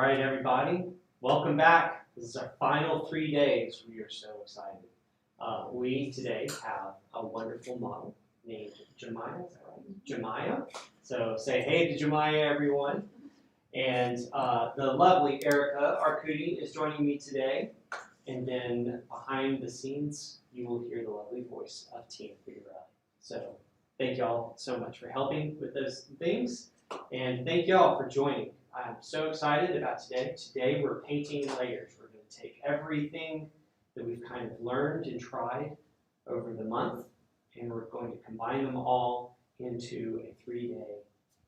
right, everybody, welcome back. This is our final 3 days. We are so excited. We today have a wonderful model named Jemiah. Is that right? Jemiah. So say hey to Jemiah, everyone. And the lovely Erica Arcudi is joining me today. And then behind the scenes, you will hear the lovely voice of Tina Figueroa. So thank y'all so much for helping with those things. And thank y'all for joining. I'm so excited about today. Today we're painting layers. We're going to take everything that we've kind of learned and tried over the month, and we're going to combine them all into a 3-day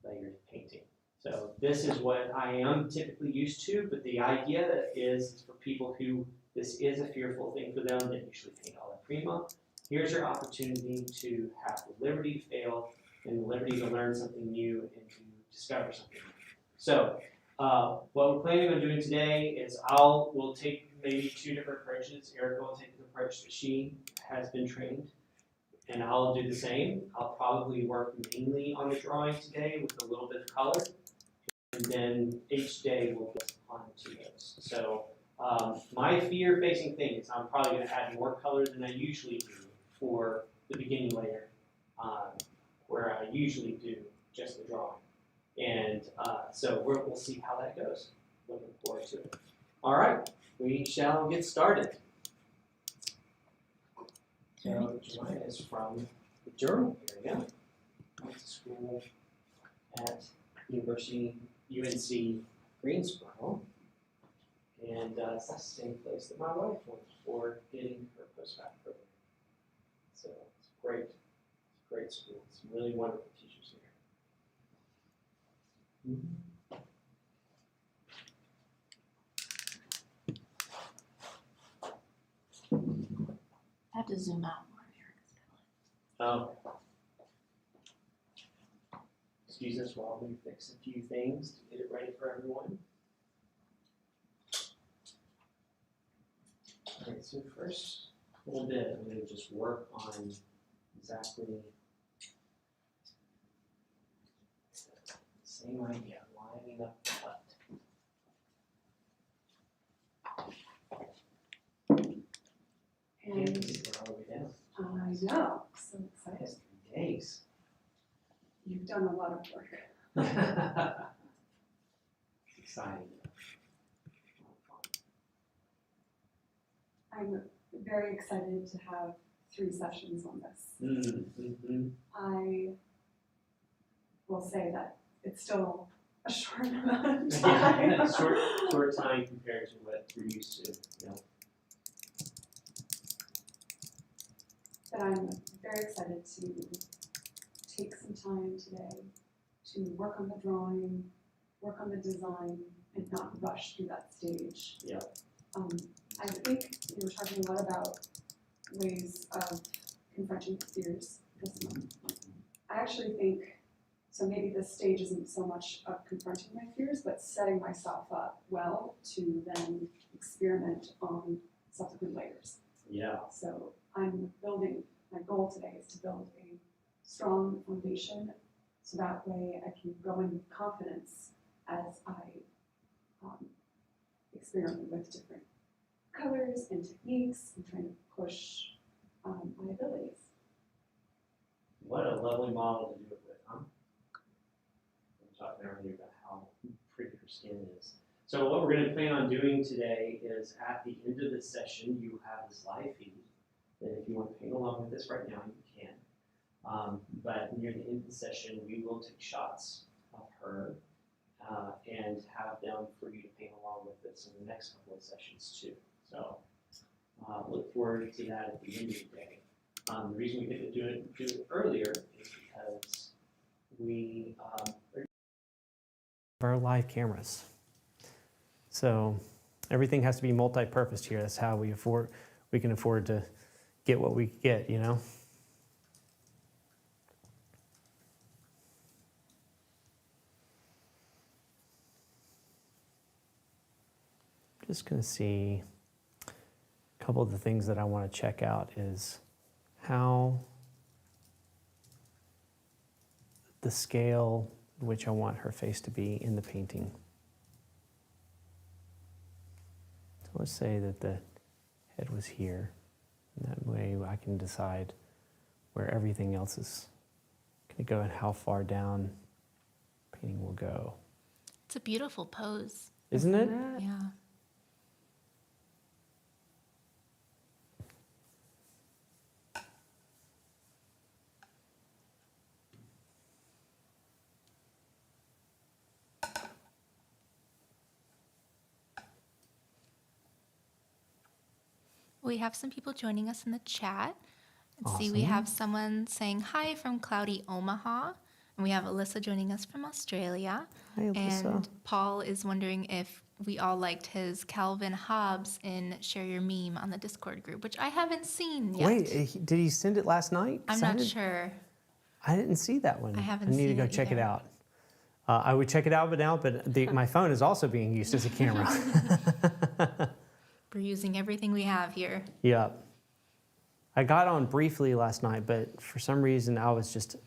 layered painting. So this is what I am typically used to, but the idea is for people who this is a fearful thing for them that usually paint alla prima. Here's your opportunity to have the liberty to fail and the liberty to learn something new and to discover something new. So what we're planning on doing today is we'll take maybe 2 different approaches. Erica will take the approach that she has been trained, and I'll do the same. I'll probably work mainly on the drawing today with a little bit of color, and then each day we'll get onto those. So my fear-facing thing is I'm probably going to add more color than I usually do for the beginning layer, where I usually do just the drawing. And so we'll see how that goes. Looking forward to it. All right, we shall get started. So Jemiah is from the Durham area. Went to school at UNC Greensboro. And it's the same place that my wife went for getting her postbac program. So it's great. It's a great school. Some really wonderful teachers here. I have to zoom out more here. Oh. Excuse us while we fix a few things to get it ready for everyone. All right, so first little bit, I'm going to just work on exactly the same idea, lining up the cut. And we're all the way down. I know, so excited. That's 3 days. You've done a lot of work. It's exciting. I'm very excited to have 3 sessions on this. Mm-hmm. I will say that it's still a short amount of time. Yeah, short time compared to what you're used to. Yeah. But I'm very excited to take some time today to work on the drawing, work on the design, and not rush through that stage. Yeah. I think you were talking a lot about ways of confronting fears this month. I actually think, so maybe this stage isn't so much of confronting my fears, but setting myself up well to then experiment on subsequent layers. Yeah. So I'm building, my goal today is to build a strong foundation so that way I can go in with confidence as I experiment with different colors and techniques and trying to push my abilities. What a lovely model to do it with, huh? We were talking earlier about how pretty her skin is. So what we're going to plan on doing today is at the end of this session, you have this live feed. And if you want to paint along with this right now, you can. But near the end of the session, we will take shots of her and have them for you to paint along with this in the next couple of sessions too. So look forward to that at the end of the day. The reason we get to do it earlier is because we our live cameras. So everything has to be multi-purpose here. That's how we can afford to get what we get, you know. Just going to see a couple of the things that I want to check out is how the scale which I want her face to be in the painting. So let's say that the head was here. And that way I can decide where everything else is going to go and how far down painting will go. It's a beautiful pose. Isn't it? Yeah. We have some people joining us in the chat. Let's see, we Awesome. have someone saying hi from cloudy Omaha. And we have Alyssa joining us from Australia. Hi, Alyssa. And Paul is wondering if we all liked his Calvin Hobbes in Share Your Meme on the Discord group, which I haven't seen yet. Wait, did he send it last night? I'm 'Cause not sure. I didn't see that one. I haven't I need to seen go it check it either. out. I would check it out, but my phone is also being used as a camera. We're using everything we have here. Yeah. I got on briefly last night, but for some reason I was just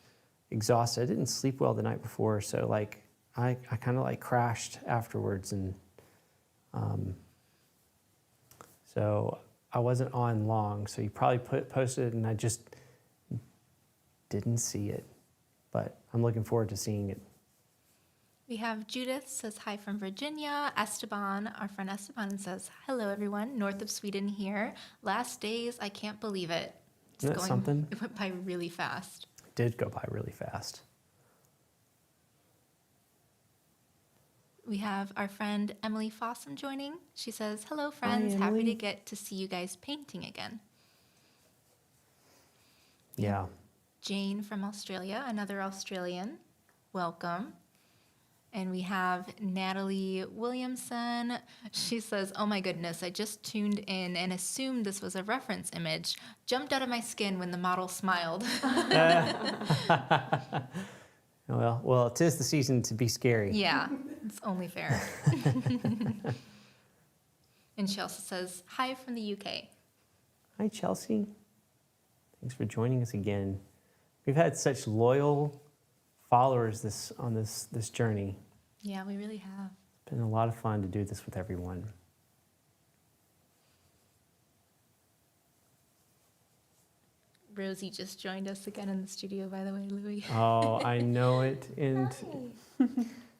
exhausted. I didn't sleep well the night before, so like I kind of like crashed afterwards, and so I wasn't on long. So you probably posted it, and I just didn't see it. But I'm looking forward to seeing it. We have Judith says hi from Virginia. Esteban, our friend Esteban, says hello everyone, north of Sweden here. Last days, I can't believe it. It's Isn't that something? It went by really fast. It did go by really fast. We have our friend Emily Fossum joining. She says, hello friends, happy Emily. to get to see you guys painting again. Yeah. Jane from Australia, another Australian, welcome. And we have Natalie Williamson. She says, oh my goodness, I just tuned in and assumed this was a reference image. Jumped out of my skin when the model smiled. Well, it is the season to be scary. Yeah, it's only fair. And she also says, hi from the UK. Hi, Chelsea. Thanks for joining us again. We've had such loyal followers on this journey. Yeah, we really have. It's been a lot of fun to do this with everyone. Rosie just joined us again in the studio, by the way, Louie. Oh, I know it. And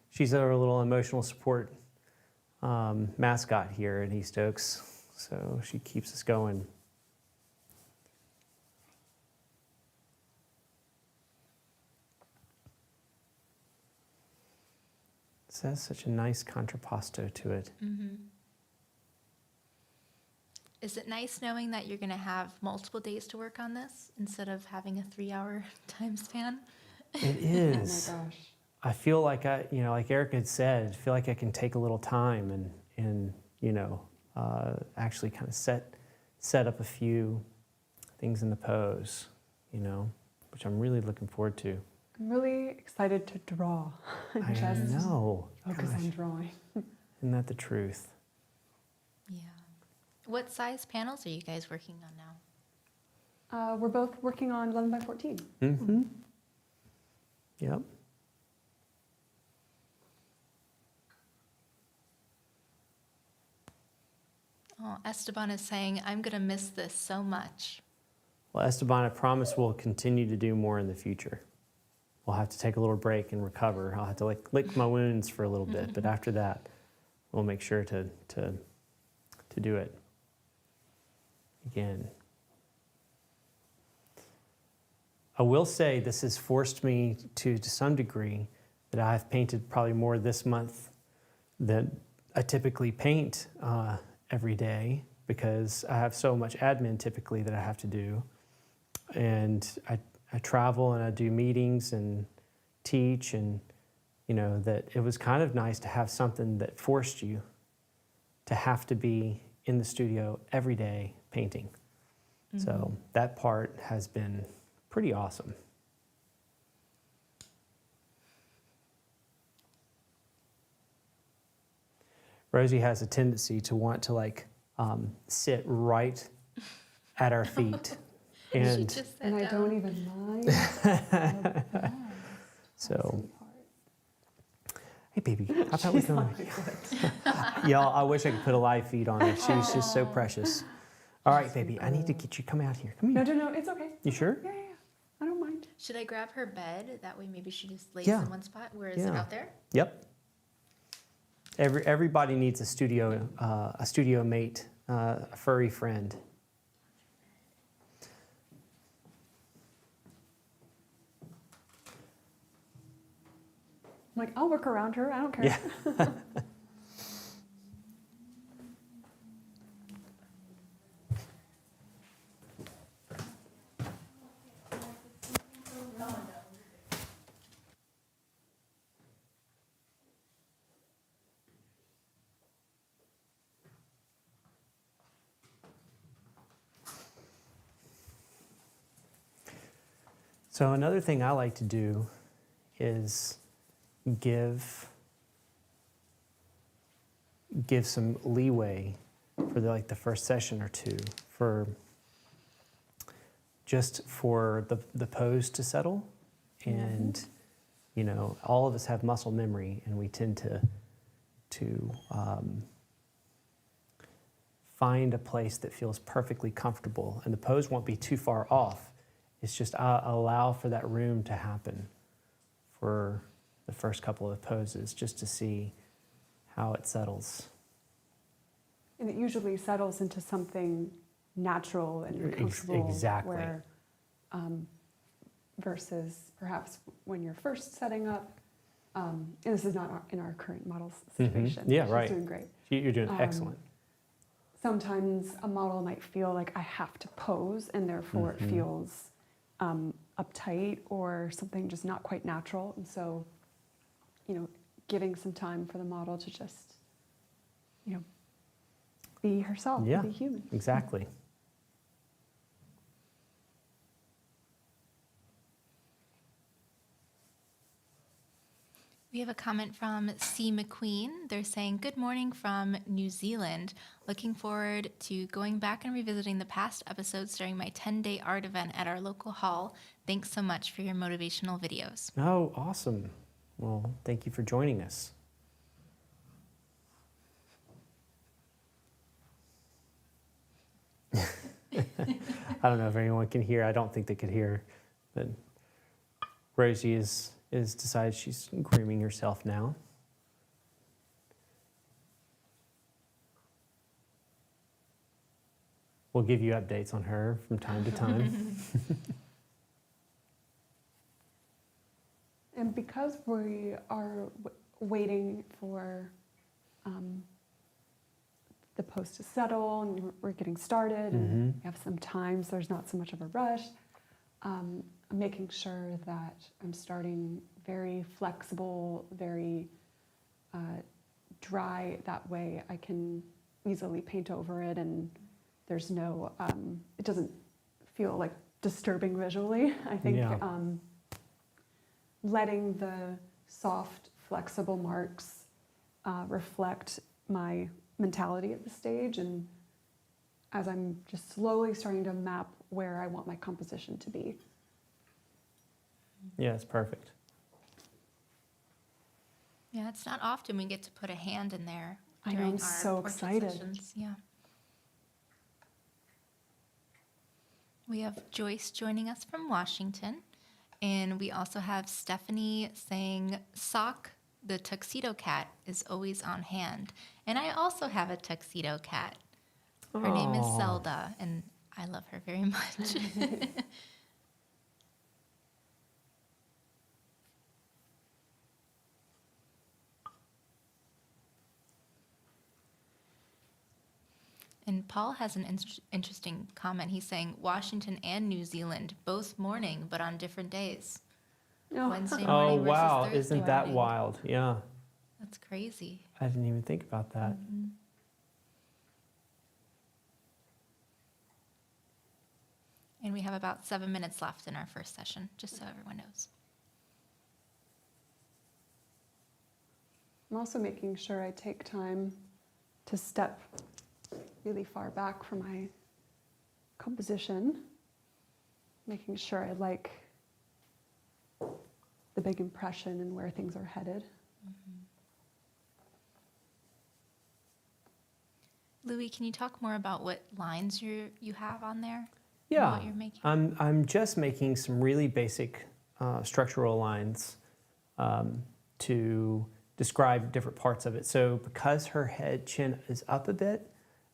she's our little emotional support mascot here at East Oaks. So she keeps us going. It has such a nice contrapposto to it. Mm-hmm. Is it nice knowing that you're going to have multiple days to work on this instead of having a 3-hour time span? It Oh is. my gosh. I feel like like Erica had said, I feel like I can take a little time and actually kind of set up a few things in the pose, which I'm really looking forward to. I'm really excited to draw. I Just know. focus Gosh, on drawing. isn't that the truth? Yeah. What size panels are you guys working on now? We're both working on 11 by 14. Mm-hmm. Yep. Oh, Esteban is saying, I'm going to miss this so much. Well, Esteban, I promise we'll continue to do more in the future. We'll have to take a little break and recover. I'll have to lick my wounds for a little bit, but after that, we'll make sure to do it again. I will say this has forced me to some degree that I've painted probably more this month than I typically paint every day, because I have so much admin typically that I have to do. And I travel and I do meetings and teach, and that it was kind of nice to have something that forced you to have to be in the studio every day painting. Mm-hmm. So that part has been pretty awesome. Rosie has a tendency to want to sit right at our feet. She And just sat And I down. don't even mind. so Hey, baby, how about we She's go? like, Y'all, I wish I could put a live feed on her. She's just so precious. All right, baby, I need to get you. Come out here. Come no, here. no, no, it's okay. You sure? Yeah. I don't mind. Should I grab her bed? That way maybe she just lays Yeah. in one spot. Where is it Yeah. out there? Yep. Everybody needs a studio mate, a furry friend. I'm like, I'll work around her. I don't care. Yeah. So another thing I like to do is give some leeway for the first session or two for the pose to settle. And all of us have muscle memory, and we tend to find a place that feels perfectly comfortable, and the pose won't be too far off. It's just allow for that room to happen for the first couple of poses, just to see how it settles. And it usually settles into something natural and comfortable. Exactly. Where, versus perhaps when you're first setting up, and this is not in our current model's situation. Yeah, She's right. doing great. You're doing excellent. Sometimes a model might feel like I have to pose, and therefore it feels uptight or something just not quite natural. And so, giving some time for the model to just, be herself, Yeah. be human. Exactly. We have a comment from C. McQueen. They're saying, good morning from New Zealand. Looking forward to going back and revisiting the past episodes during my 10-day art event at our local hall. Thanks so much for your motivational videos. Oh, awesome. Well, thank you for joining us. I don't know if anyone can hear. I don't think they could hear, but Rosie is decided she's grooming herself now. We'll give you updates on her from time to time. And because we are waiting for the pose to settle, and we're getting started, and we have some time, so there's not so much of a rush, I'm making sure that I'm starting very flexible, very dry. That way I can easily paint over it, and there's no, it doesn't feel like disturbing visually. I think Yeah. Letting the soft, flexible marks reflect my mentality at the stage, and as I'm just slowly starting to map where I want my composition to be. Yeah, it's perfect. Yeah, it's not often we get to put a hand in there I know, during I'm our so portrait excited. sessions. Yeah. We have Joyce joining us from Washington, and we also have Stephanie saying, "Sock, the tuxedo cat, is always on hand." And I also have a tuxedo cat. Her name is Aw. Zelda, and I love her very much. And Paul has an interesting comment. He's saying Washington and New Zealand, both morning, but on different days. Oh. Wednesday Oh, morning versus wow. Thursday Isn't that morning. wild? Yeah. That's crazy. I didn't even think about that. And we have about 7 minutes left in our first session, just so everyone knows. I'm also making sure I take time to step really far back from my composition, making sure I like the big impression and where things are headed. Louis, can you talk more about what lines you have on there? And Yeah, what you're making? I'm just making some really basic structural lines to describe different parts of it. So because her head chin is up a bit,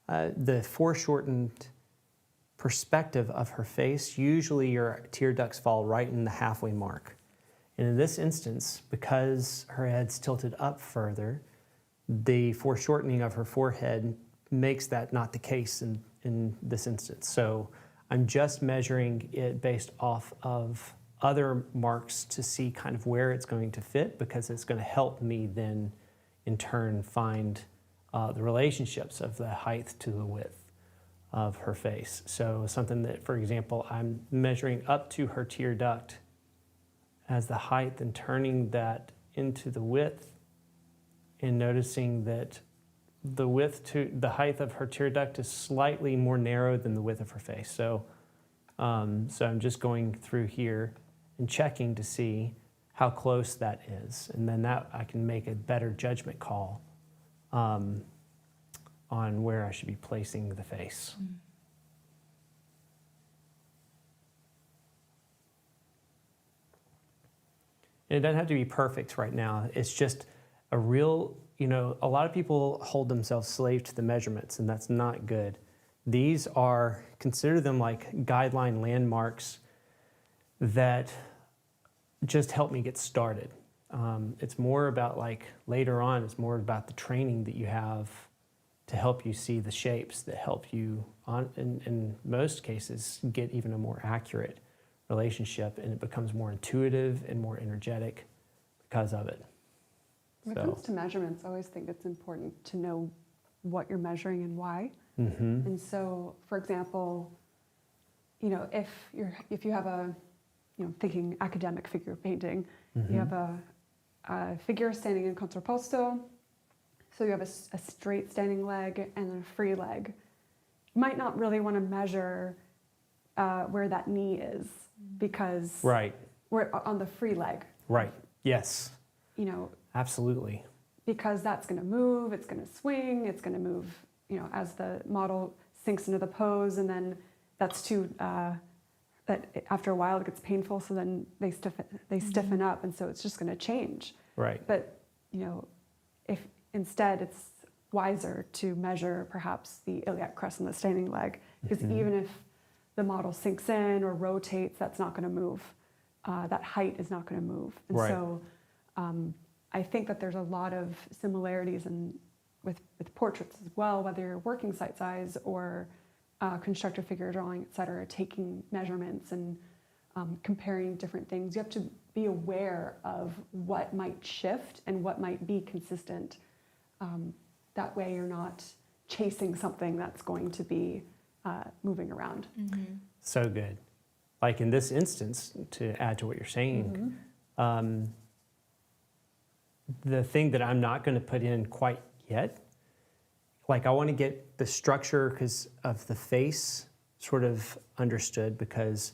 the foreshortened perspective of her face, usually your tear ducts fall right in the halfway mark. And in this instance, because her head's tilted up further, the foreshortening of her forehead makes that not the case in this instance. So I'm just measuring it based off of other marks to see kind of where it's going to fit, because it's going to help me then in turn find the relationships of the height to the width of her face. So something that, for example, I'm measuring up to her tear duct as the height and turning that into the width, and noticing that the width to the height of her tear duct is slightly more narrow than the width of her face. So, so I'm just going through here and checking to see how close that is, and then that I can make a better judgment call on where I should be placing the face. And it doesn't have to be perfect right now. It's just a real, a lot of people hold themselves slave to the measurements, and that's not good. These are, consider them like guideline landmarks that just help me get started. It's more about like later on, it's more about the training that you have to help you see the shapes that help you, in most cases, get even a more accurate relationship, and it becomes more intuitive and more energetic because of it. When it comes to measurements, I always think it's important to know what you're measuring and why. Mm-hmm. And so, for example, if you have a, thinking academic figure painting, Mm-hmm. you have a figure standing in contrapposto, so you have a straight standing leg and a free leg. You might not really want to measure where that knee is, because Right, we're on the free leg, right, yes, absolutely. because that's going to move, it's going to swing, it's going to move, as the model sinks into the pose, and then that's too, that after a while it gets painful, so then they stiffen up, and so it's just going to change. Right, But, if instead it's wiser to measure perhaps the iliac crest and the standing leg, because Mhm. even if the model sinks in or rotates, that's not going to move. That height is not going to move. And Right. so I think that there's a lot of similarities with portraits as well, whether you're working site size or constructed figure drawing, et cetera, taking measurements and comparing different things. You have to be aware of what might shift and what might be consistent. That way you're not chasing something that's going to be moving around. Mm-hmm. So good. Like in this instance, to add to what you're saying, the thing that I'm not going to put in quite yet, like I want to get the structure because of the face sort of understood, because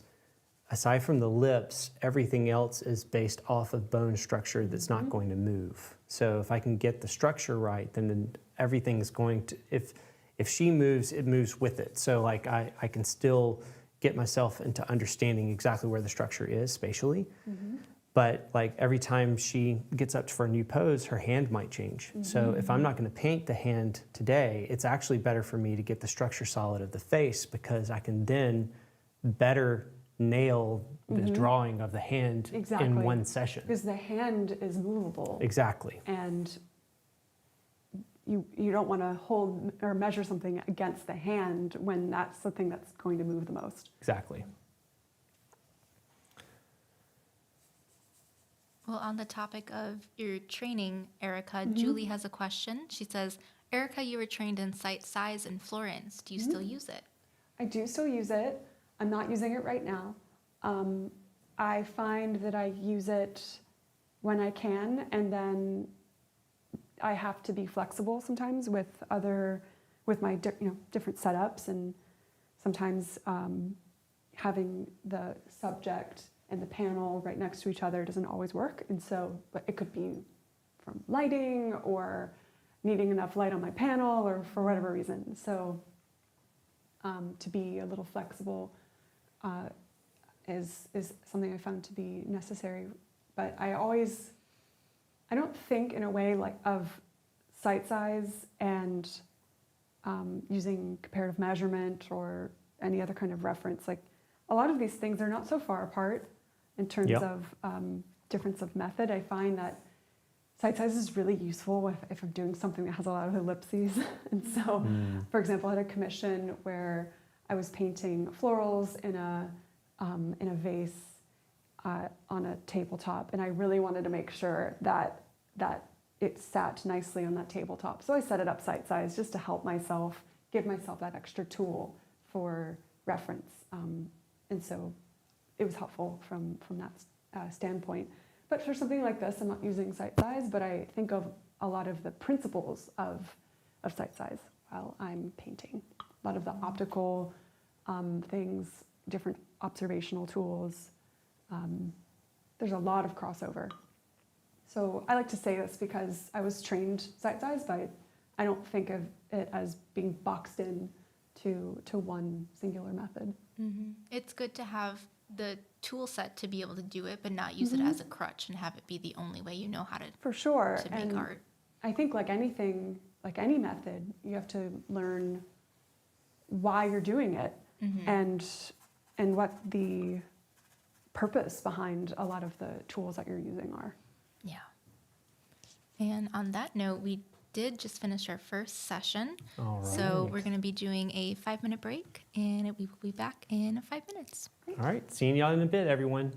aside from the lips, everything else is based off of bone structure that's not going to move. So if I can get the structure right, then everything is going to, if she moves, it moves with it. So like I can still get myself into understanding exactly where the structure is spatially. But like every time she gets up for a new pose, her hand might change. So if I'm not going to paint the hand today, it's actually better for me to get the structure solid of the face, because I can then better nail the drawing of the hand Exactly. in one session. Because the hand is movable. Exactly. And you don't want to hold or measure something against the hand when that's the thing that's going to move the most. Exactly. Well, on the topic of your training, Erica, Julie has a question. She says, Erica, you were trained in site size in Florence. Do you still use it? I do still use it. I'm not using it right now. I find that I use it when I can, and then I have to be flexible sometimes with my different setups, and sometimes having the subject and the panel right next to each other doesn't always work. And so, but it could be from lighting or needing enough light on my panel or for whatever reason. So to be a little flexible is something I found to be necessary. But I don't think in a way like of site size and using comparative measurement or any other kind of reference. Like a lot of these things are not so far apart in terms Yep. of difference of method. I find that site size is really useful if I'm doing something that has a lot of ellipses. And so, for example, I had a commission where I was painting florals in a vase on a tabletop, and I really wanted to make sure that it sat nicely on that tabletop. So I set it up site size just to help myself, give myself that extra tool for reference. And so it was helpful from that standpoint. But for something like this, I'm not using site size, but I think of a lot of the principles of site size while I'm painting. A lot of the optical things, different observational tools. There's a lot of crossover. So I like to say this because I was trained site size, but I don't think of it as being boxed in to one singular method. It's good to have the tool set to be able to do it, but not use it as a crutch and have it be the only way you know how to For sure. make And art. I think like anything, like any method, you have to learn why you're doing it and what the purpose behind a lot of the tools that you're using are. Yeah. And on that note, we did just finish our first session. All right. So we're going to be doing a 5-minute break, and we will be back in 5 minutes. All right. Seeing y'all in a bit, everyone.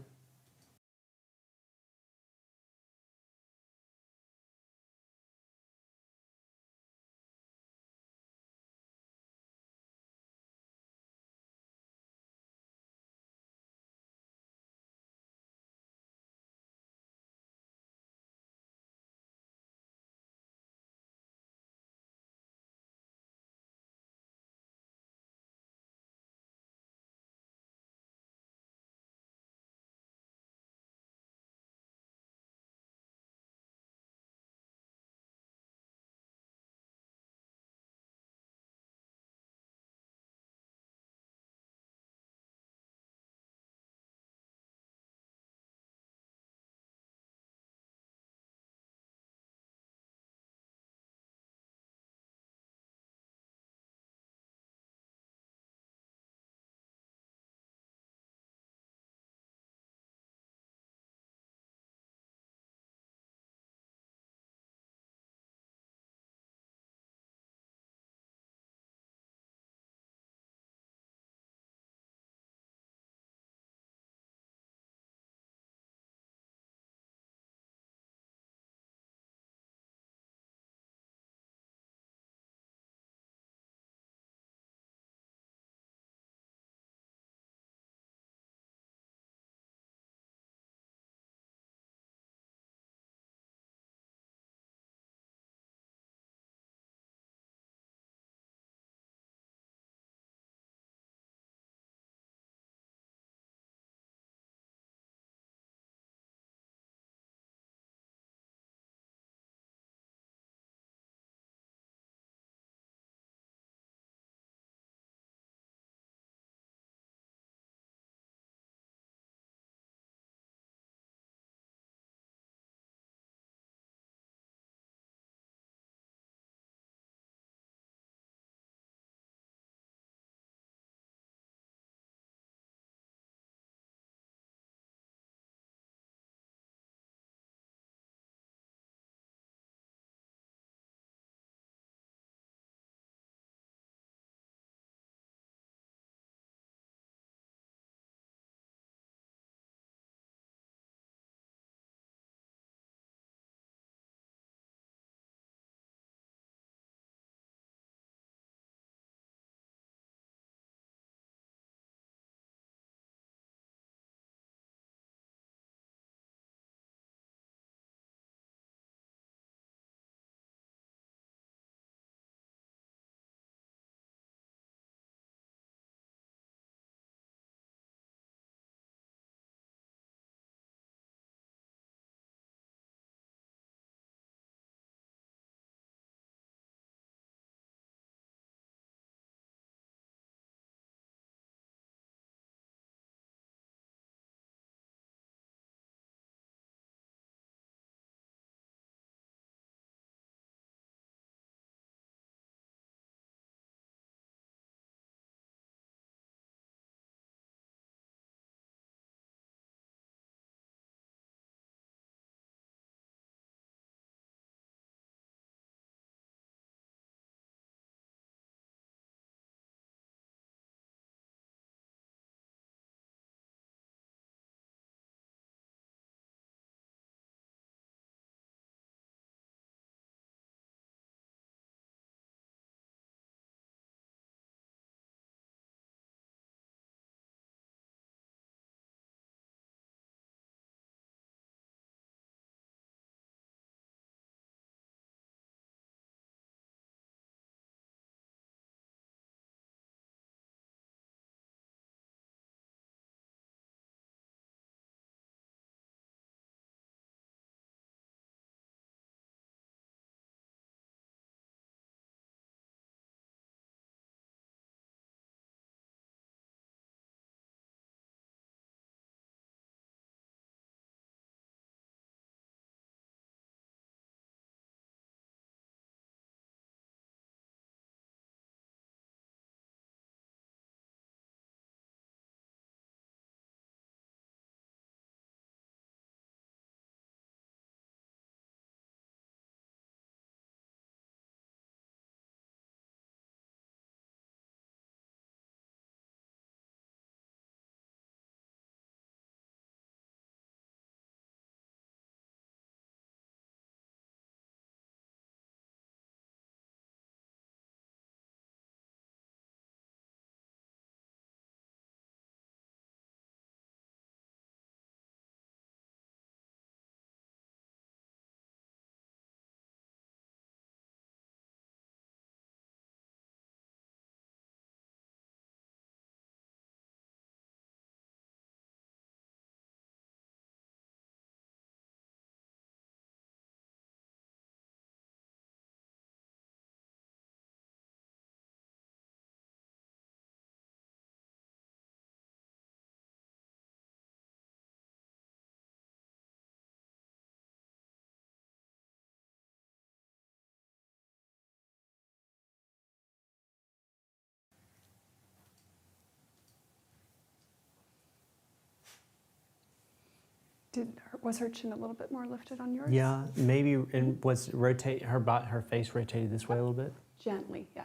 Was her chin a little bit more lifted on yours? Yeah, maybe, and was rotate her face rotated this way a little bit? Gently, yeah.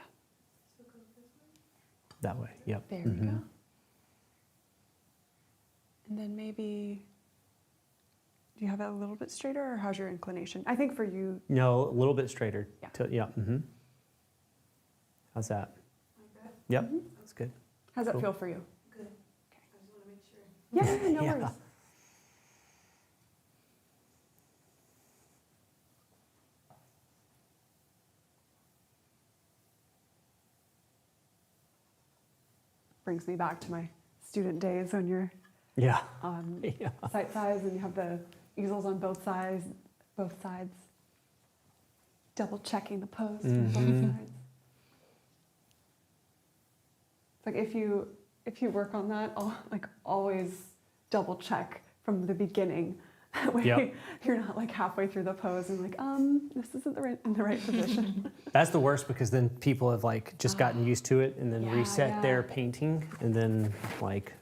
That way, yep. There we go. And then maybe, do you have it a little bit straighter, or how's your inclination? I think for you, No, a little bit straighter. Yeah. Yeah. How's that? Yep, that's good. how's that Cool. feel for you? Good. Okay. I just want to make sure. Yeah, no Yeah. worries. Brings me back to my student days when you're Yeah. Yeah. site size and you have the easels on both sides, double checking the pose from both sides. Like if you work on that, always double check from the beginning. That way Yep. you're not like halfway through the pose and like, this isn't in the right position. That's the worst, because then people have like just gotten used to it and then Yeah, reset yeah. their painting, and then like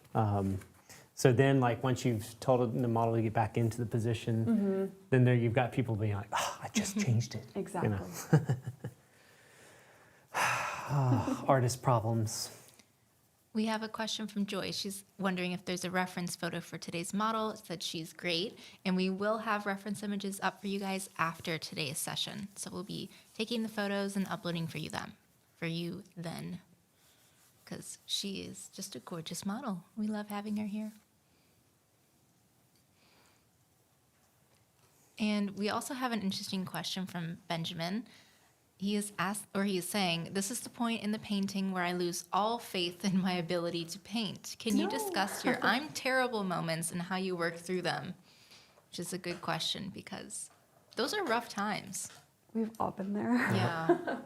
so then like once you've told the model to get back into the position, then there you've got people being like, oh, I just changed it. Exactly. Artist problems. We have a question from Joy. She's wondering if there's a reference photo for today's model. It said she's great, and we will have reference images up for you guys after today's session. So we'll be taking the photos and uploading for you then, because she is just a gorgeous model. We love having her here. And we also have an interesting question from Benjamin. He is saying, this is the point in the painting where I lose all faith in my ability to paint. Can you No. discuss your I'm terrible moments and how you work through them? Which is a good question, because those are rough times. We've all been there. Yeah.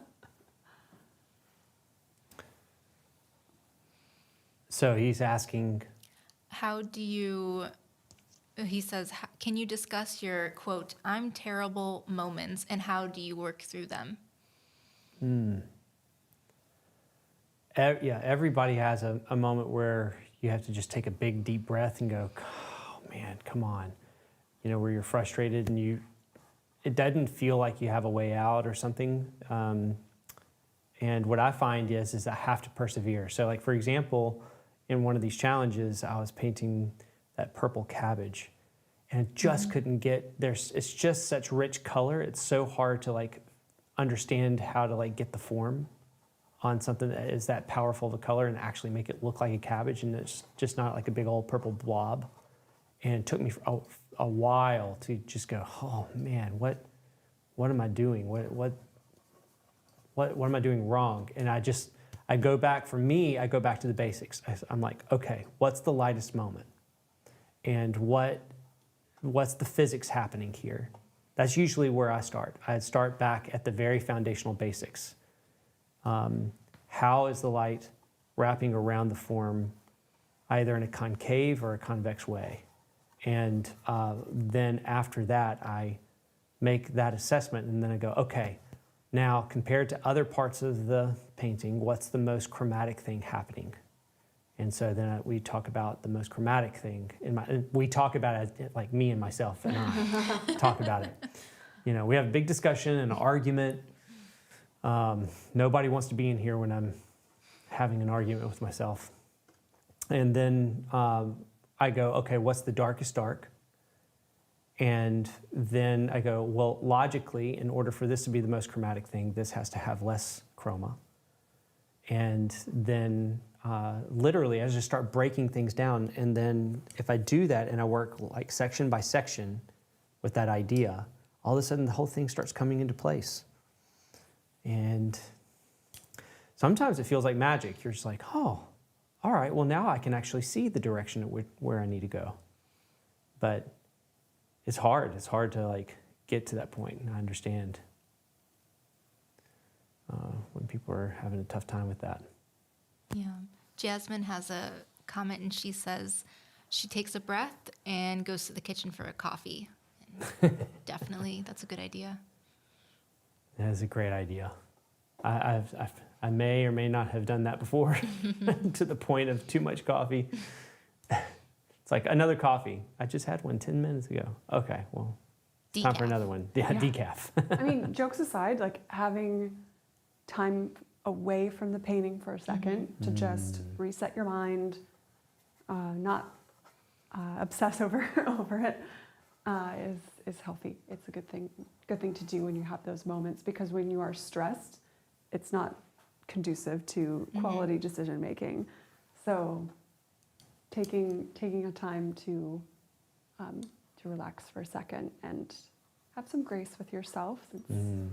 So he's asking, He says, can you discuss your, quote, I'm terrible moments and how do you work through them? yeah, everybody has a moment where you have to just take a big deep breath and go, oh man, come on. You know, where you're frustrated and it doesn't feel like you have a way out or something. And what I find is I have to persevere. So like, for example, in one of these challenges, I was painting that purple cabbage and just couldn't it's just such rich color. It's so hard to like understand how to like get the form on something that is that powerful of a color and actually make it look like a cabbage, and it's just not like a big old purple blob. And it took me a while to just go, oh man, what am I doing? What am I doing wrong? And I go back to the basics. I'm like, okay, what's the lightest moment? And what's the physics happening here? That's usually where I start. I start back at the very foundational basics. How is the light wrapping around the form, either in a concave or a convex way? And then after that, I make that assessment, and then I go, okay, now compared to other parts of the painting, what's the most chromatic thing happening? And so then we talk about the most chromatic thing. We talk about it like me and myself and I talk about it. You know, we have a big discussion and an argument. Nobody wants to be in here when I'm having an argument with myself. And then I go, okay, what's the darkest dark? And then I go, well, logically, in order for this to be the most chromatic thing, this has to have less chroma. And then literally, I just start breaking things down. And then if I do that and I work like section by section with that idea, all of a sudden the whole thing starts coming into place. And sometimes it feels like magic. You're just like, oh, all right, well now I can actually see the direction where I need to go. But it's hard. It's hard to like get to that point, and I understand when people are having a tough time with that. Yeah. Jasmine has a comment, and she says she takes a breath and goes to the kitchen for a coffee. And definitely, that's a good idea. That is a great idea. I may or may not have done that before to the point of too much coffee. It's like another coffee. I just had one 10 minutes ago. Okay, well, it's time for Decaf. another one. Yeah, Yeah. decaf. I mean, jokes aside, like having time away from the painting for a second to just reset your mind, not obsess over it, is healthy. It's a good thing to do when you have those moments, because when you are stressed, it's not conducive to quality decision making. So taking a time to relax for a second and have some grace with yourself. Since,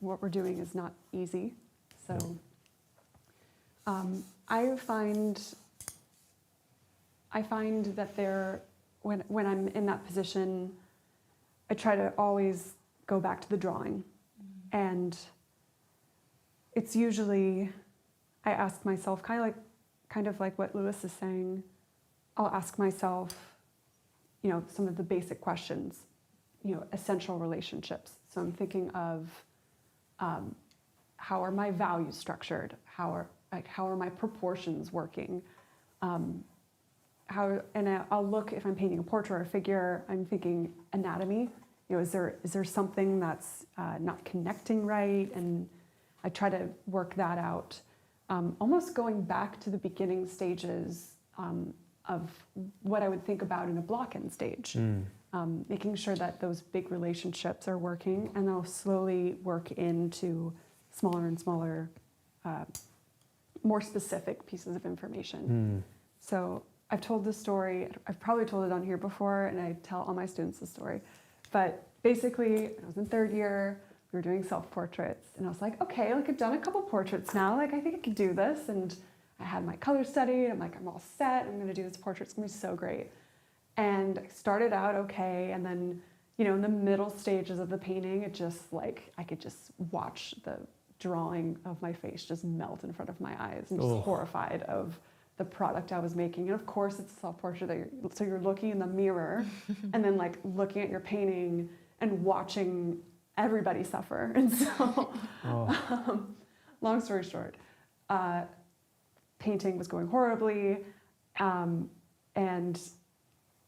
what we're doing is not easy. So I find that when I'm in that position, I try to always go back to the drawing. And it's usually, I ask myself, kind of like what Lewis is saying, I'll ask myself, some of the basic questions, essential relationships. So I'm thinking of how are my values structured? How are my proportions working? I'll look, if I'm painting a portrait or a figure, I'm thinking anatomy. Is there something that's not connecting right? And I try to work that out, almost going back to the beginning stages of what I would think about in a block-in stage, making sure that those big relationships are working, and I'll slowly work into smaller and smaller, more specific pieces of information. So I've told this story, I've probably told it on here before, and I tell all my students the story. But basically, I was in third year, we were doing self-portraits, and I was like, okay, I've done a couple portraits now, I think I could do this. And I had my color studied, I'm all set, I'm gonna do this portrait, it's gonna be so great. And I started out okay, and then, in the middle stages of the painting, it just I could just watch the drawing of my face just melt in front of my eyes, and just horrified of the product I was making. And of course, it's a self-portrait, so you're looking in the mirror, and then looking at your painting and watching everybody suffer. And so, long story short, painting was going horribly, and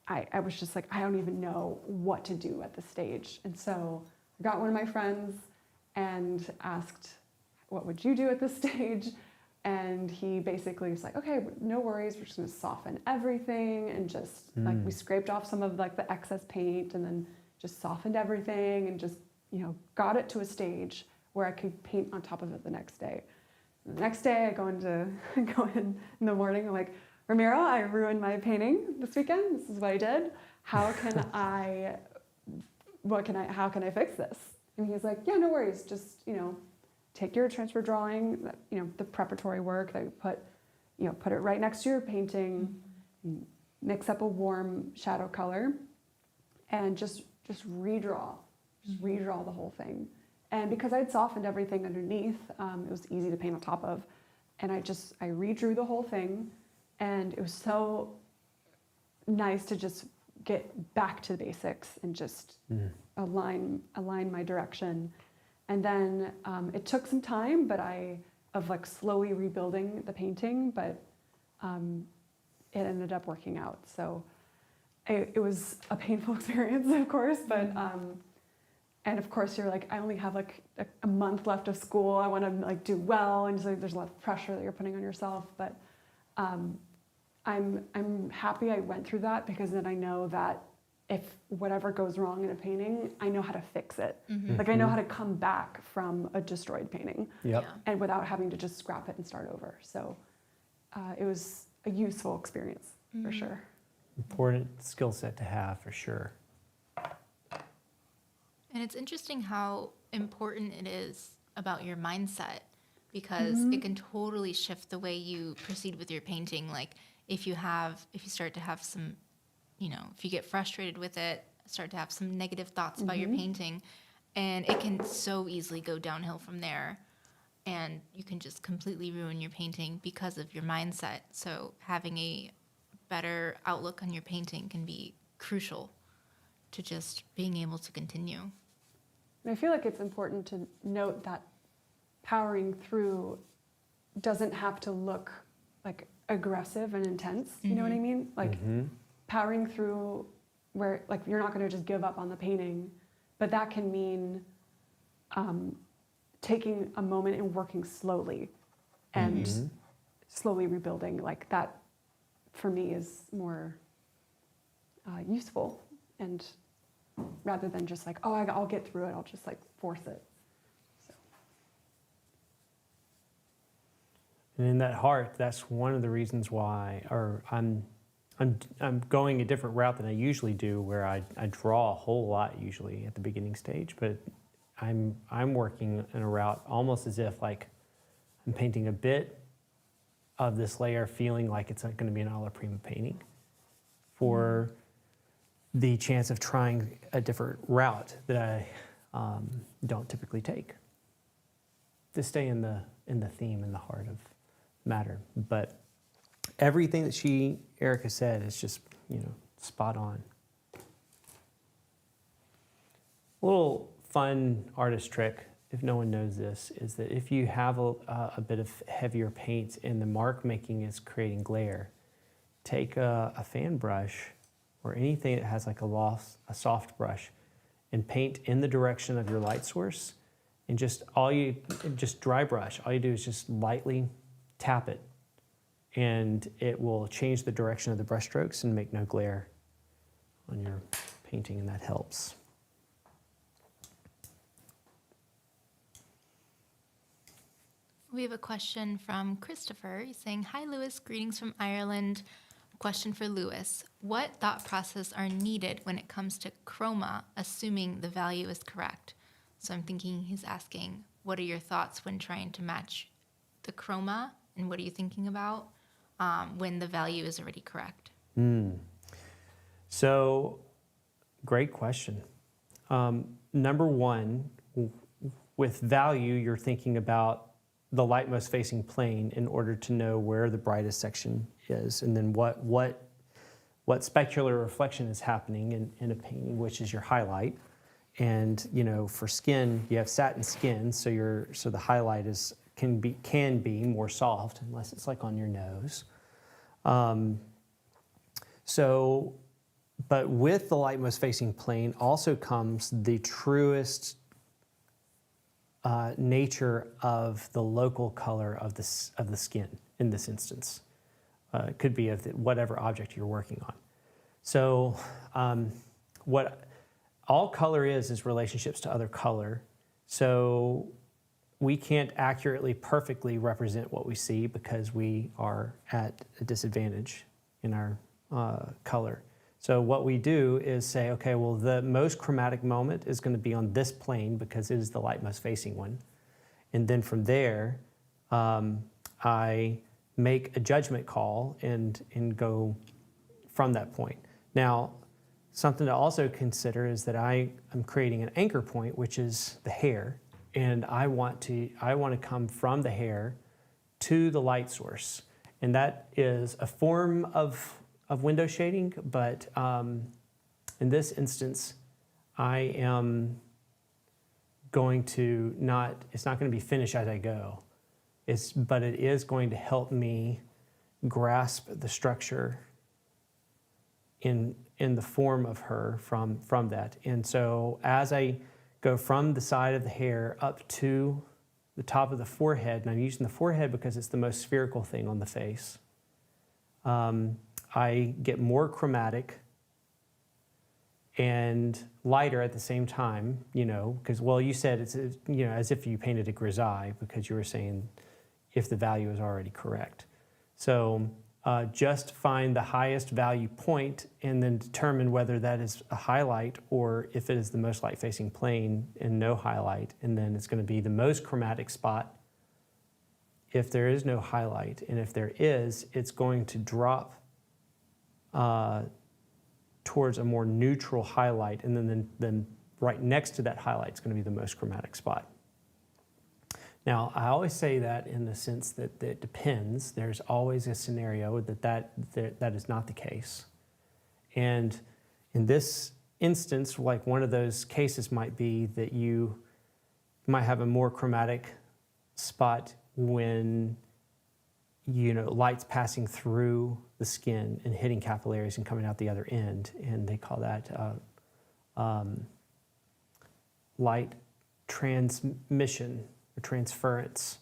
I was just I don't even know what to do at this stage. And so I got one of my friends and asked, what would you do at this stage? And he basically was like, okay, no worries, we're just gonna soften everything, and just we scraped off some of the excess paint, and then just softened everything, and just got it to a stage where I could paint on top of it the next day. The next day I go in the morning, I'm like, Ramiro, I ruined my painting this weekend. This is what I did. How can I fix this? And he's like, yeah, no worries. Just, take your transfer drawing, the preparatory work that you put it right next to your painting, mix up a warm shadow color, and just redraw the whole thing. And because I'd softened everything underneath, it was easy to paint on top of. And I redrew the whole thing, and it was so nice to just get back to the basics and just align my direction. And then it took some time, of slowly rebuilding the painting, but it ended up working out. So it was a painful experience, of course, but and of course you're I only have a month left of school. I want to do well, and so there's a lot of pressure that you're putting on yourself. But I'm happy I went through that, because then I know that if whatever goes wrong in a painting, I know how to fix it. I know how to come back from a destroyed painting, and without having to just scrap it and start over. So it was a useful experience for sure. Important skill set to have, for sure. And it's interesting how important it is about your mindset, because it can totally shift the way you proceed with your painting. If you start to have some, if you get frustrated with it, start to have some negative thoughts about your painting, and it can so easily go downhill from there. And you can just completely ruin your painting because of your mindset. So having a better outlook on your painting can be crucial to just being able to continue. And I feel it's important to note that powering through doesn't have to look like aggressive and intense. You know what I mean? Like powering through where like you're not going to just give up on the painting, but that can mean taking a moment and working slowly and slowly rebuilding. Like that for me is more useful, and rather than just like, oh, I'll get through it, I'll just like force it. So. And in that heart, that's one of the reasons why, or I'm going a different route than I usually do, where I draw a whole lot usually at the beginning stage, but I'm working in a route almost as if like I'm painting a bit of this layer, feeling like it's going to be an alla prima painting, for the chance of trying a different route that I don't typically take, to stay in the theme, in the heart of matter. But everything that Erica said is just, spot on. A little fun artist trick, if no one knows this, is that if you have a bit of heavier paint and the mark making is creating glare, take a fan brush or anything that has like a soft brush and paint in the direction of your light source, and just dry brush. All you do is just lightly tap it, and it will change the direction of the brush strokes and make no glare on your painting, and that helps. We have a question from Christopher. He's saying, "Hi, Lewis. Greetings from Ireland. Question for Lewis. What thought process are needed when it comes to chroma, assuming the value is correct?" So I'm thinking he's asking, what are your thoughts when trying to match the chroma, and what are you thinking about when the value is already correct? So, great question. Number one, with value, you're thinking about the light most facing plane in order to know where the brightest section is, and then what specular reflection is happening in a painting, which is your highlight. And for skin, you have satin skin, so the highlight can be more soft, unless it's like on your nose. But with the light most facing plane also comes the truest nature of the local color of the skin in this instance. It could be of whatever object you're working on. So what all color is relationships to other color. So we can't accurately, perfectly represent what we see because we are at a disadvantage in our color. So what we do is say, okay, well, the most chromatic moment is going to be on this plane because it is the light most facing one. And then from there, I make a judgment call and go from that point. Now, something to also consider is that I am creating an anchor point, which is the hair, and I want to come from the hair to the light source, and that is a form of window shading, but in this instance, I am going to it's not going to be finish as I go, but it is going to help me grasp the structure in the form of her from that. And so as I go from the side of the hair up to the top of the forehead, and I'm using the forehead because it's the most spherical thing on the face, I get more chromatic and lighter at the same time, because, well, you said it's, as if you painted a grisaille, because you were saying if the value is already correct. So just find the highest value point and then determine whether that is a highlight or if it is the most light facing plane and no highlight, and then it's going to be the most chromatic spot if there is no highlight, and if there is, it's going to drop towards a more neutral highlight, and then right next to that highlight is going to be the most chromatic spot. Now, I always say that in the sense that it depends. There's always a scenario that is not the case. And in this instance, like one of those cases might be that you might have a more chromatic spot when light's passing through the skin and hitting capillaries and coming out the other end, and they call that light transmission or transference.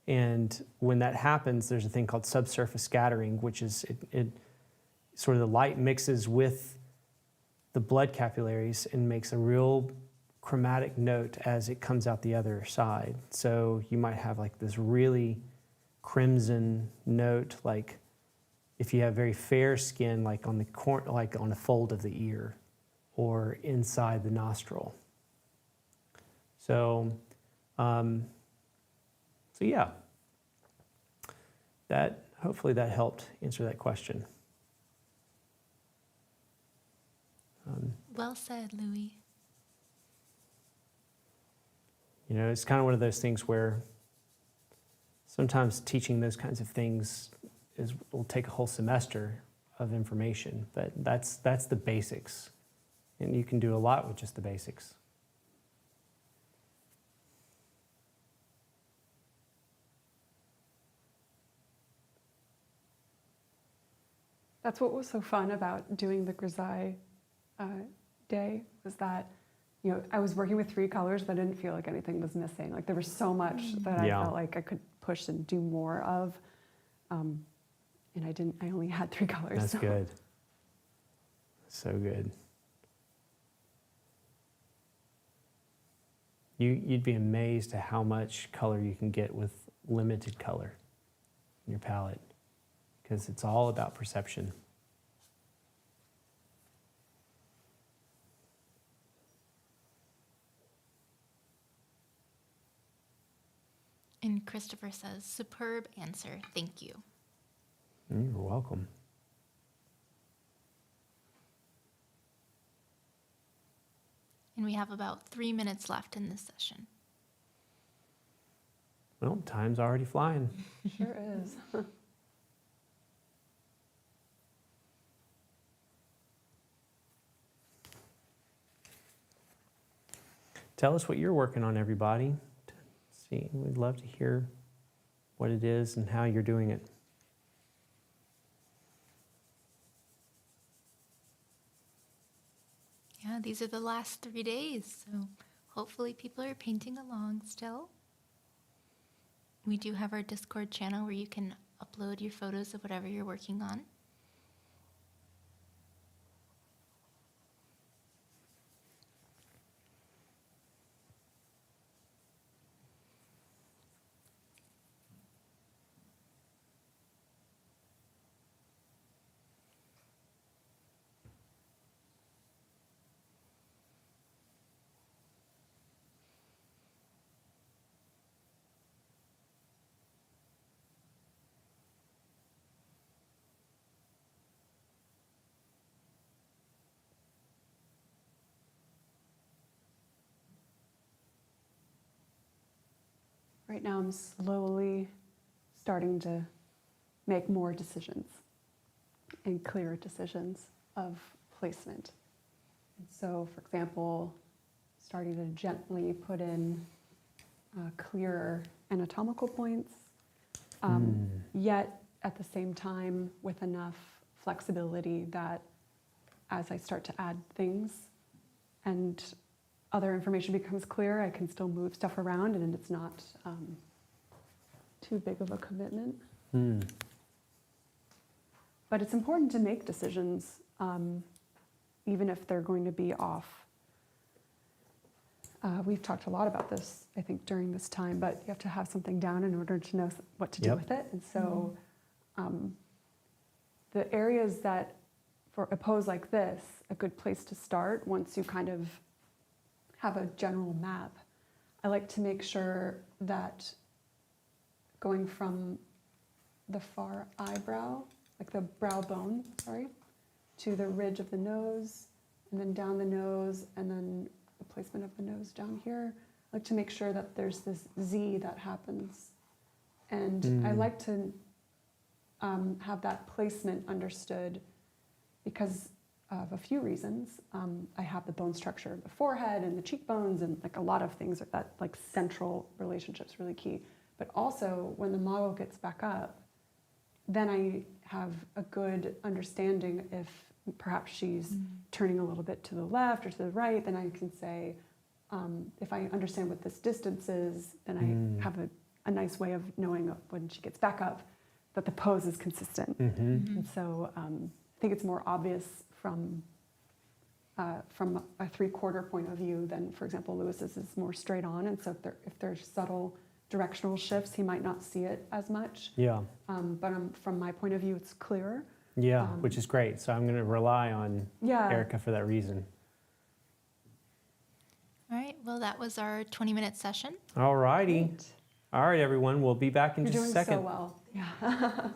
And when that happens, there's a thing called subsurface scattering, which is it sort of the light mixes with the blood capillaries and makes a real chromatic note as it comes out the other side. So you might have like this really crimson note, like if you have very fair skin, like on the fold of the ear or inside the nostril. So, yeah, hopefully that helped answer that question. Well said, Louis. It's kind of one of those things where sometimes teaching those kinds of things will take a whole semester of information, but that's the basics. And you can do a lot with just the basics. That's what was so fun about doing the grisaille day, was that I was working with 3 colors, but I didn't feel like anything was missing. Like there was so much that I felt like I could push and do more of, and I only had 3 colors. That's good. So good. You'd be amazed at how much color you can get with limited color in your palette, because it's all about perception. And Christopher says, superb answer. Thank you. You're welcome. And we have about 3 minutes left in this session. Well, time's already flying. Sure is. Tell us what you're working on, everybody. We'd love to hear what it is and how you're doing it. Yeah, these are the last 3 days, so hopefully people are painting along still. We do have our Discord channel where you can upload your photos of whatever you're working on. Right now I'm slowly starting to make more decisions and clearer decisions of placement. And so, for example, starting to gently put in clearer anatomical points, yet at the same time with enough flexibility that as I start to add things and other information becomes clear, I can still move stuff around and it's not too big of a commitment. But it's important to make decisions, even if they're going to be off. We've talked a lot about this, I think, during this time, but you have to have something down in order to know what to do with it. And so the areas that, for a pose like this, a good place to start once you kind of have a general map, I like to make sure that going from the far eyebrow, like the brow bone, to the ridge of the nose, and then down the nose, and then the placement of the nose down here, I like to make sure that there's this Z that happens. And I like to have that placement understood because of a few reasons. I have the bone structure of the forehead and the cheekbones and like a lot of things that like central relationship's really key. But also when the model gets back up, then I have a good understanding if perhaps she's turning a little bit to the left or to the right, then I can say, if I understand what this distance is, then I have a nice way of knowing when she gets back up that the pose is consistent. And so I think it's more obvious from a 3/4 point of view than, for example, Lewis's is more straight on. And so if there's subtle directional shifts, he might not see it as much. Yeah. But from my point of view, it's clearer. Yeah, which is great. So I'm going to rely on Erica for that reason. All right, well, that was our 20-minute session. All righty. Great. All right, everyone. We'll be back in You're just a doing second. so well. Yeah.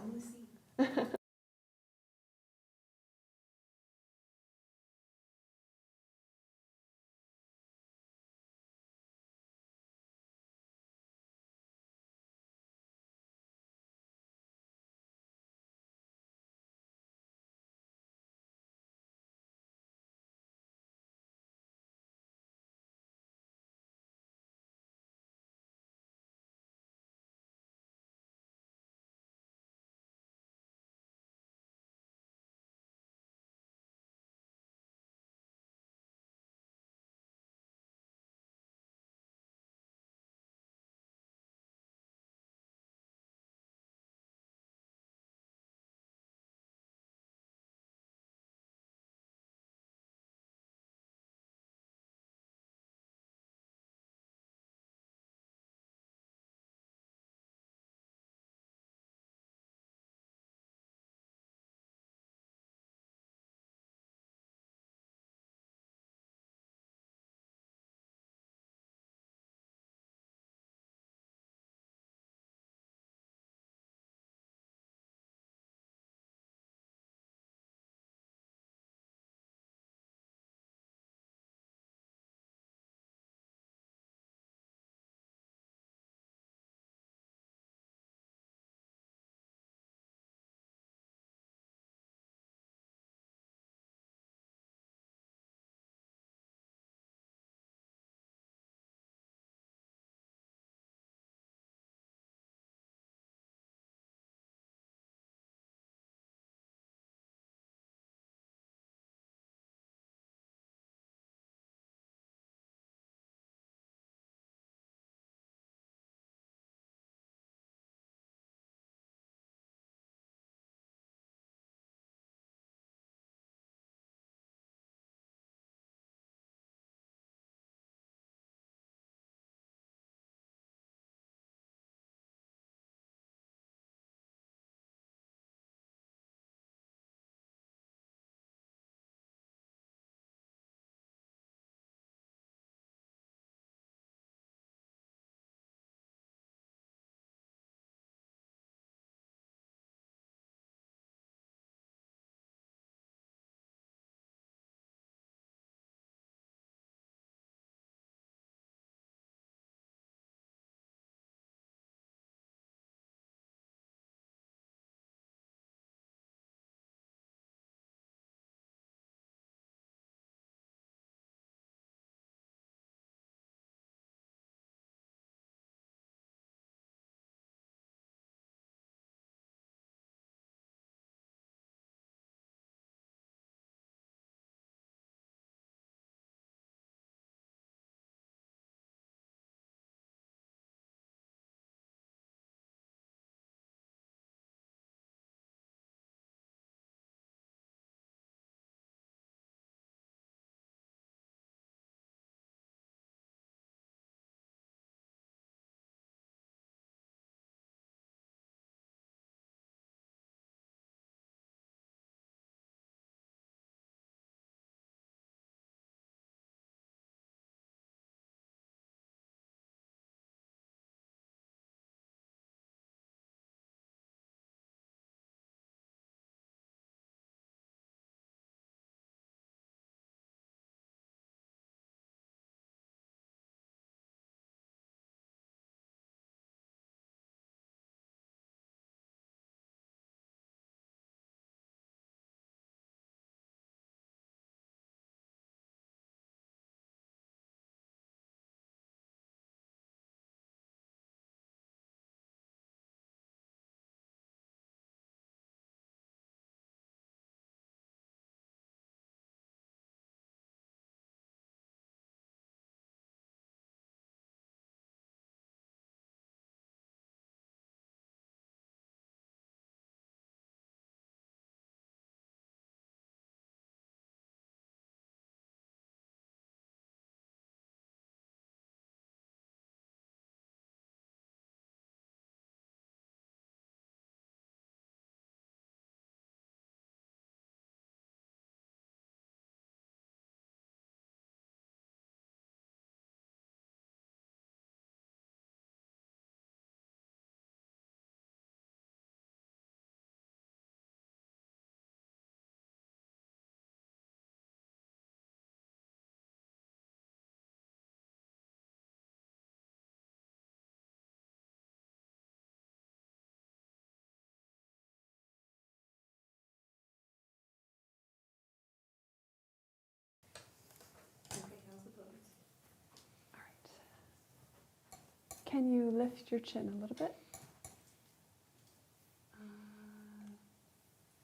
can you lift your chin a little bit?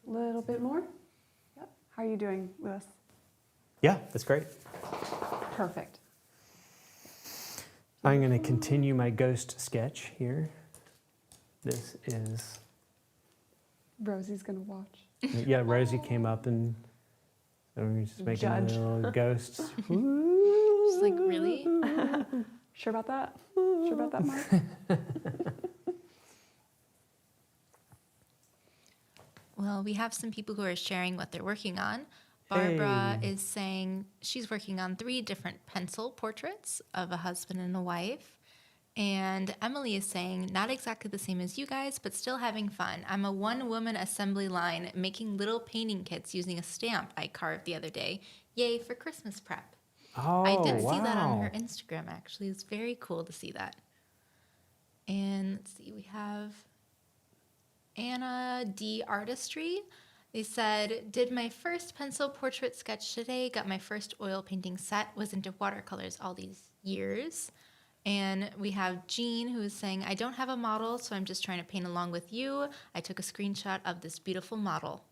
A little bit more. Yep. How are you doing, Lewis? Yeah, that's great. Perfect. I'm going to continue my ghost sketch here. This is, Rosie's gonna watch. yeah, Rosie came up and so we're just making Judge. little ghosts. She's like, really? Sure about that? Sure about that, Mark? Well, we have some people who are sharing what they're working on. Barbara Hey. is saying she's working on 3 different pencil portraits of a husband and a wife. And Emily is saying, not exactly the same as you guys, but still having fun. I'm a one-woman assembly line making little painting kits using a stamp I carved the other day. Yay for Christmas prep. Oh, I did see that on her wow. Instagram, actually. It's very cool to see that. And let's see, we have Anna D. Artistry. They said, did my first pencil portrait sketch today, got my first oil painting set, was into watercolors all these years. And we have Jean who is saying, I don't have a model, so I'm just trying to paint along with you. I took a screenshot of this beautiful model.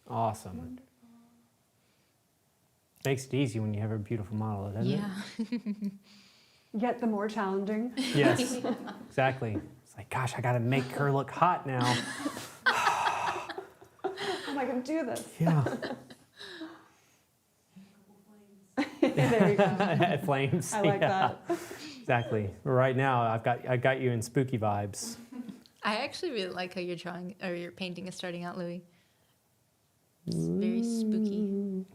Awesome. Wonderful. Makes it easy when you have a beautiful model, doesn't Yeah. Yet the more challenging. it? Yes, exactly. It's like, gosh, I got to make her look hot now. How am I gonna do this? Yeah. There you go. Flames. I like yeah. that. Exactly. Right now, I got you in spooky vibes. I actually really like how your drawing or your painting is starting out, Louis. It's very spooky.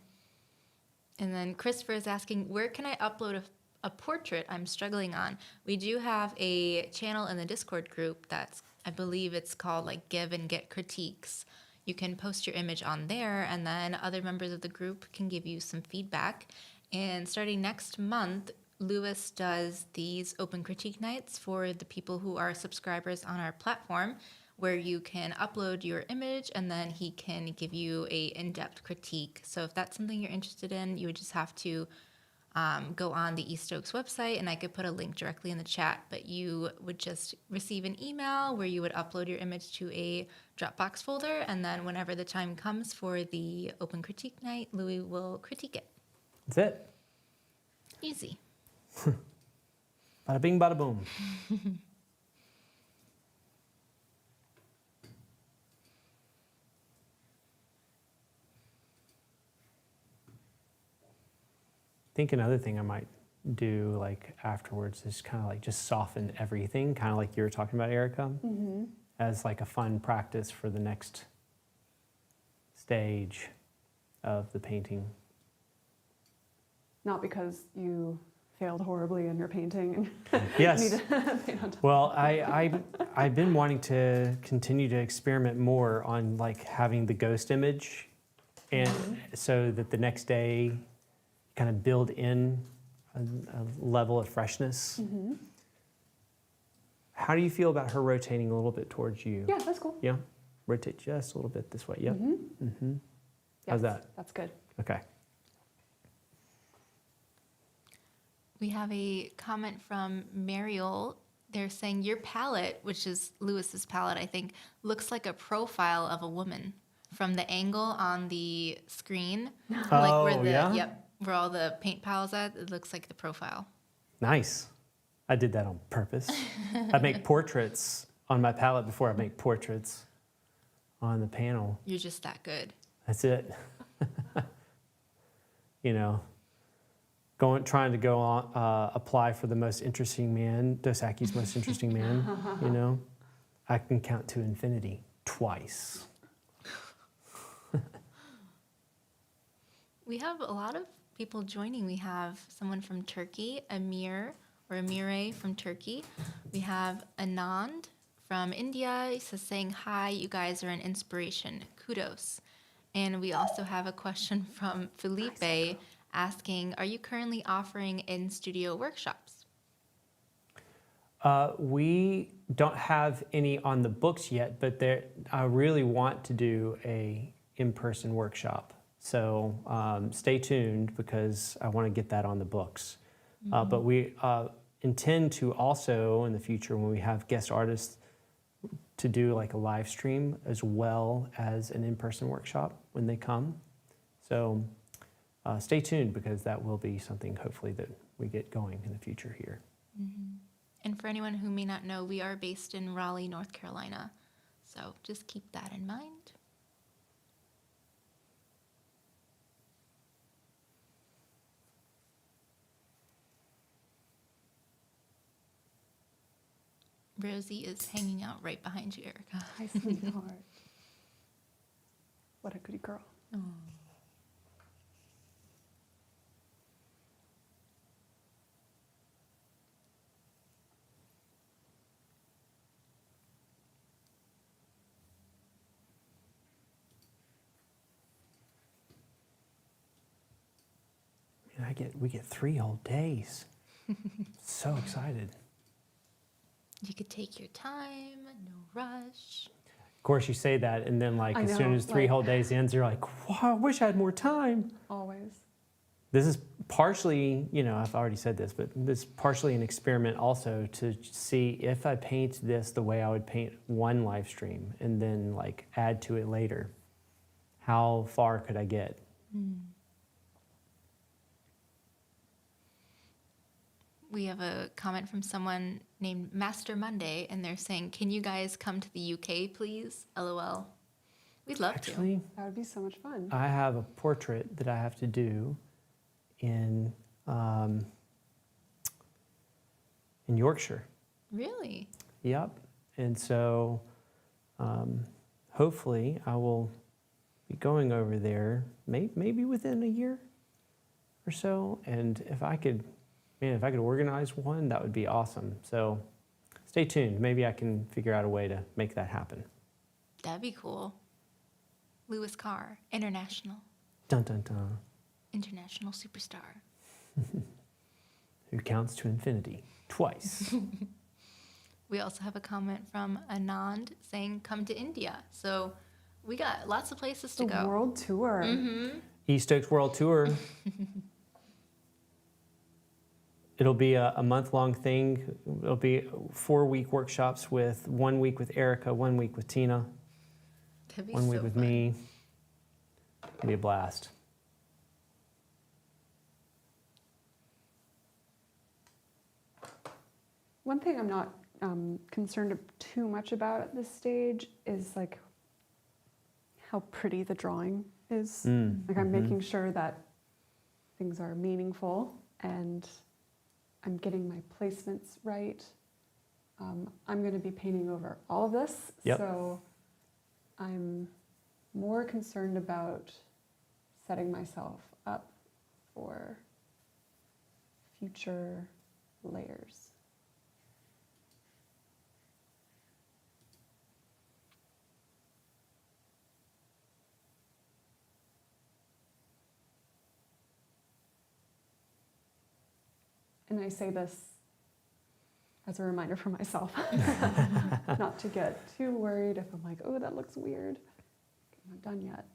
And then Christopher is asking, where can I upload a portrait I'm struggling on? We do have a channel in the Discord group that's, I believe it's called like Give and Get Critiques. You can post your image on there, and then other members of the group can give you some feedback. And starting next month, Lewis does these open critique nights for the people who are subscribers on our platform, where you can upload your image and then he can give you a in-depth critique. So if that's something you're interested in, you would just have to go on the East Oaks website, and I could put a link directly in the chat, but you would just receive an email where you would upload your image to a Dropbox folder, and then whenever the time comes for the open critique night, Louis will critique it. That's it. Easy. Bada bing, bada boom. I think another thing I might do like afterwards is kind of like just soften everything, kind of like you were talking about, Erica, as like a fun practice for the next stage of the painting. Not because you failed horribly in your painting and Yes. need to paint on top. Well, I've been wanting to continue to experiment more on like having the ghost image, and so that the next day kind of build in a level of freshness. How do you feel about her rotating a little bit towards you? Yeah, that's cool. Yeah? Rotate just a little bit this way. Yep. How's Yes, that? That's good. Okay. We have a comment from Mariel. They're saying your palette, which is Lewis's palette, I think, looks like a profile of a woman from the angle on the screen. Like where the yeah? where all the paint piles at, it looks like the profile. Nice. I did that on purpose. I make portraits on my palette before I make portraits on the panel. You're just that good. That's it. You know, trying to go on, apply for the most interesting man, Dosaki's most interesting man, you know. I can count to infinity twice. We have a lot of people joining. We have someone from Turkey, Amir from Turkey. We have Anand from India. He says, saying, hi, you guys are an inspiration. Kudos. And we also have a question from Felipe asking, are you currently offering in-studio workshops? We don't have any on the books yet, but I really want to do a in-person workshop. So stay tuned because I want to get that on the books. But we intend to also in the future when we have guest artists to do like a live stream as well as an in-person workshop when they come. So stay tuned because that will be something hopefully that we get going in the future here. Mm-hmm. And for anyone who may not know, we are based in Raleigh, North Carolina. So just keep that in mind. Rosie is hanging out right behind you, Erica. Hi, sweetheart. What a goody girl. Oh. And we get 3 whole days. So excited. You could take your time, no rush. Of course, you say that, and then like I as soon know, as 3 like- whole days ends, you're like, wow, I wish I had more time. Always. This is partially, I've already said this, but this is partially an experiment also to see if I paint this the way I would paint one live stream and then like add to it later. How far could I get? We have a comment from someone named Master Monday, and they're saying, can you guys come to the UK, please? LOL. We'd love to. Actually, That would be so much fun. I have a portrait that I have to do in Yorkshire. Really? Yep. And so hopefully I will be going over there maybe within a year or so. And if I could organize one, that would be awesome. So stay tuned. Maybe I can figure out a way to make that happen. That'd be cool. Lewis Carr, international. Dun dun dun. International superstar. Who counts to infinity twice. We also have a comment from Anand saying, come to India. So we got lots of places to The go. world tour. Mm-hmm. East Oaks World Tour. It'll be a month-long thing. It'll be 4-week workshops with 1 week with Erica, 1 week with Tina, That'd be 1 week so with fun. me. It'll be a blast. One thing I'm not concerned too much about at this stage is like how pretty the drawing is. Like I'm making sure that things are meaningful and I'm getting my placements right. I'm going to be painting over all of this, Yep. so I'm more concerned about setting myself up for future layers. And I say this as a reminder for myself, not to get too worried if I'm like, oh, that looks weird. I'm not done yet.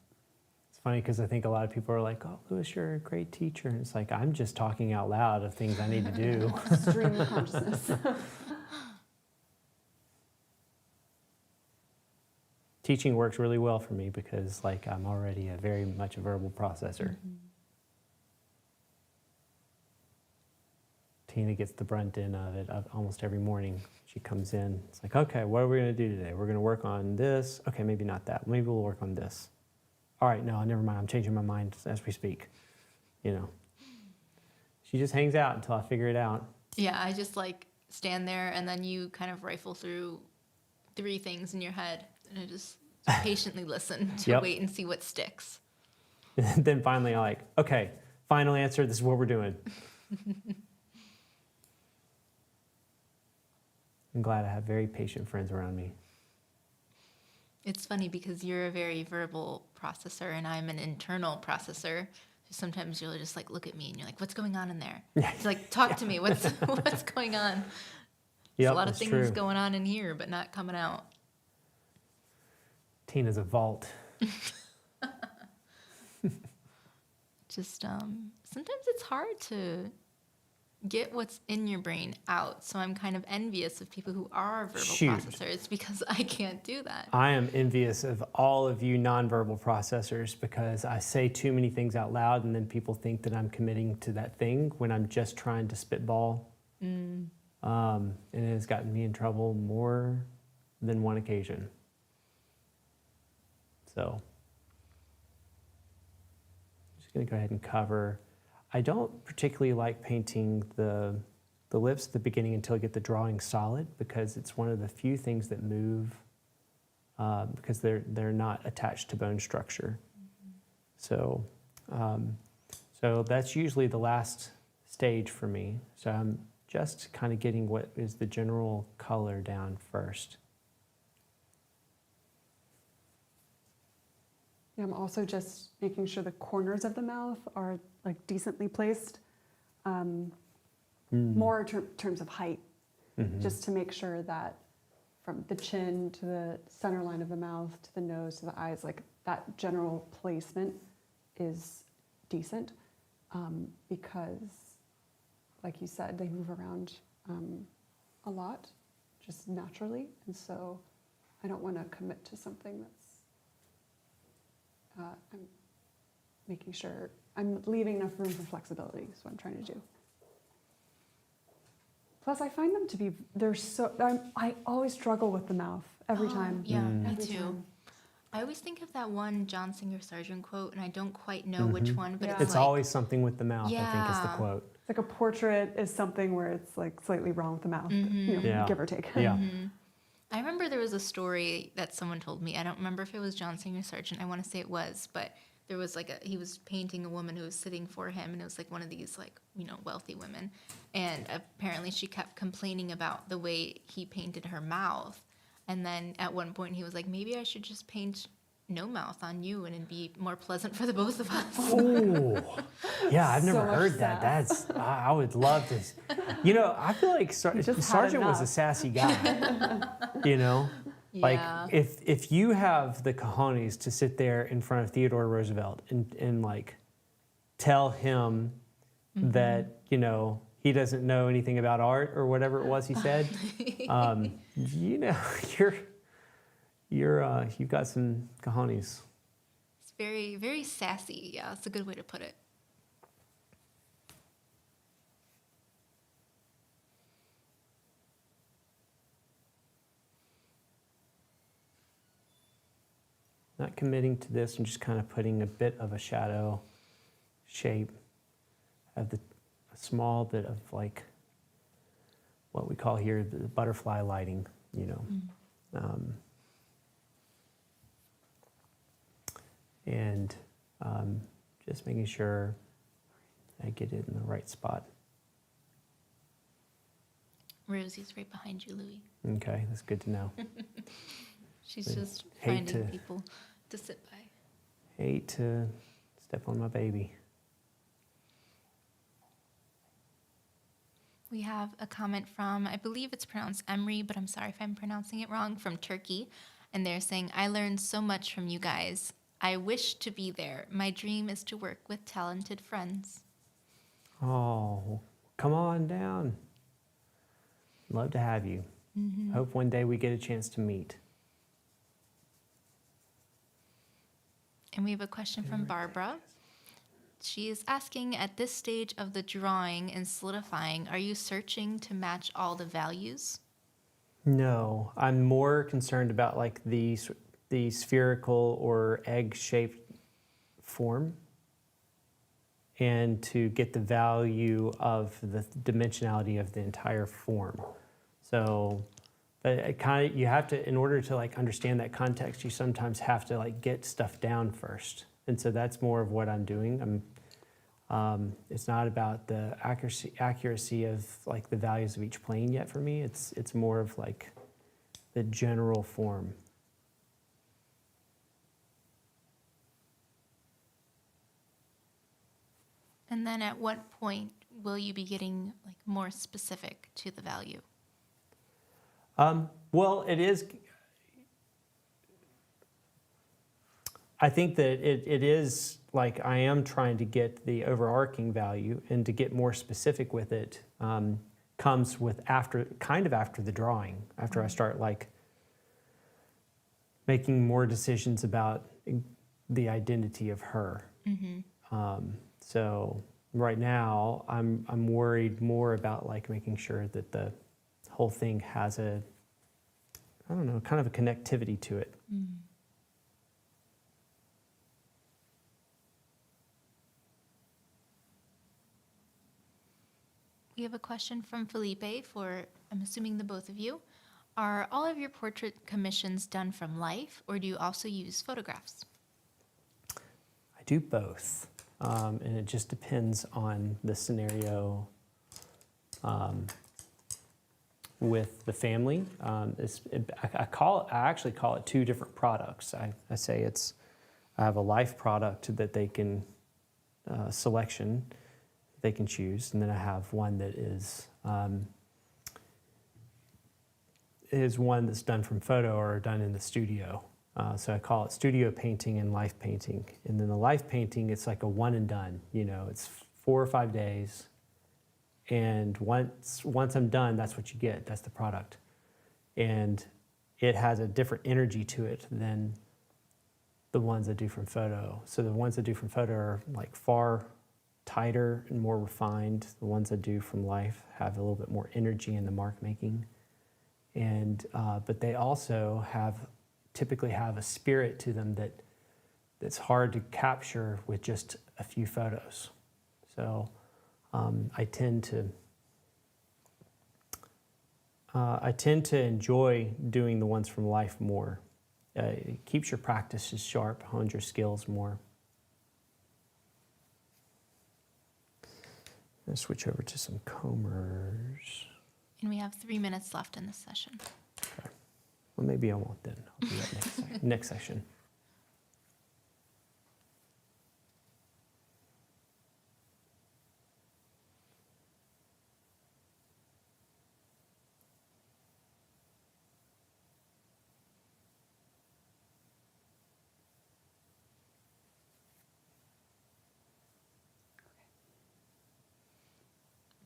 It's funny because I think a lot of people are like, oh, Louis, you're a great teacher. And it's like, I'm just talking out loud of things I need to do. Stream of consciousness. Teaching works really well for me because like I'm already very much a verbal processor. Tina gets the brunt end of it almost every morning. She comes in, it's like, okay, what are we gonna do today? We're gonna work on this. Okay, maybe not that. Maybe we'll work on this. All right, no, never mind. I'm changing my mind as we speak. She just hangs out until I figure it out. Yeah, I just like stand there and then you kind of rifle through 3 things in your head and I just patiently listen to Yep. wait and see what sticks. And then finally I'm like, okay, final answer, this is what we're doing. I'm glad I have very patient friends around me. It's funny because you're a very verbal processor and I'm an internal processor. So sometimes you'll just like look at me and you're like, what's going on in there? It's like, talk to me. What's going on? There's Yep, a lot of that's things true. going on in here, but not coming out. Tina's a vault. Just sometimes it's hard to get what's in your brain out. So I'm kind of envious of people who are verbal Shoot. processors because I can't do that. I am envious of all of you nonverbal processors because I say too many things out loud and then people think that I'm committing to that thing when I'm just trying to spitball. And it has gotten me in trouble more than one occasion. So I'm just going to go ahead and cover. I don't particularly like painting the lips at the beginning until I get the drawing solid because it's one of the few things that move because they're not attached to bone structure. So, so that's usually the last stage for me. So I'm just kind of getting what is the general color down first. Yeah, I'm also just making sure the corners of the mouth are like decently placed, more in terms of height, just to make sure that from the chin to the center line of the mouth to the nose to the eyes, like that general placement is decent, because, like you said, they move around a lot, just naturally, and so I don't want to commit to something that's I'm making sure I'm leaving enough room for flexibility is what I'm trying to do. Plus, I find them to be, I always struggle with the mouth every time. Yeah, me Every too. time. I always think of that one John Singer Sargent quote, and I don't quite know which one, but Yeah. it's It's like, always something with the mouth, I think is the Yeah. quote. It's like a portrait is something where it's like slightly wrong with the mouth, you know, Yeah. give or take. Yeah. I remember there was a story that someone told me. I don't remember if it was John Singer Sargent. I want to say it was, but there was he was painting a woman who was sitting for him, and it was like one of these wealthy women, and apparently she kept complaining about the way he painted her mouth, and then at one point he was like, maybe I should just paint no mouth on you, and it'd be more pleasant for the both of us. Oh, yeah, I've never So much heard that. sass. I would love to. I feel like just had Sargent was a enough. sassy guy. Like Yeah. if you have the cojones to sit there in front of Theodore Roosevelt and like tell him that he doesn't know anything about art or whatever it was he said, you've got some cojones. It's very, very sassy. Yeah, that's a good way to put it. Not committing to this and just kind of putting a bit of a shadow shape of a small bit of like what we call here the butterfly lighting, and just making sure I get it in the right spot. Rosie's right behind you, Louie. Okay, that's good to know. She's I just hate finding to- people to sit by. Hate to step on my baby. We have a comment from, I believe it's pronounced Emery, but I'm sorry if I'm pronouncing it wrong, from Turkey. And they're saying, I learned so much from you guys. I wish to be there. My dream is to work with talented friends. Oh, come on down. Love to have you. Hope one day we get a chance to meet. And we have a question from Barbara. She is asking, at this stage of the drawing and solidifying, are you searching to match all the values? No, I'm more concerned about like the spherical or egg-shaped form, and to get the value of the dimensionality of the entire form. So, but it you have to, in order to like understand that context, you sometimes have to like get stuff down first. And so that's more of what I'm doing. It's not about the accuracy of like the values of each plane yet for me. It's more of like the general form. And then at what point will you be getting like more specific to the value? Well, it is. I think that it is like I am trying to get the overarching value, and to get more specific with it comes with after the drawing, after I start like making more decisions about the identity of her. So right now I'm worried more about like making sure that the whole thing has a, I don't know, kind of a connectivity to it. We have a question from Felipe for, I'm assuming, the both of you. Are all of your portrait commissions done from life, or do you also use photographs? I do both, and it just depends on the scenario with the family. I actually call it two different products. I say I have a life product that they can selection they can choose, and then I have one that is one that's done from photo or done in the studio. So I call it studio painting and life painting. And then the life painting, it's like a one and done. You know, it's 4 or 5 days, and once I'm done, that's what you get. That's the product, and it has a different energy to it than the ones I do from photo. So the ones I do from photo are like far tighter and more refined. The ones I do from life have a little bit more energy in the mark making, and but they also typically have a spirit to them that's hard to capture with just a few photos. So I tend to enjoy doing the ones from life more. It keeps your practices sharp, hones your skills more. I'll switch over to some combers. And we have 3 minutes left in this session. Okay. Well, maybe I won't then. I'll do that next session.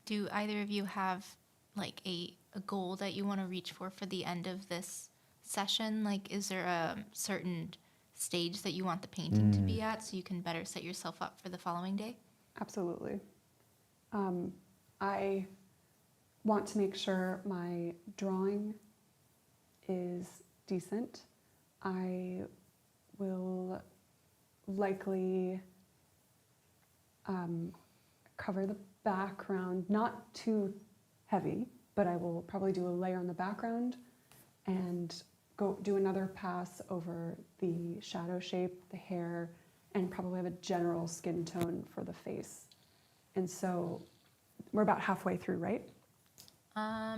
Do either of you have like a goal that you want to reach for the end of this session? Like, is there a certain stage that you want the painting to be at so you can better set yourself up for the following day? Absolutely. I want to make sure my drawing is decent. I will likely cover the background, not too heavy, but I will probably do a layer on the background and go do another pass over the shadow shape, the hair, and probably have a general skin tone for the face. And so we're about halfway through, right?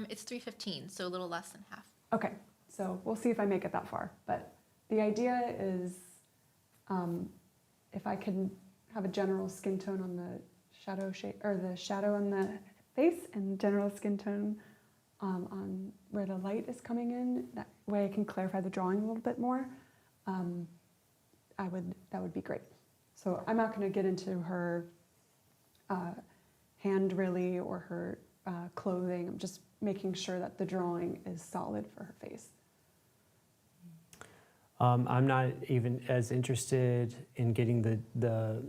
It's 3:15, so a little less than half. Okay, so we'll see if I make it that far. But the idea is if I can have a general skin tone on the shadow shape, or the shadow on the face, and general skin tone on where the light is coming in, that way I can clarify the drawing a little bit more, that would be great. So I'm not going to get into her hand really, or her clothing. I'm just making sure that the drawing is solid for her face. I'm not even as interested in getting the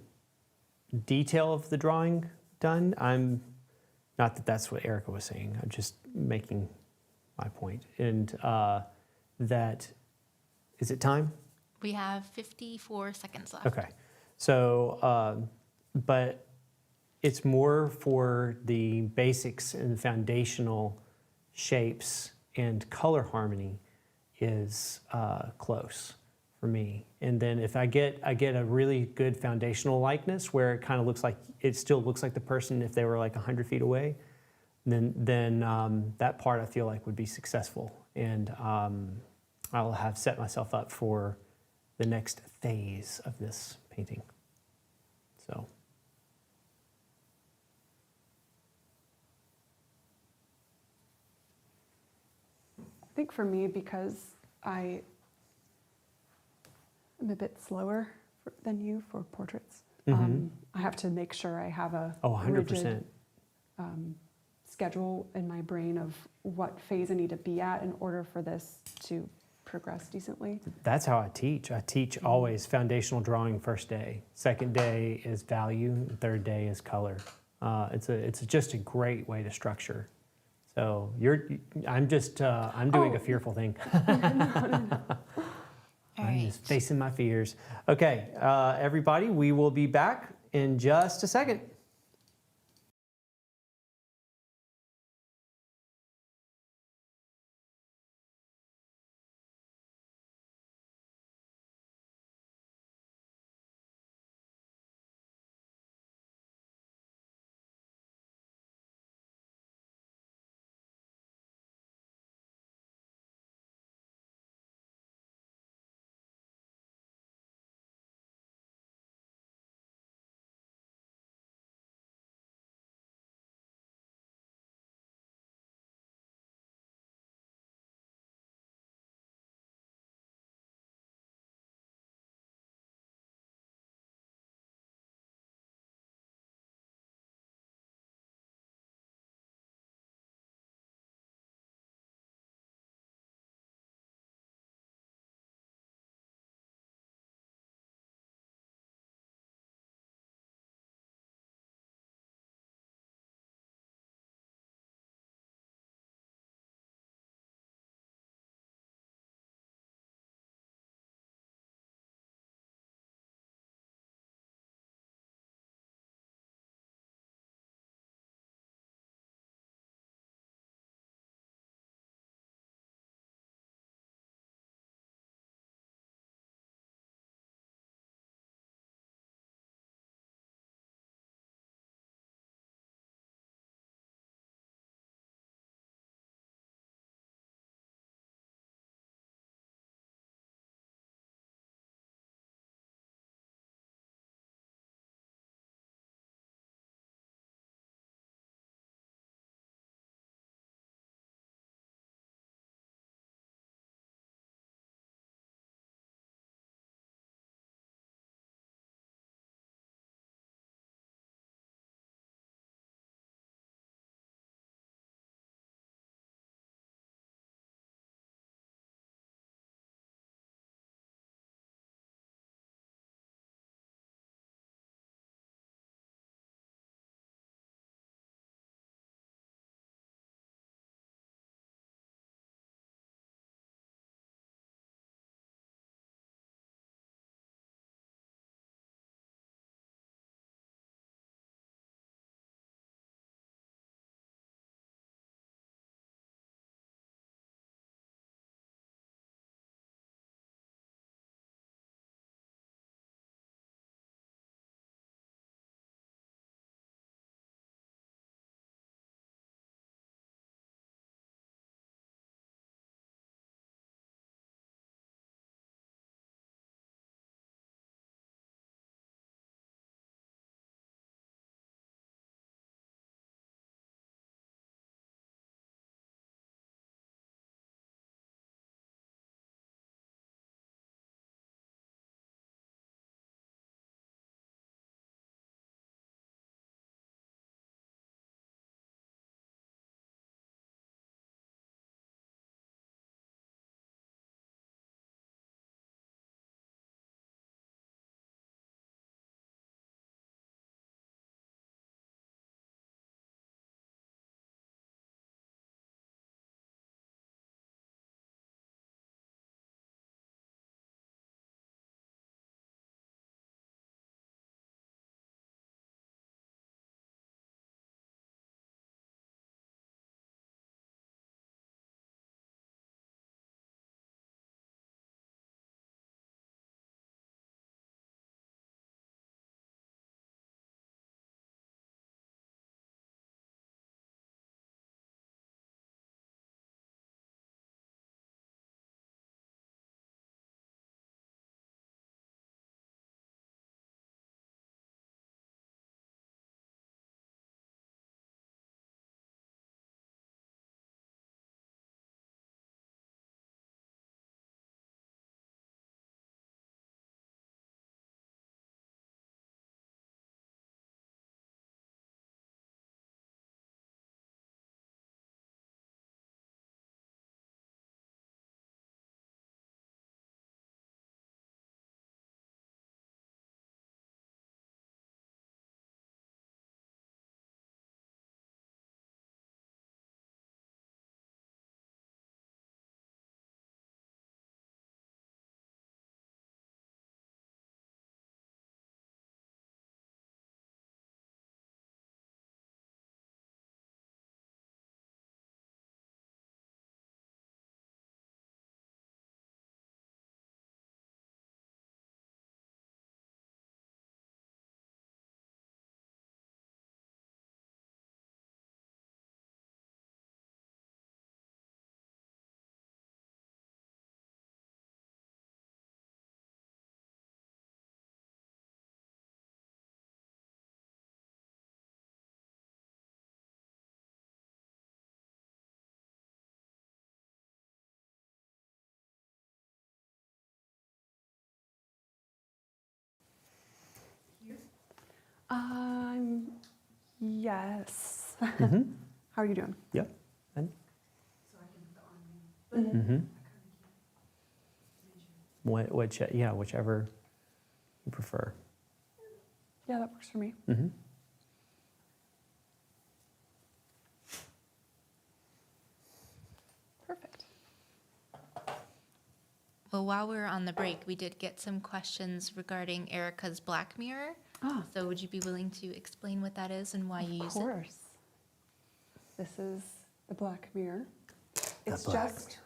detail of the drawing done. Not that that's what Erica was saying. I'm just making my point. And that, is it time? We have 54 seconds left. Okay. So, but it's more for the basics and foundational shapes, and color harmony is close for me. And then if I get a really good foundational likeness where it kind of looks like, it still looks like the person if they were like 100 feet away, then that part I feel like would be successful. And I'll have set myself up for the next phase of this painting. So. I think for me, because I I'm a bit slower than you for portraits. Mhm. I have to make sure I have a Oh, rigid 100%. schedule in my brain of what phase I need to be at in order for this to progress decently. That's how I teach. I teach always foundational drawing first day. Second day is value. And third day is color. It's just a great way to structure. So I'm doing a fearful thing. All I'm right. just facing my fears. Okay, everybody, we will be back in just a second. Yes. Mhm. How are you doing? Yep. And whichever you prefer. Yeah, that works for me. Mm-hmm. Perfect. Well, while we were on the break, we did get some questions regarding Erica's black mirror. Ah, So would you be willing to explain what that is and why you of use it? course. This is the black mirror. It's black just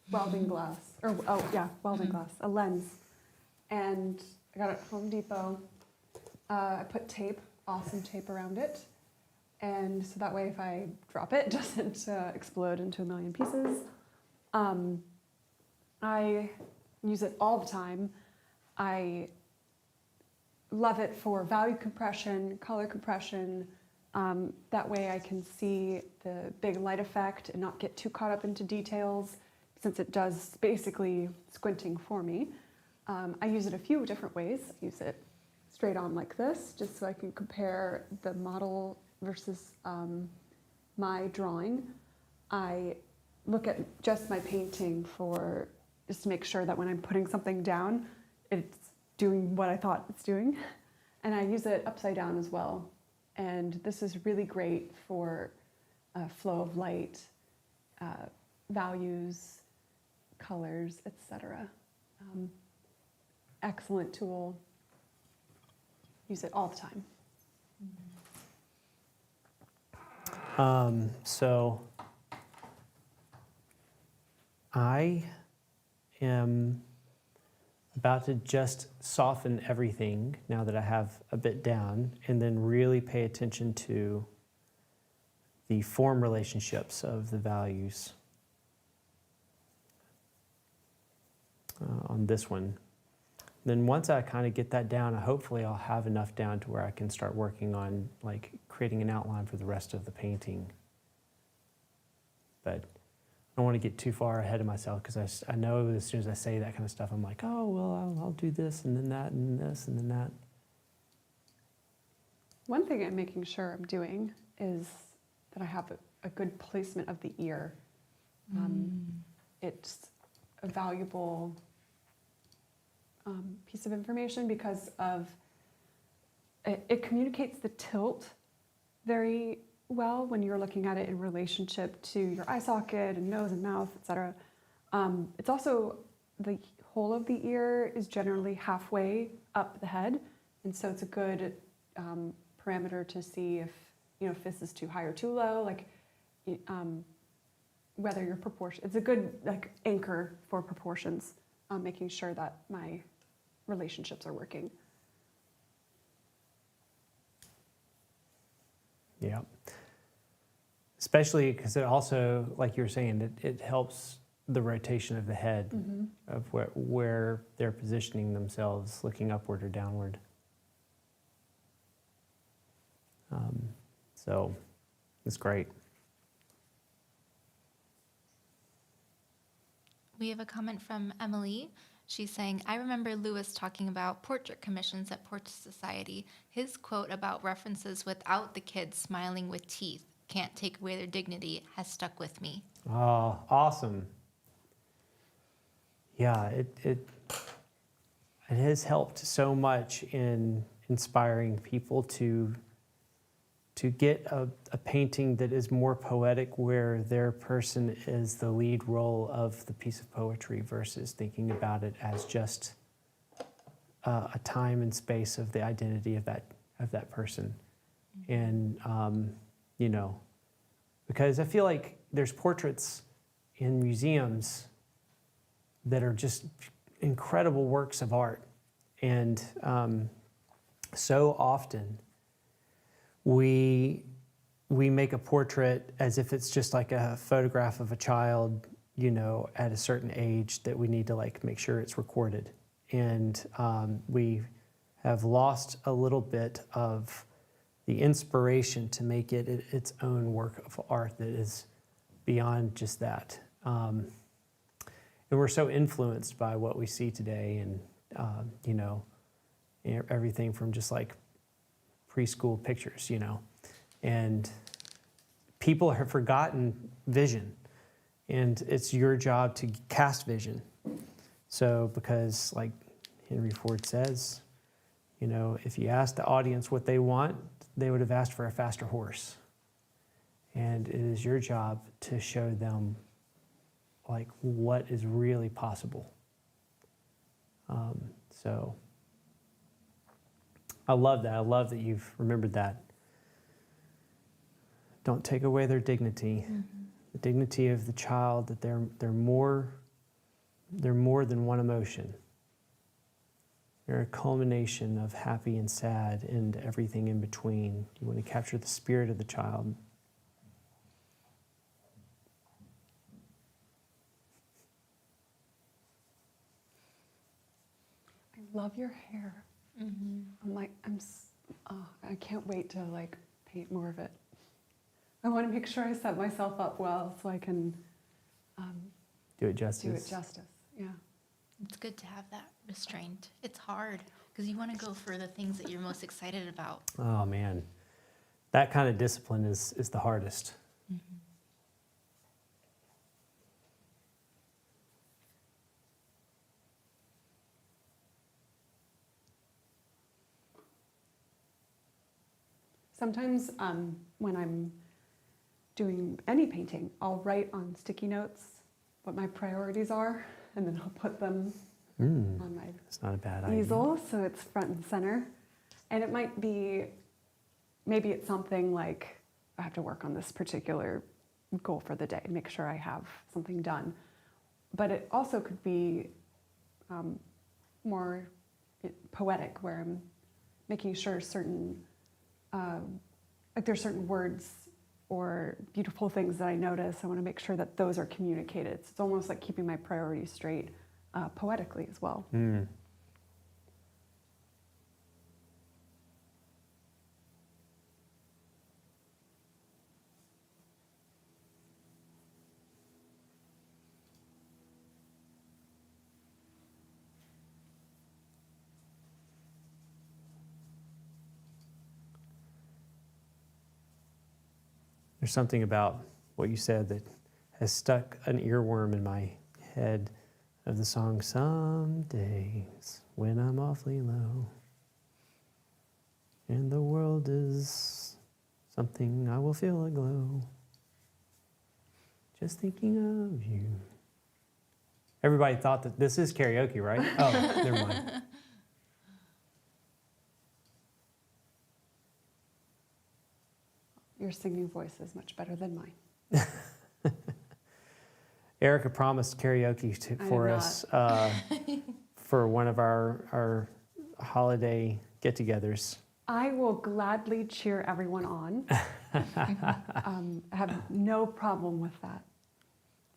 welding glass, or welding glass, a lens. And I got it at Home Depot. I put tape, awesome tape around it. And so that way if I drop it, it doesn't explode into a million pieces. I use it all the time. I love it for value compression, color compression. That way I can see the big light effect and not get too caught up into details, since it does basically squinting for me. I use it a few different ways. I use it straight on like this, just so I can compare the model versus my drawing. I look at just my painting just to make sure that when I'm putting something down, it's doing what I thought it's doing. And I use it upside down as well. And this is really great for flow of light, values, colors, etc. Excellent tool. Use it all the time. So I am about to just soften everything now that I have a bit down, and then really pay attention to the form relationships of the values on this one. Then once I kind of get that down, hopefully I'll have enough down to where I can start working on like creating an outline for the rest of the painting. But I don't want to get too far ahead of myself, because I know as soon as I say that kind of stuff, I'm like, oh, well, I'll do this and then that and this and then that. One thing I'm making sure I'm doing is that I have a good placement of the ear. It's a valuable piece of information because it communicates the tilt very well when you're looking at it in relationship to your eye socket and nose and mouth, etc. It's also, the whole of the ear is generally halfway up the head, and so it's a good parameter to see if this is too high or too low, like whether your proportion. It's a good like anchor for proportions, making sure that my relationships are working. Yeah. Especially because it also, like you were saying, it helps the rotation of the head, of where they're positioning themselves, looking upward or downward. So it's great. We have a comment from Emily. She's saying, I remember Lewis talking about portrait commissions at Portrait Society. His quote about references without the kids smiling with teeth, can't take away their dignity, has stuck with me. Oh, awesome. Yeah, it has helped so much in inspiring people to get a painting that is more poetic, where their person is the lead role of the piece of poetry, versus thinking about it as just a time and space of the identity of that person. And because I feel like there's portraits in museums that are just incredible works of art, and so often we make a portrait as if it's just like a photograph of a child, at a certain age, that we need to like make sure it's recorded. And we have lost a little bit of the inspiration to make it its own work of art that is beyond just that. And we're so influenced by what we see today, and everything from just like preschool pictures, and people have forgotten vision, and it's your job to cast vision. So because like Henry Ford says, if you ask the audience what they want, they would have asked for a faster horse. And it is your job to show them like what is really possible. So I love that. I love that you've remembered that. Don't take away their dignity. Mm-hmm. The dignity of the child, that they're more than one emotion. They're a culmination of happy and sad and everything in between. You want to capture the spirit of the child. I love your hair. Mm-hmm. I can't wait to like paint more of it. I want to make sure I set myself up well so I can do it justice. Yeah. It's good to have that restraint. It's hard because you want to go for the things that you're most excited about. Oh man, that kind of discipline is the hardest. Mm-hmm. Sometimes when I'm doing any painting, I'll write on sticky notes what my priorities are, and then I'll put them on my It's not a bad easel, idea. so it's front and center. And it might be, maybe it's something like, I have to work on this particular goal for the day, make sure I have something done. But it also could be more poetic, where I'm making sure certain, like there's certain words or beautiful things that I notice. I want to make sure that those are communicated. So it's almost like keeping my priorities straight poetically as well. Mm. There's something about what you said that has stuck an earworm in my head of the song, "Some days when I'm awfully low and the world is something I will feel aglow, just thinking of you." Everybody thought that this is karaoke, right? Oh, never mind. Your singing voice is much better than mine. Erica promised karaoke for us for one of our holiday get-togethers. I will gladly cheer everyone on. I have no problem with that.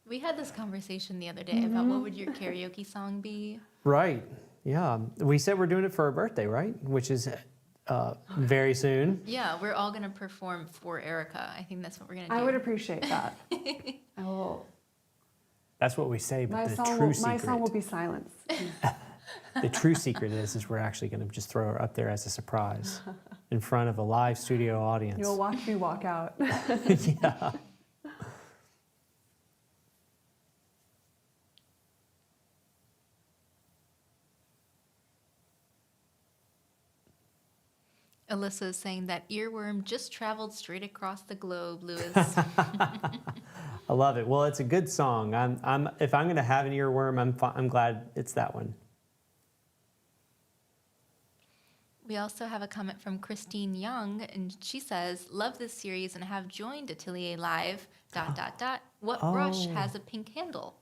We had this conversation the other day about what would your karaoke song be? Right. Yeah. We said we're doing it for her birthday, right? Which is very soon. Yeah, we're all going to perform for Erica. I think that's what we're going to do. I would appreciate that. I will. That's what we say, but My song will be silence. the true secret is we're actually going to just throw her up there as a surprise in front of a live studio audience. You'll watch me walk out. Yeah. Alyssa is saying that earworm just traveled straight across the globe, Lewis. I love it. Well, it's a good song. If I'm going to have an earworm, I'm glad it's that one. We also have a comment from Christine Young, and she says, "Love this series and have joined Atelier Live, ... What brush has a pink handle?"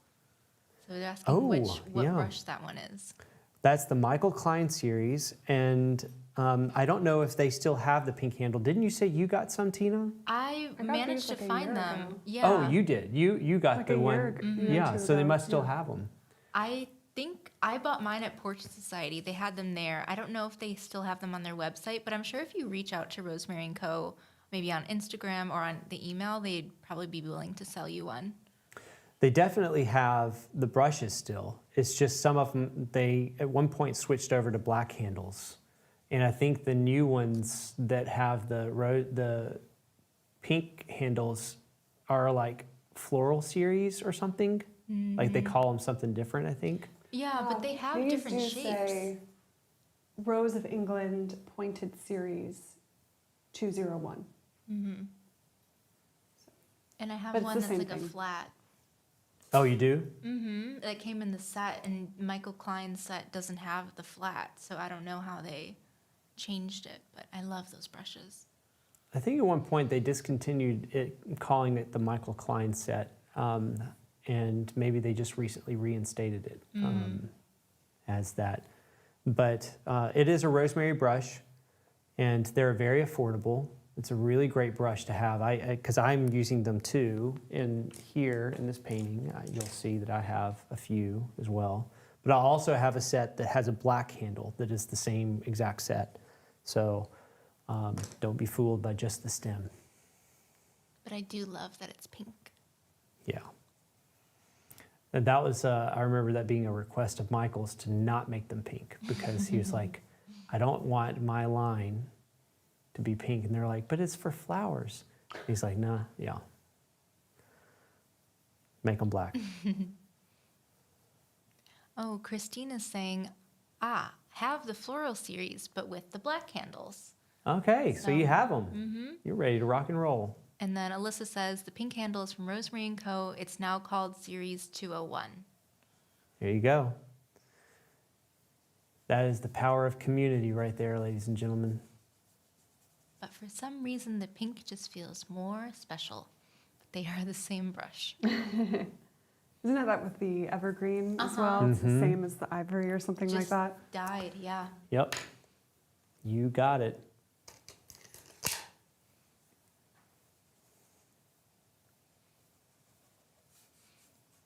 So they're asking what brush that one is. That's the Michael Klein series, and I don't know if they still have the pink handle. Didn't you say you got some, Tina? I got managed these to like a year find them. ago. Yeah. Oh, you did. You got Like the a one. year ago- year or Yeah, two so they ago, must still yeah. have them. I think I bought mine at Portrait Society. They had them there. I don't know if they still have them on their website, but I'm sure if you reach out to Rosemary & Co., maybe on Instagram or on the email, they'd probably be willing to sell you one. They definitely have the brushes still. It's just some of them, they at one point switched over to black handles. And I think the new ones that have the pink handles are like floral series or something. Like they call them something different, I think. Yeah, but they have These different do shapes. say Rose of England Pointed Series 201. And I have But it's one the that's same like a thing. flat. Oh, you do? That came in the set, and Michael Klein's set doesn't have the flat, so I don't know how they changed it, but I love those brushes. I think at one point they discontinued it, calling it the Michael Klein set, and maybe they just recently reinstated it as that. But it is a rosemary brush, and they're very affordable. It's a really great brush to have. Because I'm using them too. And here in this painting, you'll see that I have a few as well. But I also have a set that has a black handle that is the same exact set. So don't be fooled by just the stem. But I do love that it's pink. Yeah. And that was, I remember that being a request of Michael's to not make them pink because he was like, I don't want my line to be pink. And they're like, but it's for flowers. He's like, nah, yeah. Make them black. Oh, Christina's saying, have the floral series, but with the black handles. Okay, so you have them. You're ready to rock and roll. And then Alyssa says, the pink handle is from Rosemary & Co. It's now called Series 201. There you go. That is the power of community right there, ladies and gentlemen. But for some reason, the pink just feels more special. But they are the same brush. Isn't it that with the evergreen as well? It's the same as the ivory or something like Just that. dyed, yeah. Yep. You got it.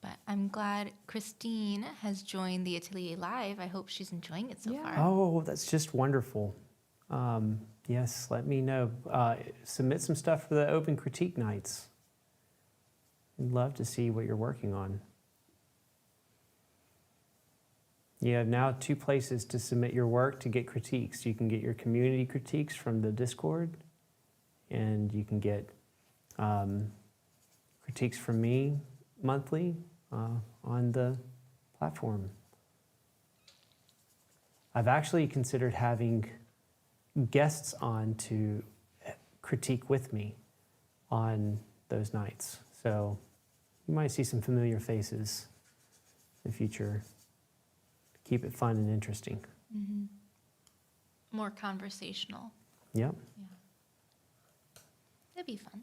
But I'm glad Christine has joined the Atelier Live. I hope she's enjoying it so Yeah. far. Oh, that's just wonderful. Yes, let me know. Submit some stuff for the open critique nights. I'd love to see what you're working on. You have now 2 places to submit your work to get critiques. You can get your community critiques from the Discord, and you can get critiques from me monthly on the platform. I've actually considered having guests on to critique with me on those nights. So you might see some familiar faces in the future. Keep it fun and interesting. More conversational. Yep. Yeah. It'd be fun.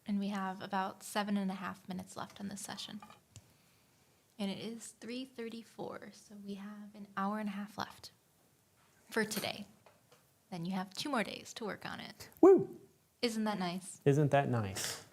And we have about 7.5 minutes left on this session. And it is 3:34, so we have an hour and a half left for today. Then you have 2 more days to work on it. Woo! Isn't that nice? Isn't that nice?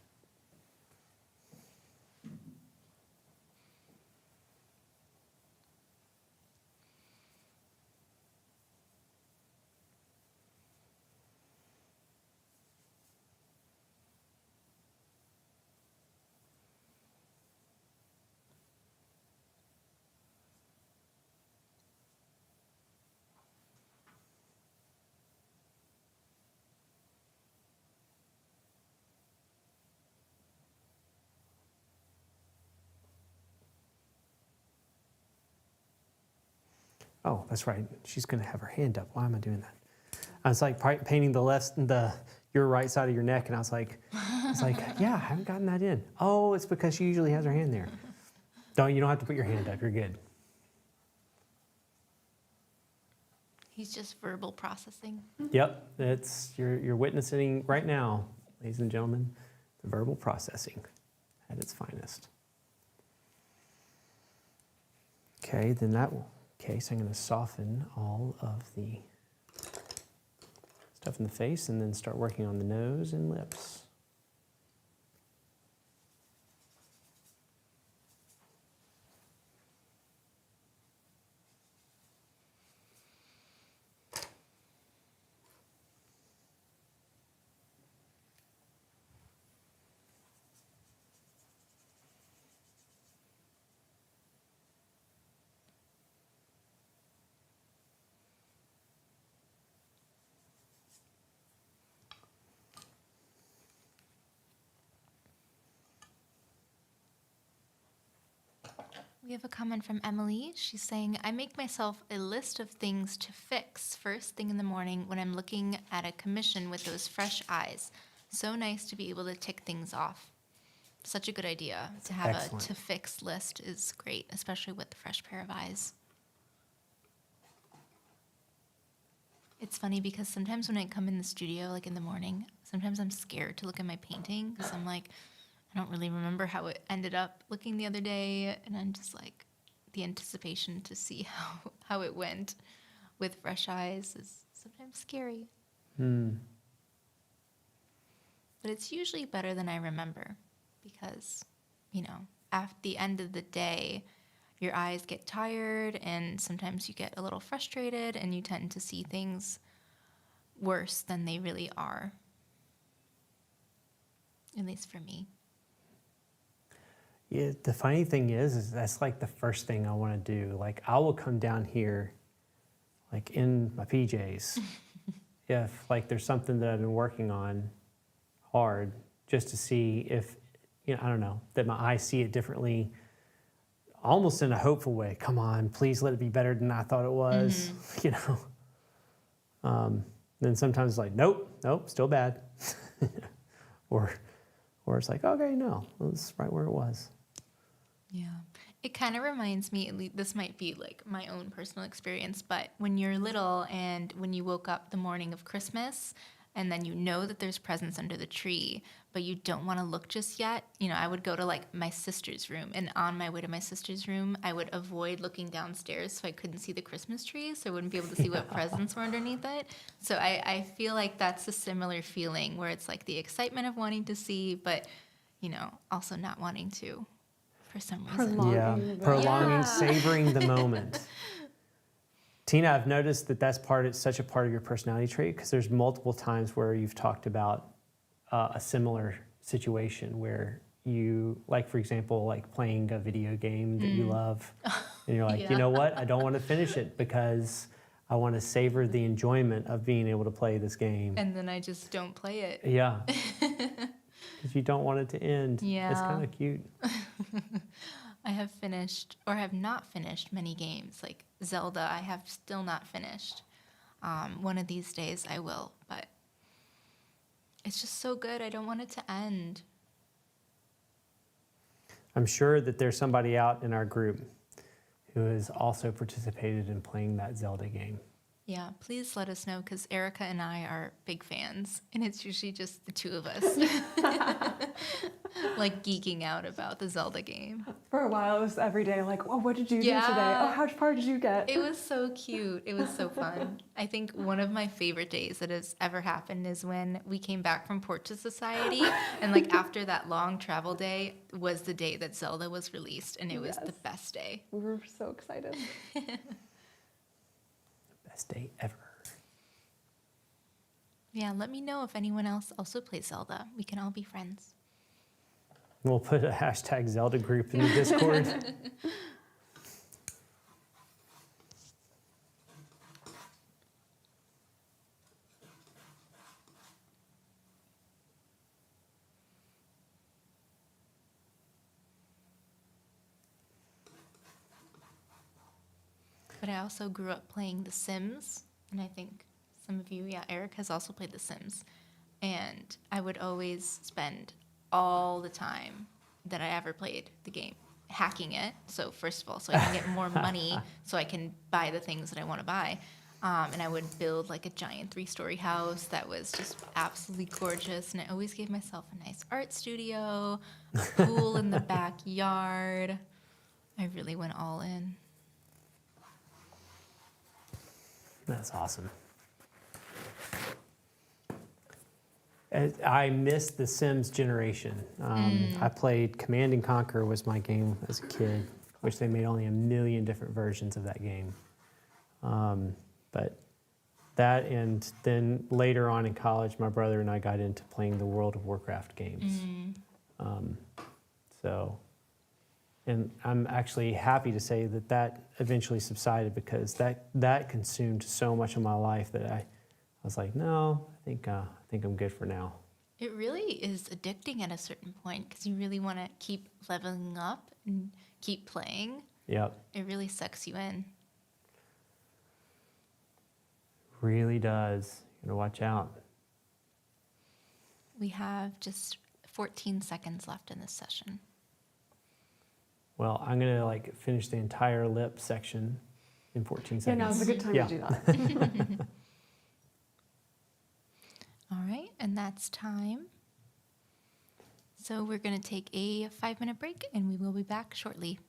Oh, that's right. She's going to have her hand up. Why am I doing that? I was like painting your right side of your neck, and I was like, yeah, I haven't gotten that in. Oh, it's because she usually has her hand there. You don't have to put your hand up. You're good. He's just verbal processing. Yep, you're witnessing right now, ladies and gentlemen, the verbal processing at its finest. Okay, then that case, I'm going to soften all of the stuff in the face and then start working on the nose and lips. We have a comment from Emily. She's saying, I make myself a list of things to fix first thing in the morning when I'm looking at a commission with those fresh eyes. So nice to be able to tick things off. Such a good idea. To have excellent. a to fix list is great, especially with a fresh pair of eyes. It's funny because sometimes when I come in the studio, like in the morning, sometimes I'm scared to look at my painting because I'm like, I don't really remember how it ended up looking the other day. And I'm just like, the anticipation to see how it went with fresh eyes is sometimes scary. Hmm. But it's usually better than I remember because, you know, at the end of the day, your eyes get tired and sometimes you get a little frustrated and you tend to see things worse than they really are. At least for me. Yeah, the funny thing is that's like the first thing I want to do. Like I will come down here like in my PJs if like there's something that I've been working on hard just to see if, you know, I don't know, that my eyes see it differently, almost in a hopeful way. Come on, please let it be better than I thought it was, you know. Then sometimes like, nope, still bad. or it's like, okay, no, it's right where it was. Yeah. It kind of reminds me, at least this might be like my own personal experience, but when you're little and when you woke up the morning of Christmas and then you know that there's presents under the tree, but you don't want to look just yet, you know, I would go to like my sister's room, and on my way to my sister's room, I would avoid looking downstairs so I couldn't see the Christmas tree, so I wouldn't be able to see what presents were underneath it. So I feel like that's a similar feeling where it's like the excitement of wanting to see, but, you know, also not wanting to. For some reason. Prolonging, Yeah. savoring the moment. Tina, I've noticed that that's such a part of your personality trait because there's multiple times where you've talked about a similar situation where you, like for example, like playing a video game that you love, and you're like, Yeah. you know what, I don't want to finish it because I want to savor the enjoyment of being able to play this game. And then I just don't play it. Yeah. Because you don't want it to end. Yeah. It's kind of cute. I have finished, or have not finished many games. Like Zelda, I have still not finished. One of these days I will, but it's just so good. I don't want it to end. I'm sure that there's somebody out in our group who has also participated in playing that Zelda game. Yeah, please let us know because Erica and I are big fans, and it's usually just the two of us, like geeking out about the Zelda game. For a while, it was every day like, oh, what did you do today? Oh, how far did you get? It was so cute. It was so fun. I think one of my favorite days that has ever happened is when we came back from Portrait Society, and like after that long travel day was the day that Zelda was released, and it was the best day. We were so excited. Best day ever. Yeah, let me know if anyone else also plays Zelda. We can all be friends. We'll put a hashtag Zelda group in the Discord. But I also grew up playing The Sims, and I think some of you, Eric has also played The Sims. And I would always spend all the time that I ever played the game hacking it. So first of all, so I can get more money so I can buy the things that I want to buy. And I would build like a giant 3-story house that was just absolutely gorgeous. And I always gave myself a nice art studio, a pool in the backyard. I really went all in. That's awesome. I missed the Sims generation. I played Command & Conquer was my game as a kid, which they made only a million different versions of that game. But that, and then later on in college, my brother and I got into playing the World of Warcraft games. And I'm actually happy to say that that eventually subsided because that consumed so much of my life that I was like, no, I think I'm good for now. It really is addicting at a certain point because you really want to keep leveling up and keep playing. Yep. It really sucks you in. Really does. You gotta watch out. We have just 14 seconds left in this session. Well, I'm gonna like finish the entire lip section in 14 Yeah, seconds. now's a good time Yeah. to do that. All right, and that's time. So we're going to take a 5-minute break and we will be back shortly.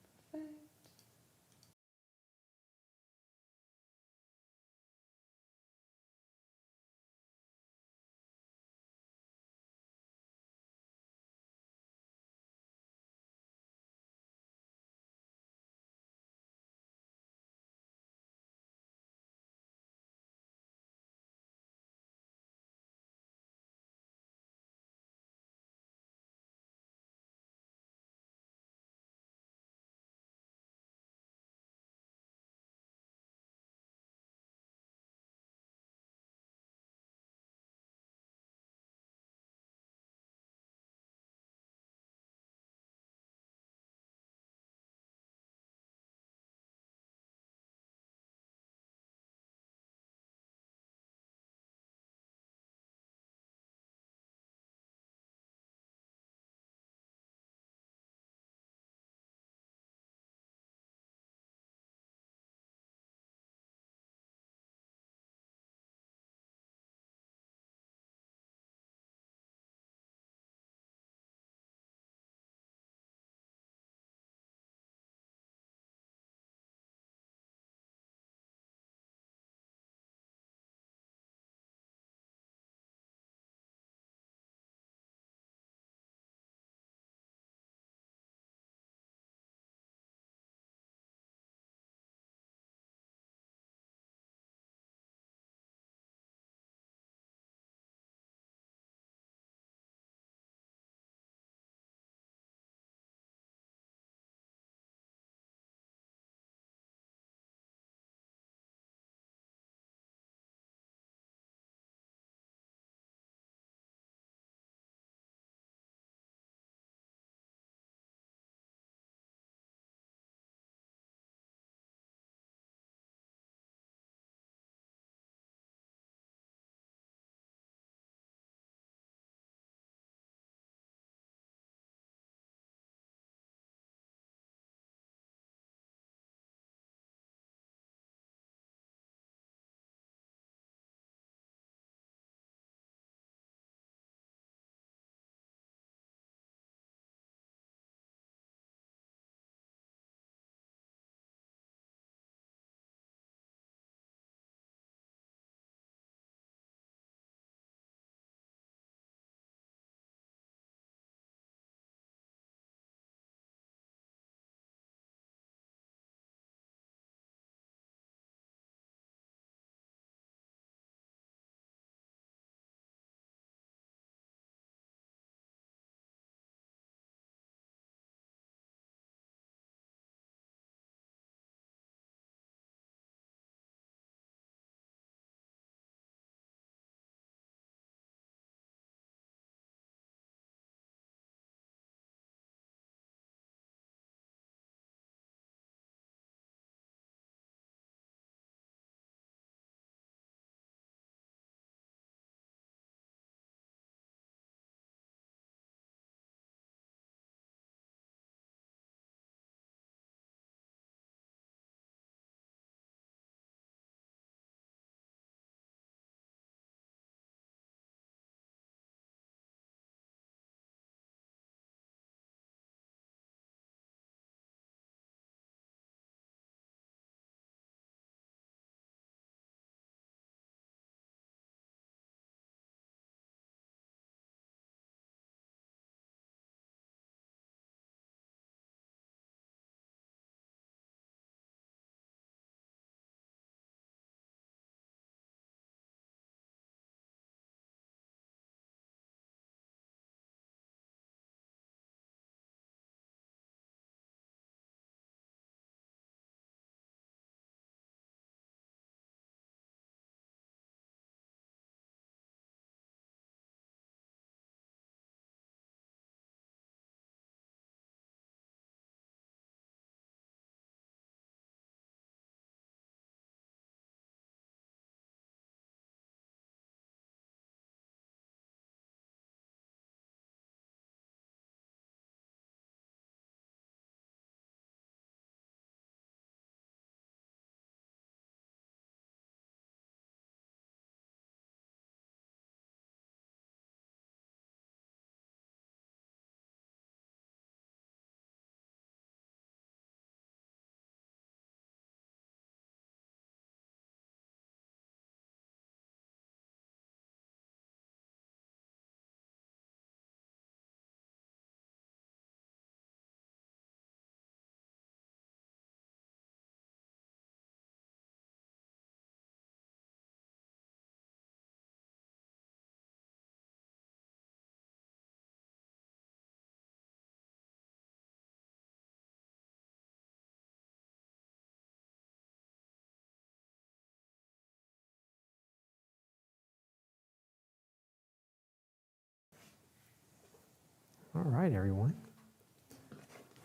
All right, everyone.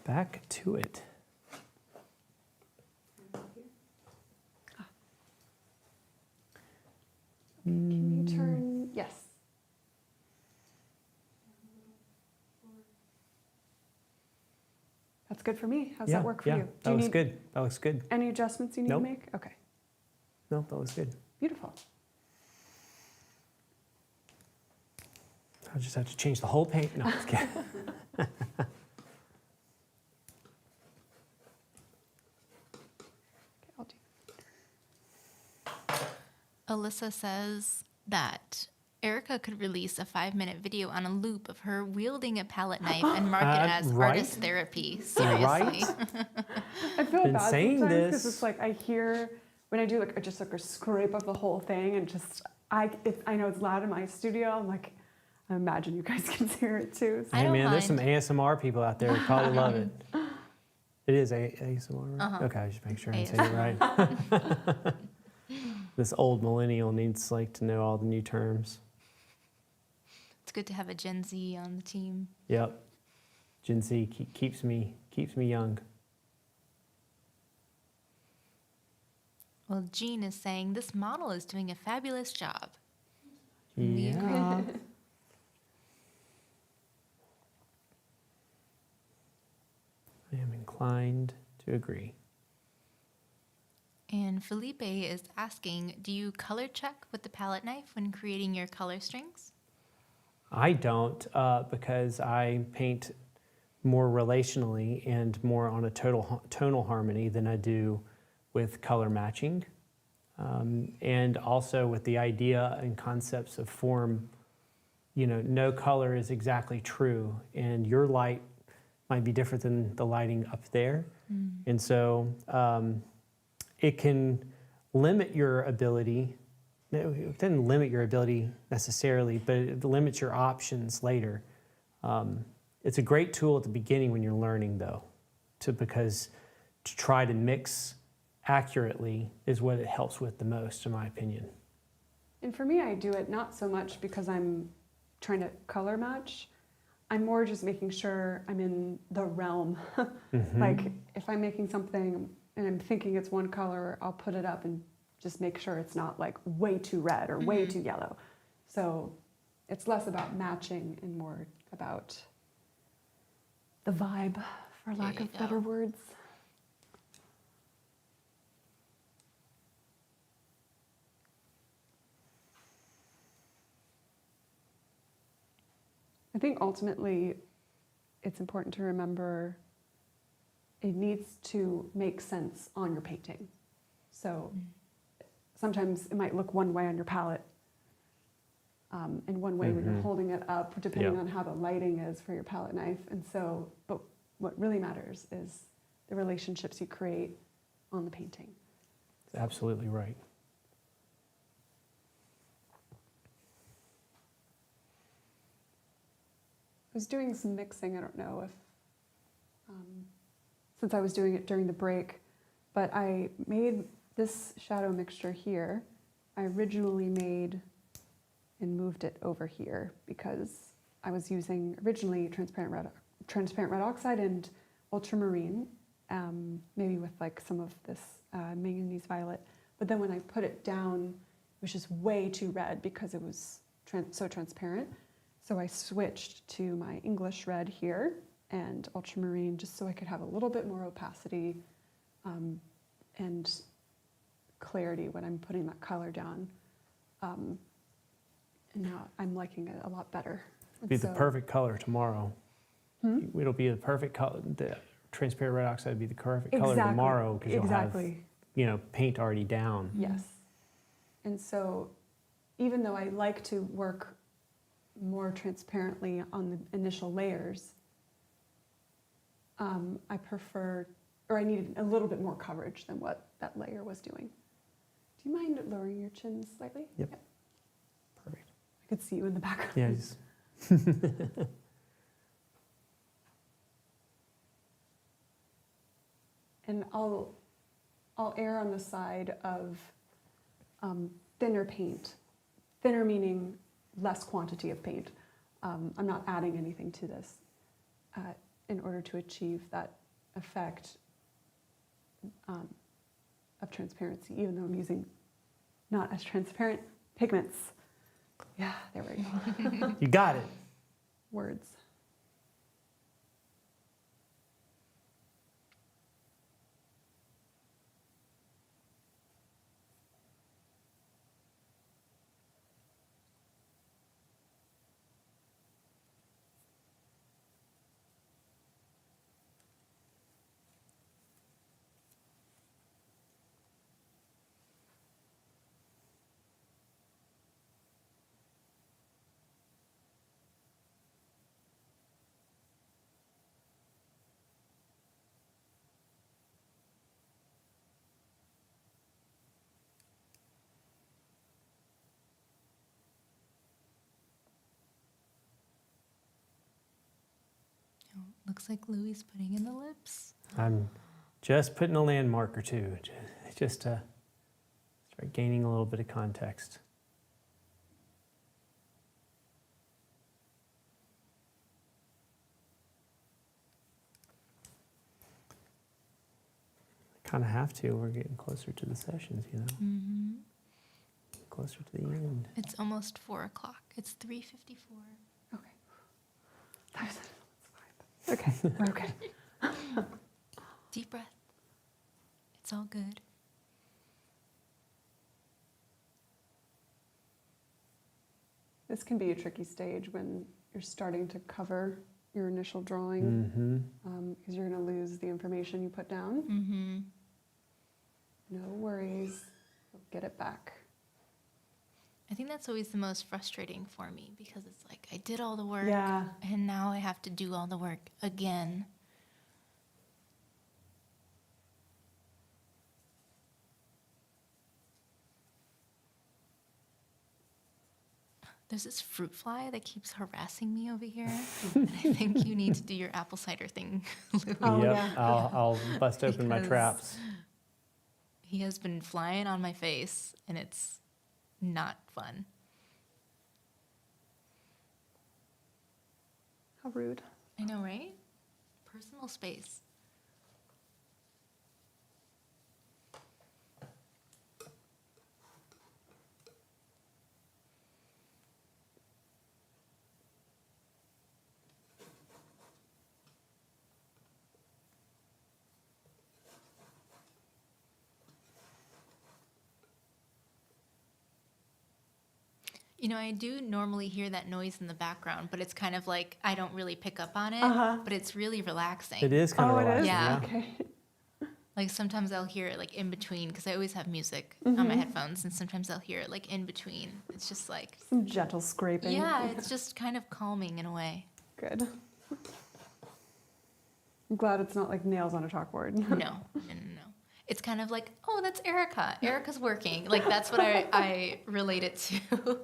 Back to it. Can you turn, yes. That's good for me. How's that work for you? That looks good. That looks good. Any adjustments you need Nope. to make? Okay, No, that looks good. beautiful. I'll just have to change the whole paint. No, just kidding. Okay, I'll do. Alyssa says that Erica could release a 5-minute video on a loop of her wielding a palette knife and mark it as right? artist therapy. Seriously. Right? I feel Been bad saying sometimes because this. it's like I hear when I do like just like a scrape of the whole thing and just I know it's loud in my studio. I'm like, I imagine you guys can hear it too. So. I Hey don't man, there's some mind. ASMR people out there who probably love it. It is ASMR, right? Uh-huh. Okay, I just make sure I'm saying it right. This old millennial needs like to know all the new terms. It's good to have a Gen Z on the team. Yep. Gen Z keeps me young. Well, Jean is saying this model is doing a fabulous job. We Yeah. I am inclined to agree. And Felipe is asking, do you color check with the palette knife when creating your color strings? I don't because I paint more relationally and more on a tonal harmony than I do with color matching. And also with the idea and concepts of form, you know, no color is exactly true, and your light might be different than the lighting up there. And so it can limit your ability. It doesn't limit your ability necessarily, but it limits your options later. It's a great tool at the beginning when you're learning, though, because to try to mix accurately is what it helps with the most, in my opinion. And for me, I do it not so much because I'm trying to color match. I'm more just making sure I'm in the realm. Like if I'm making something and I'm thinking it's one color, I'll put it up and just make sure it's not like way too red or way too yellow. So it's less about matching and more about the vibe, for lack you of better go. words. I think ultimately it's important to remember it needs to make sense on your painting. So sometimes it might look one way on your palette and one way when you're holding it up, depending on how the lighting is for your palette knife. And so, but what really matters is the relationships you create on the painting. Absolutely right. I was doing some mixing, I don't know if, since I was doing it during the break, but I made this shadow mixture here. I originally made and moved it over here because I was using originally transparent red oxide and ultramarine, maybe with like some of this manganese violet. But then when I put it down, it was just way too red because it was so transparent. So I switched to my English red here and ultramarine just so I could have a little bit more opacity and clarity when I'm putting that color down. And now I'm liking it a lot better. And Be the so- perfect color tomorrow. It'll be the perfect color. The transparent red oxide would be the perfect color Exactly. tomorrow because you'll have, Exactly. you know, paint already down. Yes. And so even though I like to work more transparently on the initial layers, I prefer, or I needed a little bit more coverage than what that layer was doing. Do you mind lowering your chin slightly? Yep. Perfect. I could see you in the background. Yeah, just And I'll err on the side of thinner paint. Thinner meaning less quantity of paint. I'm not adding anything to this. in order to achieve that effect of transparency, even though I'm using not as transparent pigments. Yeah, there we go. You got it. Words. Looks like Louis putting in the lips. I'm just putting a landmark or two, just to start gaining a little bit of context. Kind of have to. We're getting closer to the sessions, you know. Mm-hmm. Closer to the end. It's almost 4 o'clock. It's 3:54. Okay. That's fine. Okay, we're okay. Deep breath. It's all good. This can be a tricky stage when you're starting to cover your initial drawing, because you're going to lose the information you put down. Mm-hmm. No worries, you'll get it back. I think that's always the most frustrating for me because it's like I did all the work Yeah. and now I have to do all the work again. There's this fruit fly that keeps harassing me over here. And I think you need to do your apple cider thing, Louis. Oh, Yep, yeah. I'll bust open my Because- traps. He has been flying on my face and it's not fun. How rude. I know, right? Personal space. You know, I do normally hear that noise in the background, but it's kind of like I don't really pick up on it, but it's really relaxing. It is kind of Oh, it relaxing. is? Yeah. Okay. Like sometimes I'll hear it like in between because I always have music on my headphones, and sometimes I'll hear it like in between. It's just like, Some gentle scraping. yeah, it's just kind of calming in a way. Good. I'm glad it's not like nails on a chalkboard. No. It's kind of like, oh, that's Erica. Erica's working. Like that's what I relate it to.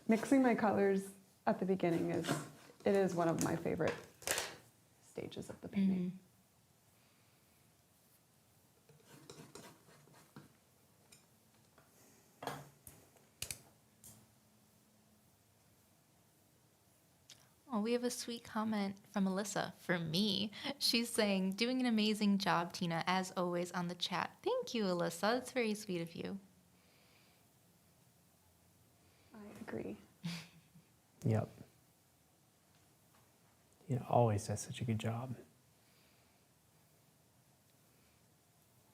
Mixing my colors at the beginning is one of my favorite stages of the painting. Oh, we have a sweet comment from Alyssa for me. She's saying, doing an amazing job, Tina, as always on the chat. Thank you, Alyssa. That's very sweet of you. I agree. Yep. Yeah, always does such a good job.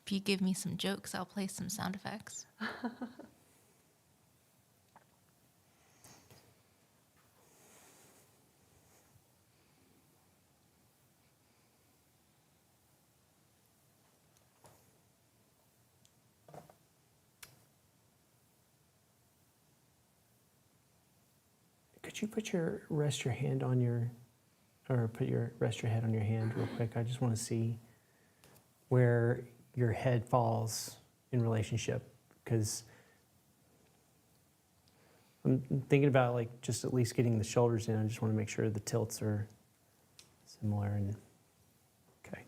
If you give me some jokes, I'll play some sound effects. Could you rest your hand on your, or rest your head on your hand real quick? I just want to see where your head falls in relationship, because I'm thinking about like just at least getting the shoulders in. I just want to make sure the tilts are similar and okay.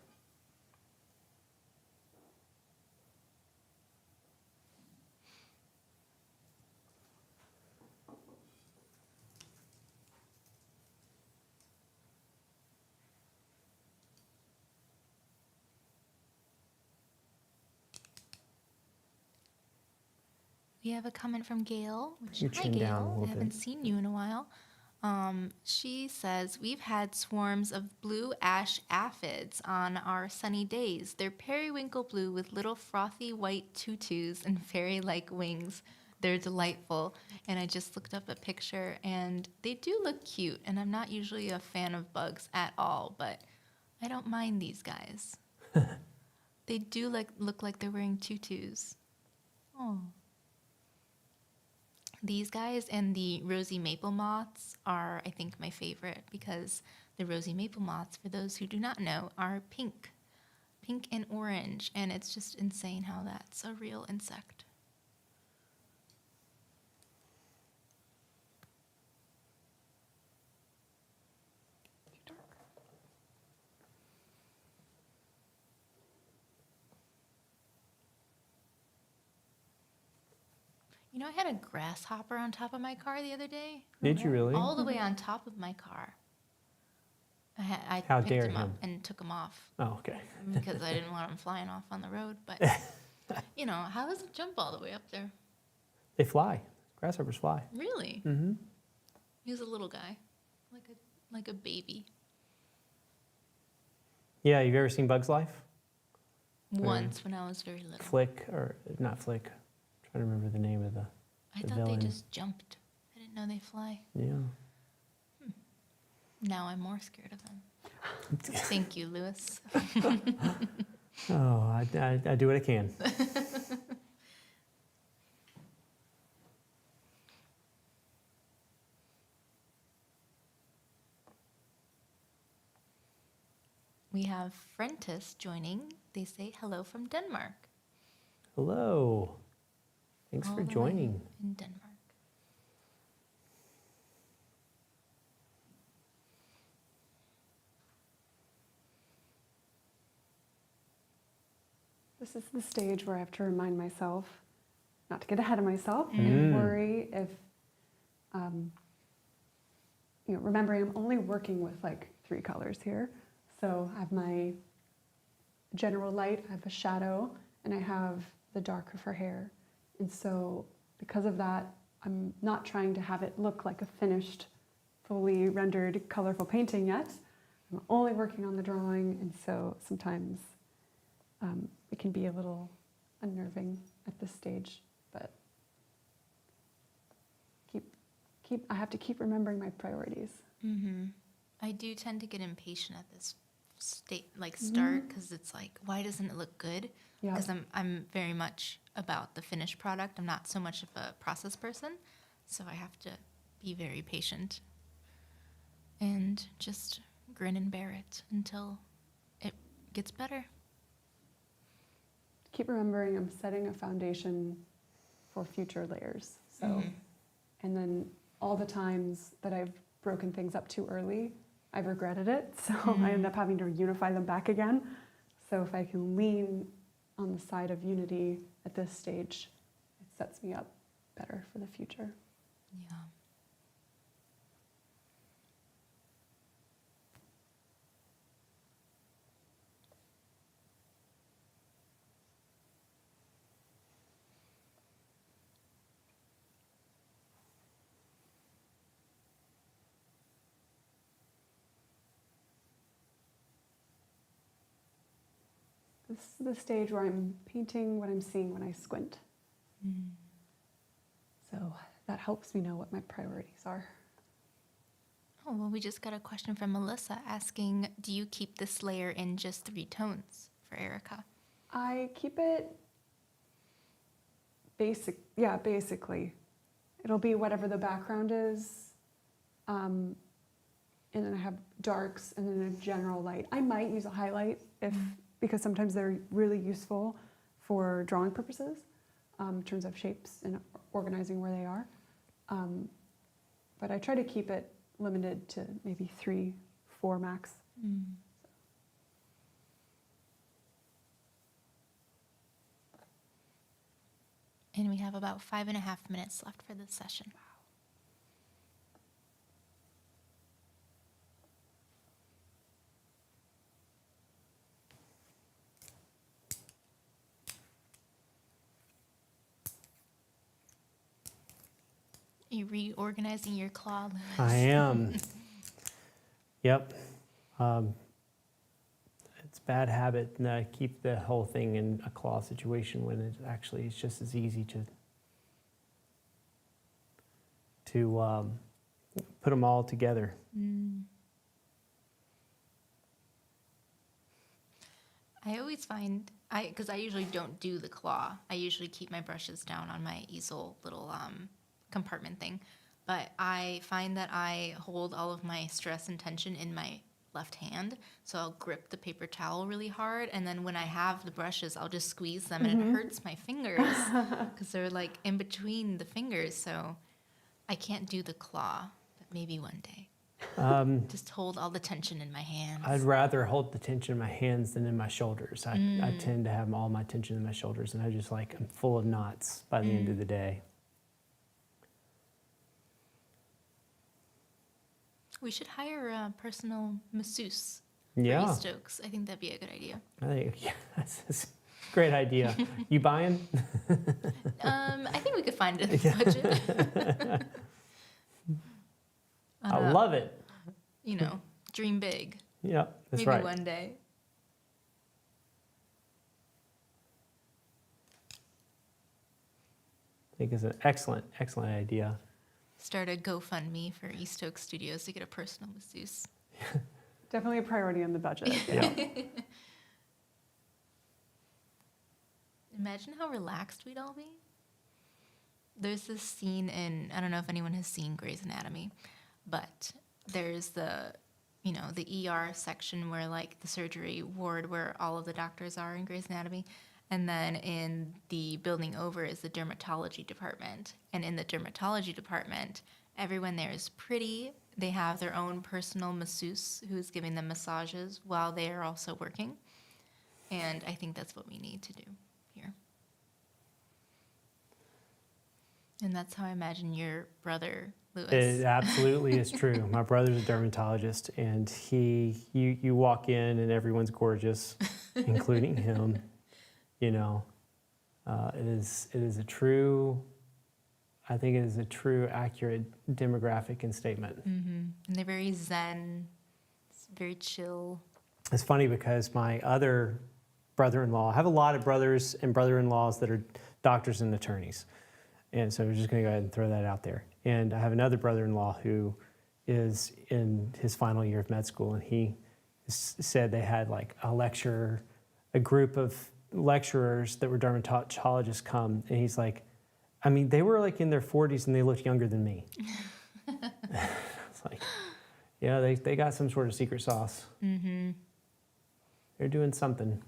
We have a comment from Gail. Which, You hi, chin down a Gail. little I haven't bit. seen you in a while. She says, we've had swarms of blue ash aphids on our sunny days. They're periwinkle blue with little frothy white tutus and fairy-like wings. They're delightful. And I just looked up a picture, and they do look cute. And I'm not usually a fan of bugs at all, but I don't mind these guys. They do look like they're wearing tutus. Oh. These guys and the rosy maple moths are, I think, my favorite because the rosy maple moths, for those who do not know, are pink and orange, and it's just insane how that's a real insect. You know, I had a grasshopper on top of my car the other day. Did you really? All the way on top of my car. I How picked dare him up him. and took him off Oh, okay. because I didn't want him flying off on the road. But, you know, how does it jump all the way up there? They fly. Grasshoppers fly. Really? Mm-hmm. He was a little guy, like a baby. Yeah, you've ever seen Bug's Life? Once when I was very little. Flick, or not Flick. I'm trying to remember the name of the I the thought villain. they just jumped. I didn't know they fly. Yeah. Now I'm more scared of them. Thank you, Lewis. Oh, I do what I can. We have Frentis joining. They say hello from Denmark. Hello. Thanks All for the way joining. in Denmark. This is the stage where I have to remind myself not to get ahead of myself Mm. and worry if, remembering I'm only working with like 3 colors here. So I have my general light, I have a shadow, and I have the dark of her hair. And so because of that, I'm not trying to have it look like a finished, fully rendered, colorful painting yet. I'm only working on the drawing, and so sometimes it can be a little unnerving at this stage, but I have to keep remembering my priorities. Mm-hmm. I do tend to get impatient at this start, because it's like, why doesn't it look good? Yeah. Because I'm very much about the finished product. I'm not so much of a process person, so I have to be very patient and just grin and bear it until it gets better. Keep remembering I'm setting a foundation for future layers. So, Mhm. and then all the times that I've broken things up too early, I've regretted it. So I end up having to unify them back again. So if I can lean on the side of unity at this stage, it sets me up better for the future. Yeah. This is the stage where I'm painting what I'm seeing when I squint. Mm. So that helps me know what my priorities are. Oh, well, we just got a question from Melissa asking, do you keep this layer in just 3 tones for Erica? I keep it basically. It'll be whatever the background is. And then I have darks and then a general light. I might use a highlight because sometimes they're really useful for drawing purposes in terms of shapes and organizing where they are. But I try to keep it limited to maybe 3, 4 max. Mm. And we have about 5.5 minutes left for this session. You reorganizing your claw, Lewis? I am. Yep. It's a bad habit to keep the whole thing in a claw situation when it actually is just as easy to put them all together. I always find, because I usually don't do the claw. I usually keep my brushes down on my easel little compartment thing. But I find that I hold all of my stress and tension in my left hand. So I'll grip the paper towel really hard. And then when I have the brushes, I'll just squeeze them and it hurts my fingers because they're like in between the fingers. So I can't do the claw, but maybe one day. Just hold all the tension in my hands. I'd rather hold the tension in my hands than in my shoulders. I tend to have all my tension in my shoulders, and I'm full of knots by the end of the day. We should hire a personal masseuse Yeah. for East Oaks. I think that'd be a good idea. I think that's a great idea. You buying? I think we could find a budget. I love it. You know, dream big. Yeah, that's Maybe right. one day. I think it's an excellent idea. Start a GoFundMe for East Oaks Studios to get a personal masseuse. Definitely a priority on the budget. Yeah. Imagine how relaxed we'd all be. There's this scene in, I don't know if anyone has seen Grey's Anatomy, but there's the ER section where like the surgery ward where all of the doctors are in Grey's Anatomy. And then in the building over is the dermatology department. And in the dermatology department, everyone there is pretty. They have their own personal masseuse who's giving them massages while they are also working. And I think that's what we need to do here. And that's how I imagine your brother, Lewis. It absolutely is true. My brother's a dermatologist, and you walk in and everyone's gorgeous, including him. You know, it is a true, I think it is a true, accurate demographic and statement. And they're very zen, it's very chill. It's funny because my other brother-in-law, I have a lot of brothers and brother-in-laws that are doctors and attorneys. And so we're just going to go ahead and throw that out there. And I have another brother-in-law who is in his final year of med school, and he said they had like a group of lecturers that were dermatologists come, and he's like, I mean, they were like in their 40s and they looked younger than me. It's like, yeah, they got some sort of secret sauce. They're doing something.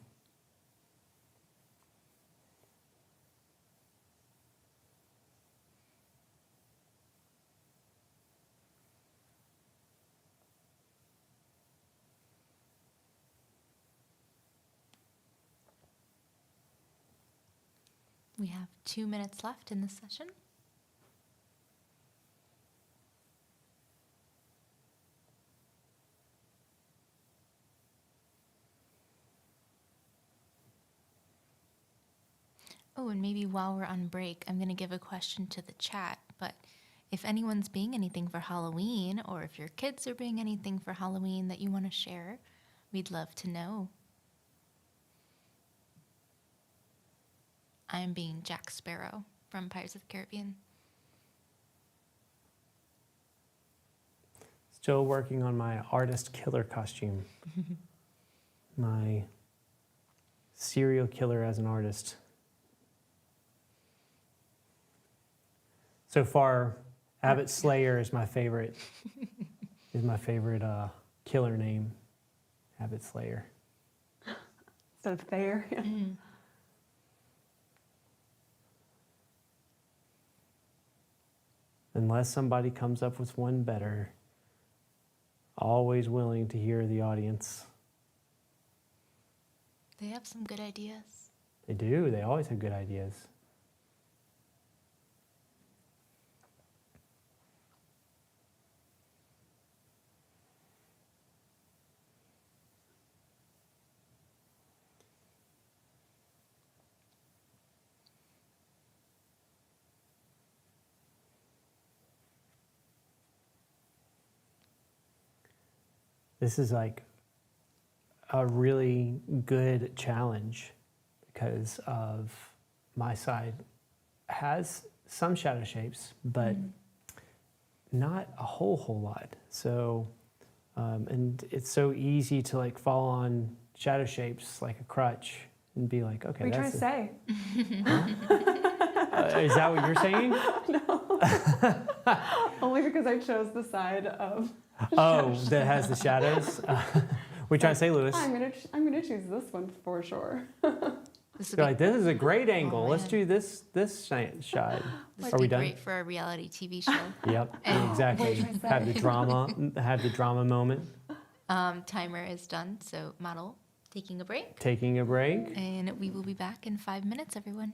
We have 2 minutes left in this session. Oh, and maybe while we're on break, I'm going to give a question to the chat. But if anyone's being anything for Halloween, or if your kids are being anything for Halloween that you want to share, we'd love to know. I am being Jack Sparrow from Pirates of the Caribbean. Still working on my artist killer costume. My serial killer as an artist. So far, Abbott Slayer is my favorite. Killer name. Abbott Slayer. Instead of Thayer. Unless somebody comes up with one better, always willing to hear the audience. They have some good ideas. They do. They always have good ideas. this is like a really good challenge because of my side has some shadow shapes, but not a whole lot. So, and it's so easy to like fall on shadow shapes like a crutch and be like, okay, What are you trying that's to say? is that what you're saying? Only because I chose the side of. Oh, that has the shadows. We're trying to say, Lewis. I'm gonna choose this one for sure. This You're would like, this is a great angle. Oh, Let's man. do this shot. this Are we be done? great for a reality TV show. Yep, And- exactly. What did I Have say? the drama. Have the drama moment. Timer is done, so model taking a break. Taking a break. And we will be back in 5 minutes, everyone.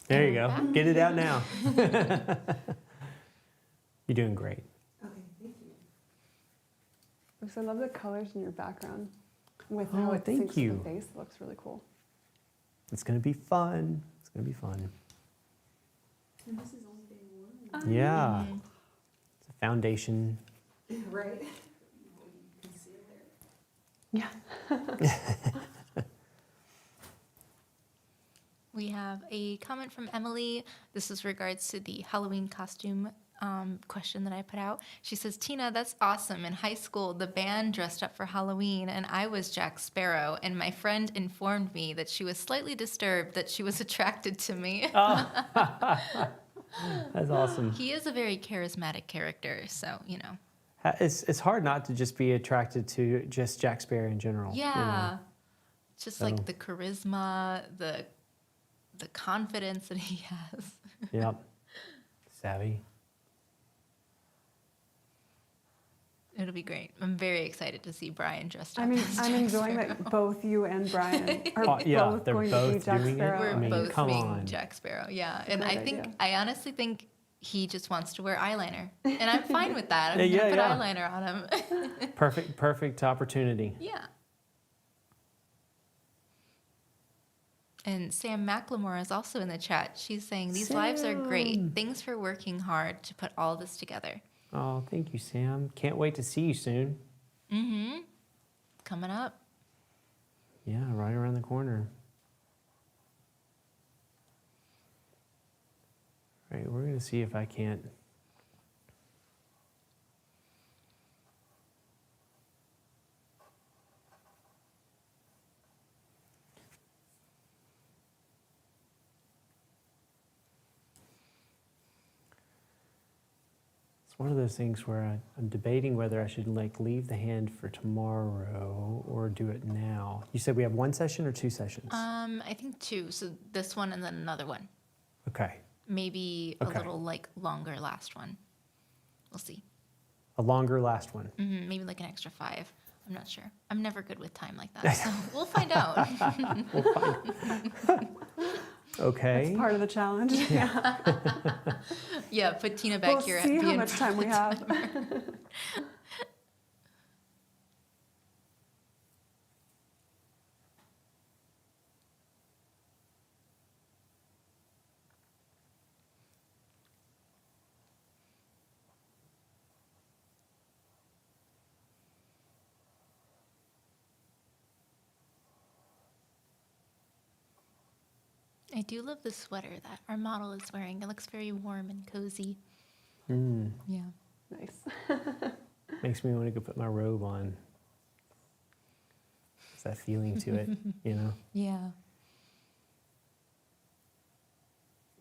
There And you we're go. back. Get it out now. You're doing great. So I love the colors in your background with Oh, how it thank syncs with you. the face. It looks really cool. It's going to be fun. It's going to be fun. And this is only day 1. Yeah. Mhm. It's a foundation. Right? Yeah. We have a comment from Emily. This is regards to the Halloween costume question that I put out. She says, Tina, that's awesome. In high school, the band dressed up for Halloween, and I was Jack Sparrow, and my friend informed me that she was slightly disturbed that she was attracted to me. Oh. That's awesome. He is a very charismatic character, so, you know. It's hard not to just be attracted to just Jack Sparrow in general. you know. Yeah. Just So- like the charisma, the confidence that he has. Yep. Savvy. It'll be great. I'm very excited to see Brian dressed up. I mean, as I'm Jack enjoying Sparrow. that both you and Brian are Oh, yeah, both they're going to be both Jack doing it. Sparrow. We're I mean, both come being on. Jack Sparrow, yeah. And Great I think, idea. I honestly think he just wants to wear eyeliner. And I'm fine with that. I'm Yeah, going to put yeah. eyeliner on him. Perfect opportunity. Yeah. And Sam McLemore is also in the chat. She's saying, these lives are great. Sam. Thanks for working hard to put all this together. Oh, thank you, Sam. Can't wait to see you soon. Mm-hmm. Coming up. Yeah, right around the corner. Right, we're going to see if I can't. It's one of those things where I'm debating whether I should like leave the hand for tomorrow or do it now. You said we have one session or two sessions? I think 2. So this one and then another one. Okay. Maybe Okay. a little like longer last one. We'll see. A longer last one. Maybe like an extra 5. I'm not sure. I'm never good with time like that. So we'll find out. We'll find. Okay. That's part of the challenge. Yeah. Yeah, put Tina back We'll here. see at how the much time we have. I do love the sweater that our model is wearing. It looks very warm and cozy. Mm, Yeah. Nice. makes me want to go put my robe on. It's that feeling to it, you know? Yeah.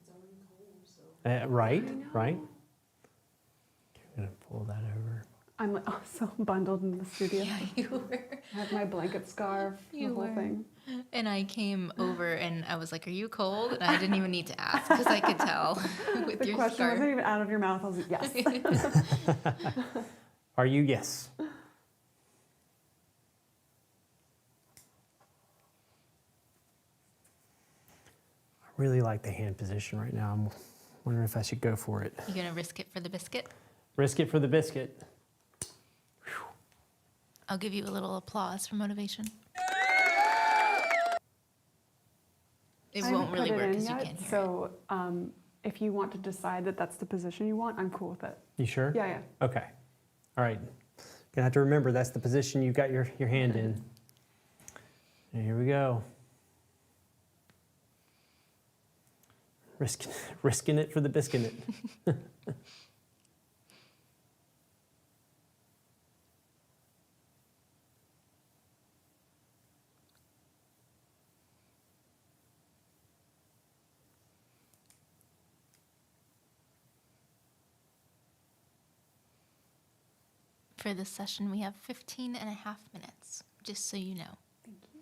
It's already cold, so. Right? Right? I'm going to pull that over. I'm like, oh, so bundled in the studio. Yeah, you were. I have my blanket scarf, You the whole were. thing. And I came over and I was like, "Are you cold?" And I didn't even need to ask because I could tell with The your question scarf. wasn't even out of your mouth. I was like, yes. Are you? Yes. I really like the hand position right now. I'm wondering if I should go for it. You gonna risk it for the biscuit? Risk it for the biscuit. I'll give you a little applause for motivation. It I won't haven't really put it work in because you yet, can't hear it. so if you want to decide that that's the position you want, I'm cool with it. You sure? Yeah, yeah. Okay. All right. Gonna have to remember that's the position you got your hand in. And here we go. Risking it for the biscuit. For this session, we have 15 and a half minutes, just so you know. Thank you.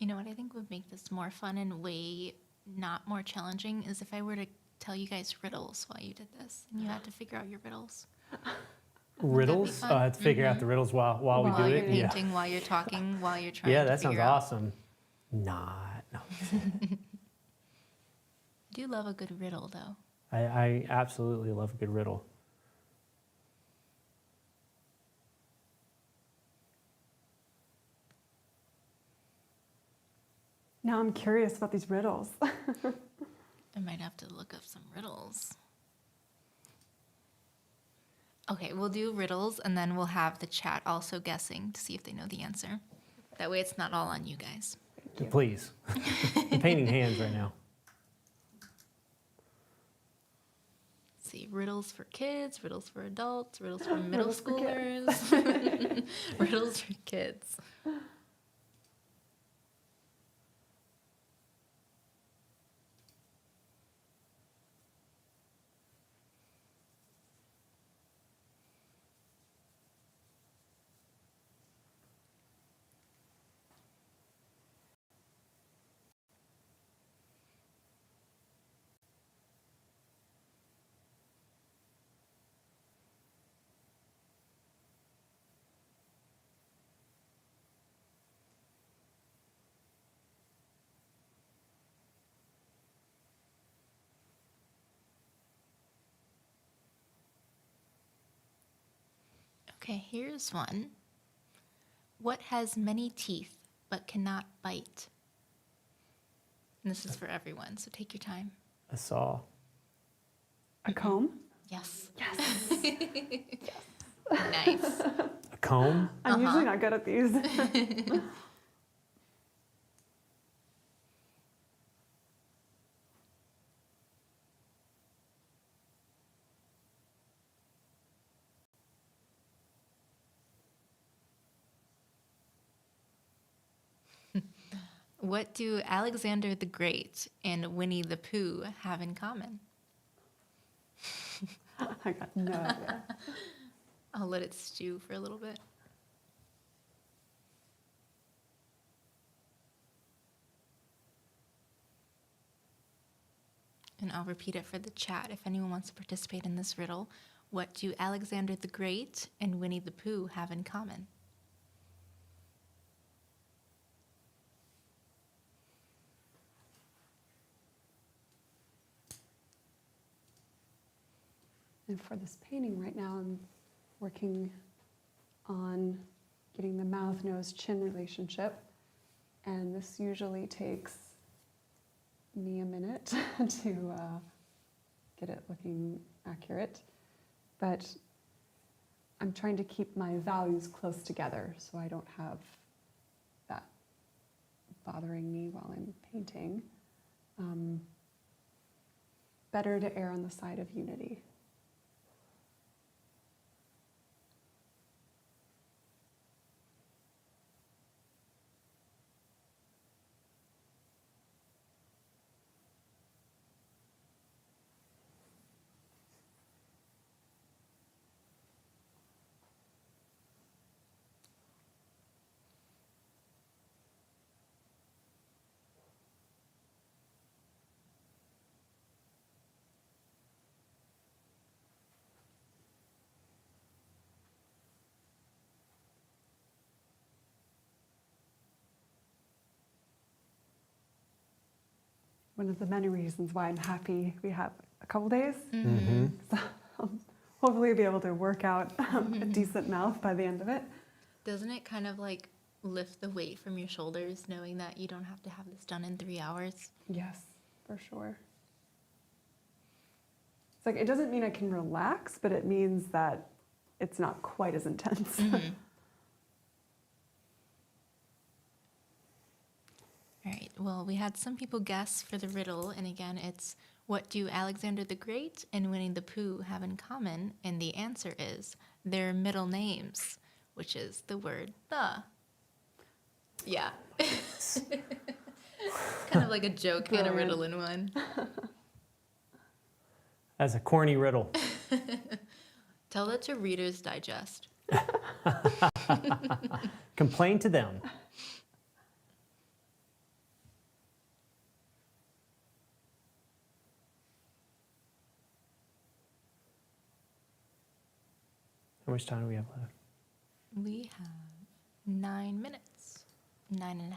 You know what I think would make this more fun and way not more challenging is if I were to tell you guys riddles while you did this and you had to figure out your riddles. Riddles? fun? To figure out the riddles while we While do you're it? painting, while you're talking, while you're trying Yeah, to that sounds figure out. awesome. Not. No. I do love a good riddle though. I absolutely love a good riddle. Now I'm curious about these riddles. I might have to look up some riddles. Okay, we'll do riddles and then we'll have the chat also guessing to see if they know the answer. That way it's not all on you guys. Please. I'm painting hands right now. Let's see, riddles for kids, riddles for adults, riddles for middle Riddles for kids. schoolers, riddles for kids. Okay, here's one. What has many teeth but cannot bite? And this is for everyone, so take your time. A saw. A comb? Yes. Yes. Nice. A comb? I'm usually not good at these. What do Alexander the Great and Winnie the Pooh have in common? I got no idea. I'll let it stew for a little bit. And I'll repeat it for the chat if anyone wants to participate in this riddle. What do Alexander the Great and Winnie the Pooh have in common? And for this painting right now, I'm working on getting the mouth, nose, chin relationship. And this usually takes me a minute to get it looking accurate. But I'm trying to keep my values close together so I don't have that bothering me while I'm painting. Better to err on the side of unity. One of the many reasons why I'm happy we have a couple days. Mm-hmm. So hopefully I'll be able to work out a decent mouth by the end of it. Doesn't it kind of like lift the weight from your shoulders knowing that you don't have to have this done in 3 hours? Yes, for sure. It's like, it doesn't mean I can relax, but it means that it's not quite as intense. All right, well, we had some people guess for the riddle, and again, it's what do Alexander the Great and Winnie the Pooh have in common? And the answer is their middle names, which is the word the. Yeah. It's kind of like a joke and a Brilliant. riddle in one. That's a corny riddle. Tell that to Reader's Digest. Complain to them. How much time do we have left? We have 9 minutes, 9.5 minutes.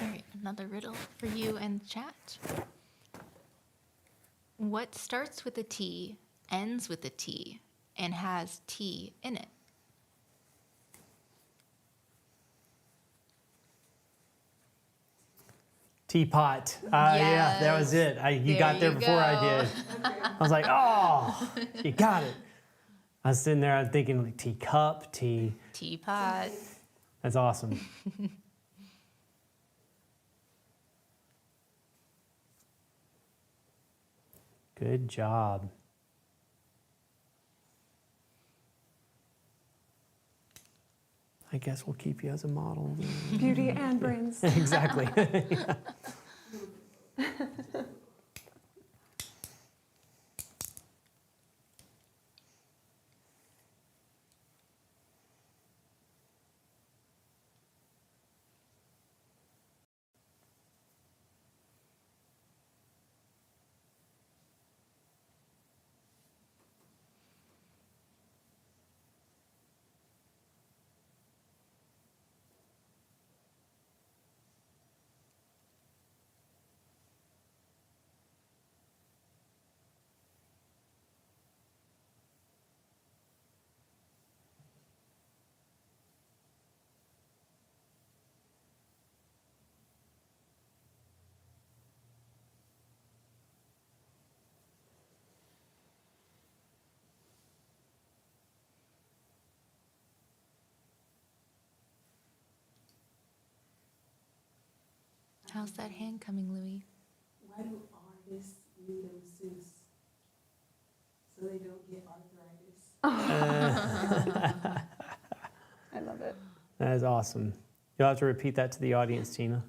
All right, another riddle for you and chat. What starts with a T, ends with a T, and has T in it? Teapot. Yeah, that was it. You got there before I did. I was like, oh, you got it. I was sitting there, I'm thinking like teacup, tea. Teapot. That's awesome. Good job. I guess we'll keep you as a model. Beauty and brains. Exactly. How's that hand coming, Louis? Why do artists need a masseuse? So they don't get arthritis. I love it. That is awesome. You'll have to repeat that to the audience, Tina.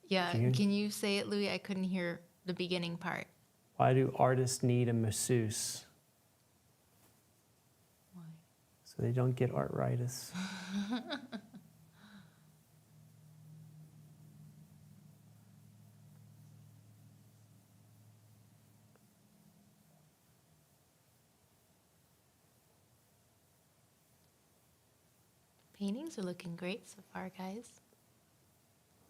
Yeah, Can you- can you say it, Louis? I couldn't hear the beginning part. Why do artists need a masseuse? Why? So they don't get arthritis. Paintings are looking great so far, guys.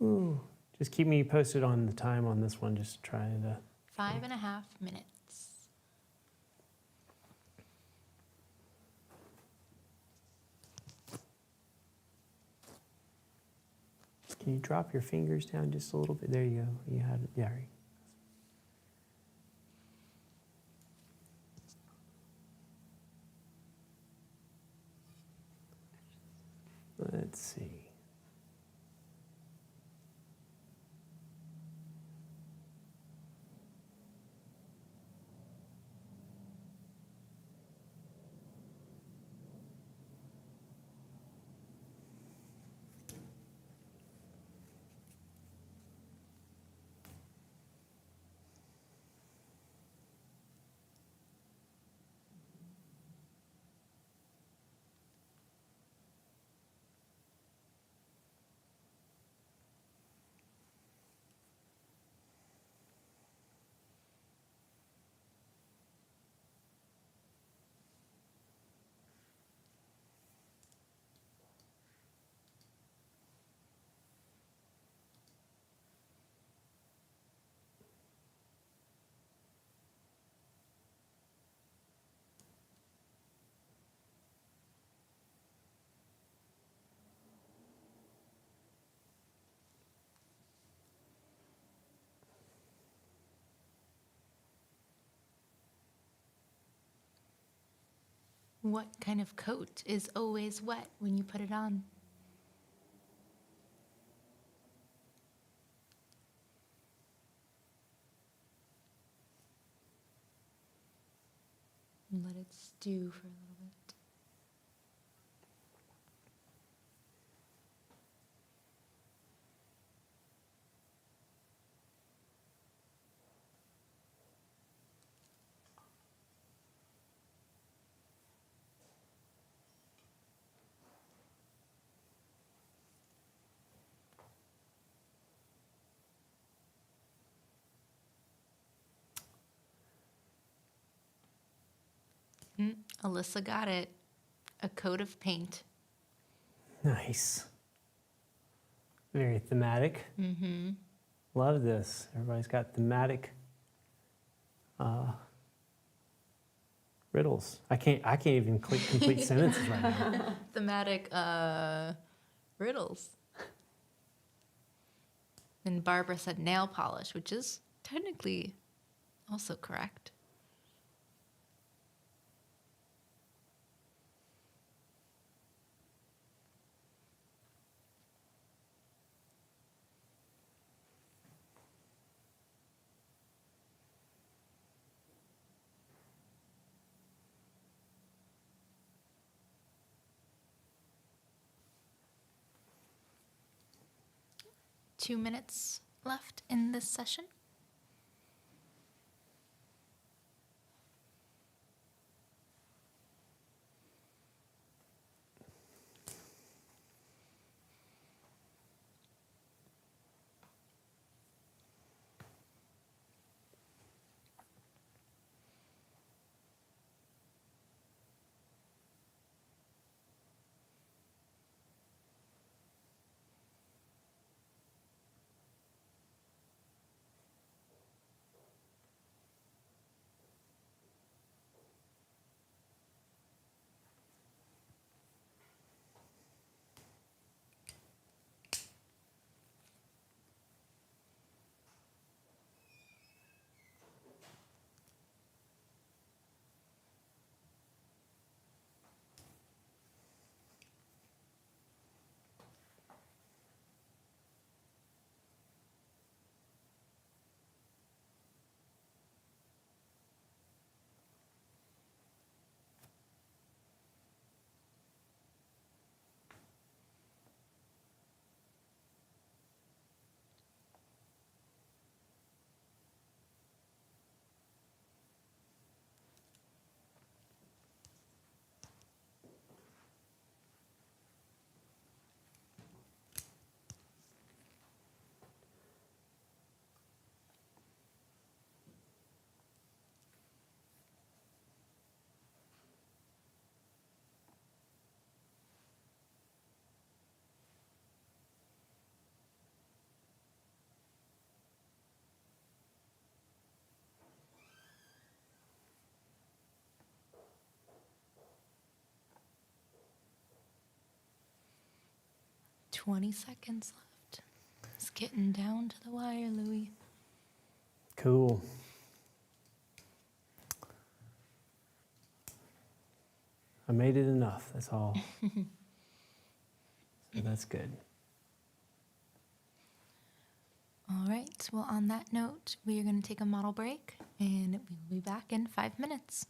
Ooh. Just keep me posted on the time on this one. Just trying to. 5.5 minutes. Can you drop your fingers down just a little bit? There you go. You had it. Yeah. Right. Let's see. What kind of coat is always wet when you put it on? And let it stew for a little bit. Alyssa got it. A coat of paint. Nice. Very thematic. Mm-hmm. Love this. Everybody's got thematic riddles. I can't even complete sentences right now. Thematic riddles. And Barbara said nail polish, which is technically also correct. Two minutes left in this session. Twenty seconds left. It's getting down to the wire, Louie. Cool. I made it enough, that's all. So that's good. All right, well, on that note, we are going to take a model break and we will be back in 5 minutes.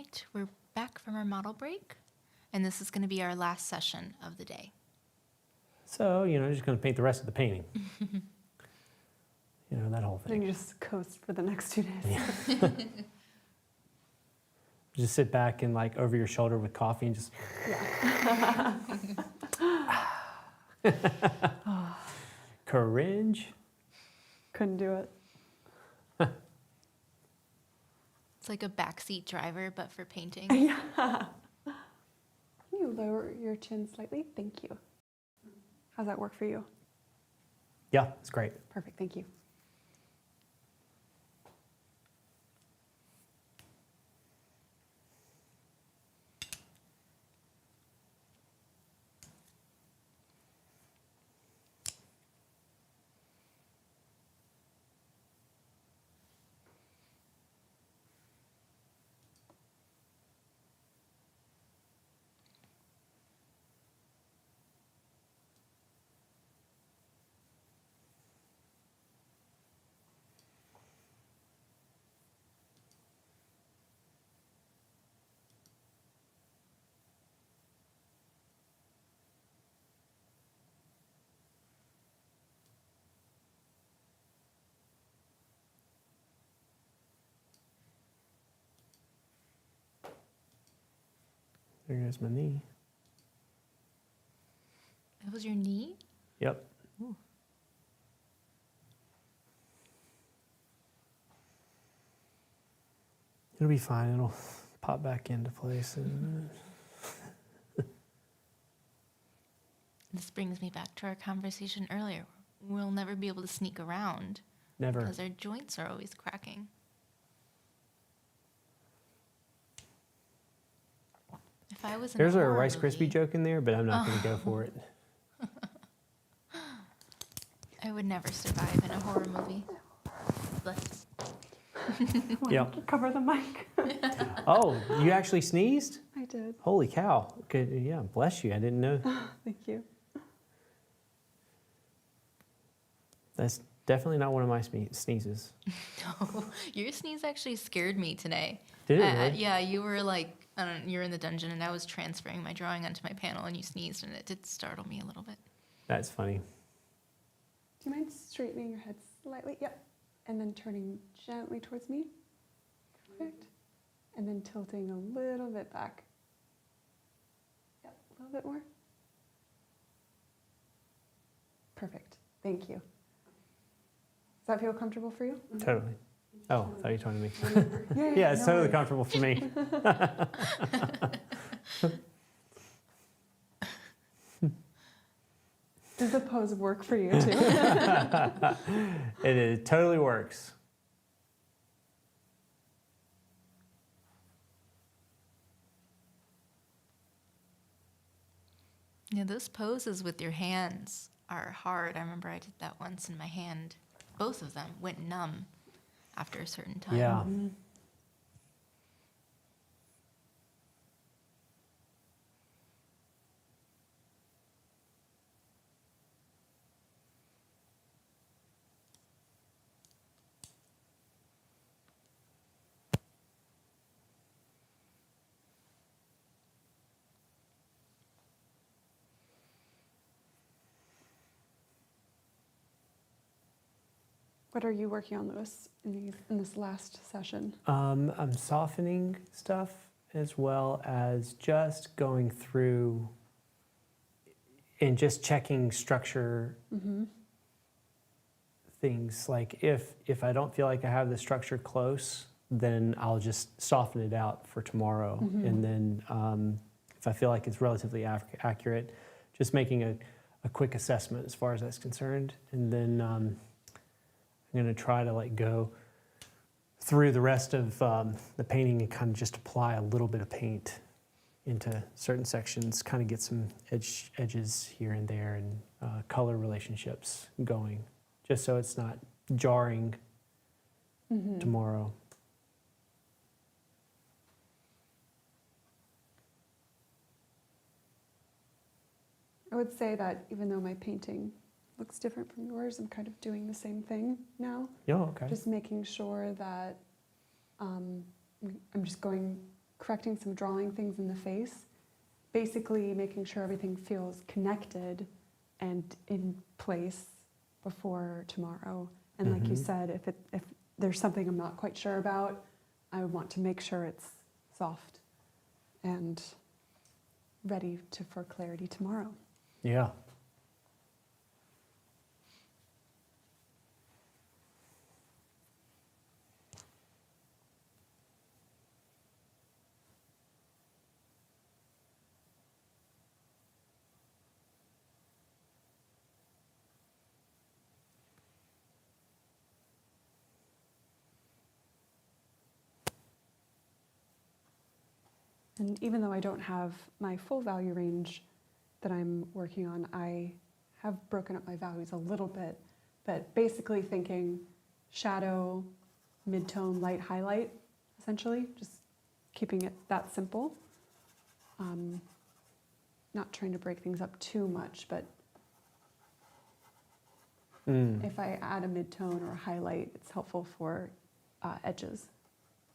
right, we're back from our model break, and this is going to be our last session of the day. So, just going to paint the rest of the painting. That whole Then thing. you just coast for the next 2 days. Yeah. Just sit back and like over your shoulder with coffee and just. Courage. Couldn't do it. It's like a backseat driver, but for painting. Can you lower your chin slightly? Thank you. How's that work for you? Yeah, it's great. Perfect, thank you. There goes my knee. That was your knee? Yep. Ooh. It'll be fine. It'll pop back into place. This brings me back to our conversation earlier. We'll never be able to sneak around Never. because our joints are always cracking. If I was in There's a horror Rice movie, Krispie joke in there, but I'm not going to go for it. I would never survive in a horror movie. Bless. Yep. Cover the mic. Oh, you actually sneezed? I did. Holy cow. Good. Yeah, bless you. I didn't know. Thank you. That's definitely not one of my sneezes. No, your sneeze actually scared me today. Did it really? Yeah, you were like, I don't know, you were in the dungeon and I was transferring my drawing onto my panel and you sneezed and it did startle me a little bit. That's funny. Do you mind straightening your head slightly? Yep. And then turning gently towards me. Perfect. And then tilting a little bit back. Yep, a little bit more. Perfect. Thank you. Does that feel comfortable for you? Totally. Oh, I thought you were talking to me. Yeah, Yeah, it's no totally worries. comfortable for me. Does the pose work for you too? It totally works. Yeah, those poses with your hands are hard. I remember I did that once and my hand, both of them, went numb after a certain time. Yeah. What are you working on, Lewis, in this last session? I'm softening stuff as well as just going through and just checking structure things. Like if I don't feel like I have the structure close, then I'll just soften it out for tomorrow. And then if I feel like it's relatively accurate, just making a quick assessment as far as that's concerned. And then I'm going to try to like go through the rest of the painting and kind of just apply a little bit of paint into certain sections, kind of get some edges here and there and color relationships going, just so it's not jarring tomorrow. I would say that even though my painting looks different from yours, I'm kind of doing the same thing now. Yeah, okay. Just making sure that I'm just going correcting some drawing things in the face, basically making sure everything feels connected and in place before tomorrow. And like you said, if there's something I'm not quite sure about, I would want to make sure it's soft and ready for clarity tomorrow. Yeah. And even though I don't have my full value range that I'm working on, I have broken up my values a little bit, but basically thinking shadow, mid-tone, light highlight, essentially, just keeping it that simple. Not trying to break things up too much, but if I add a mid-tone or a highlight, it's helpful for edges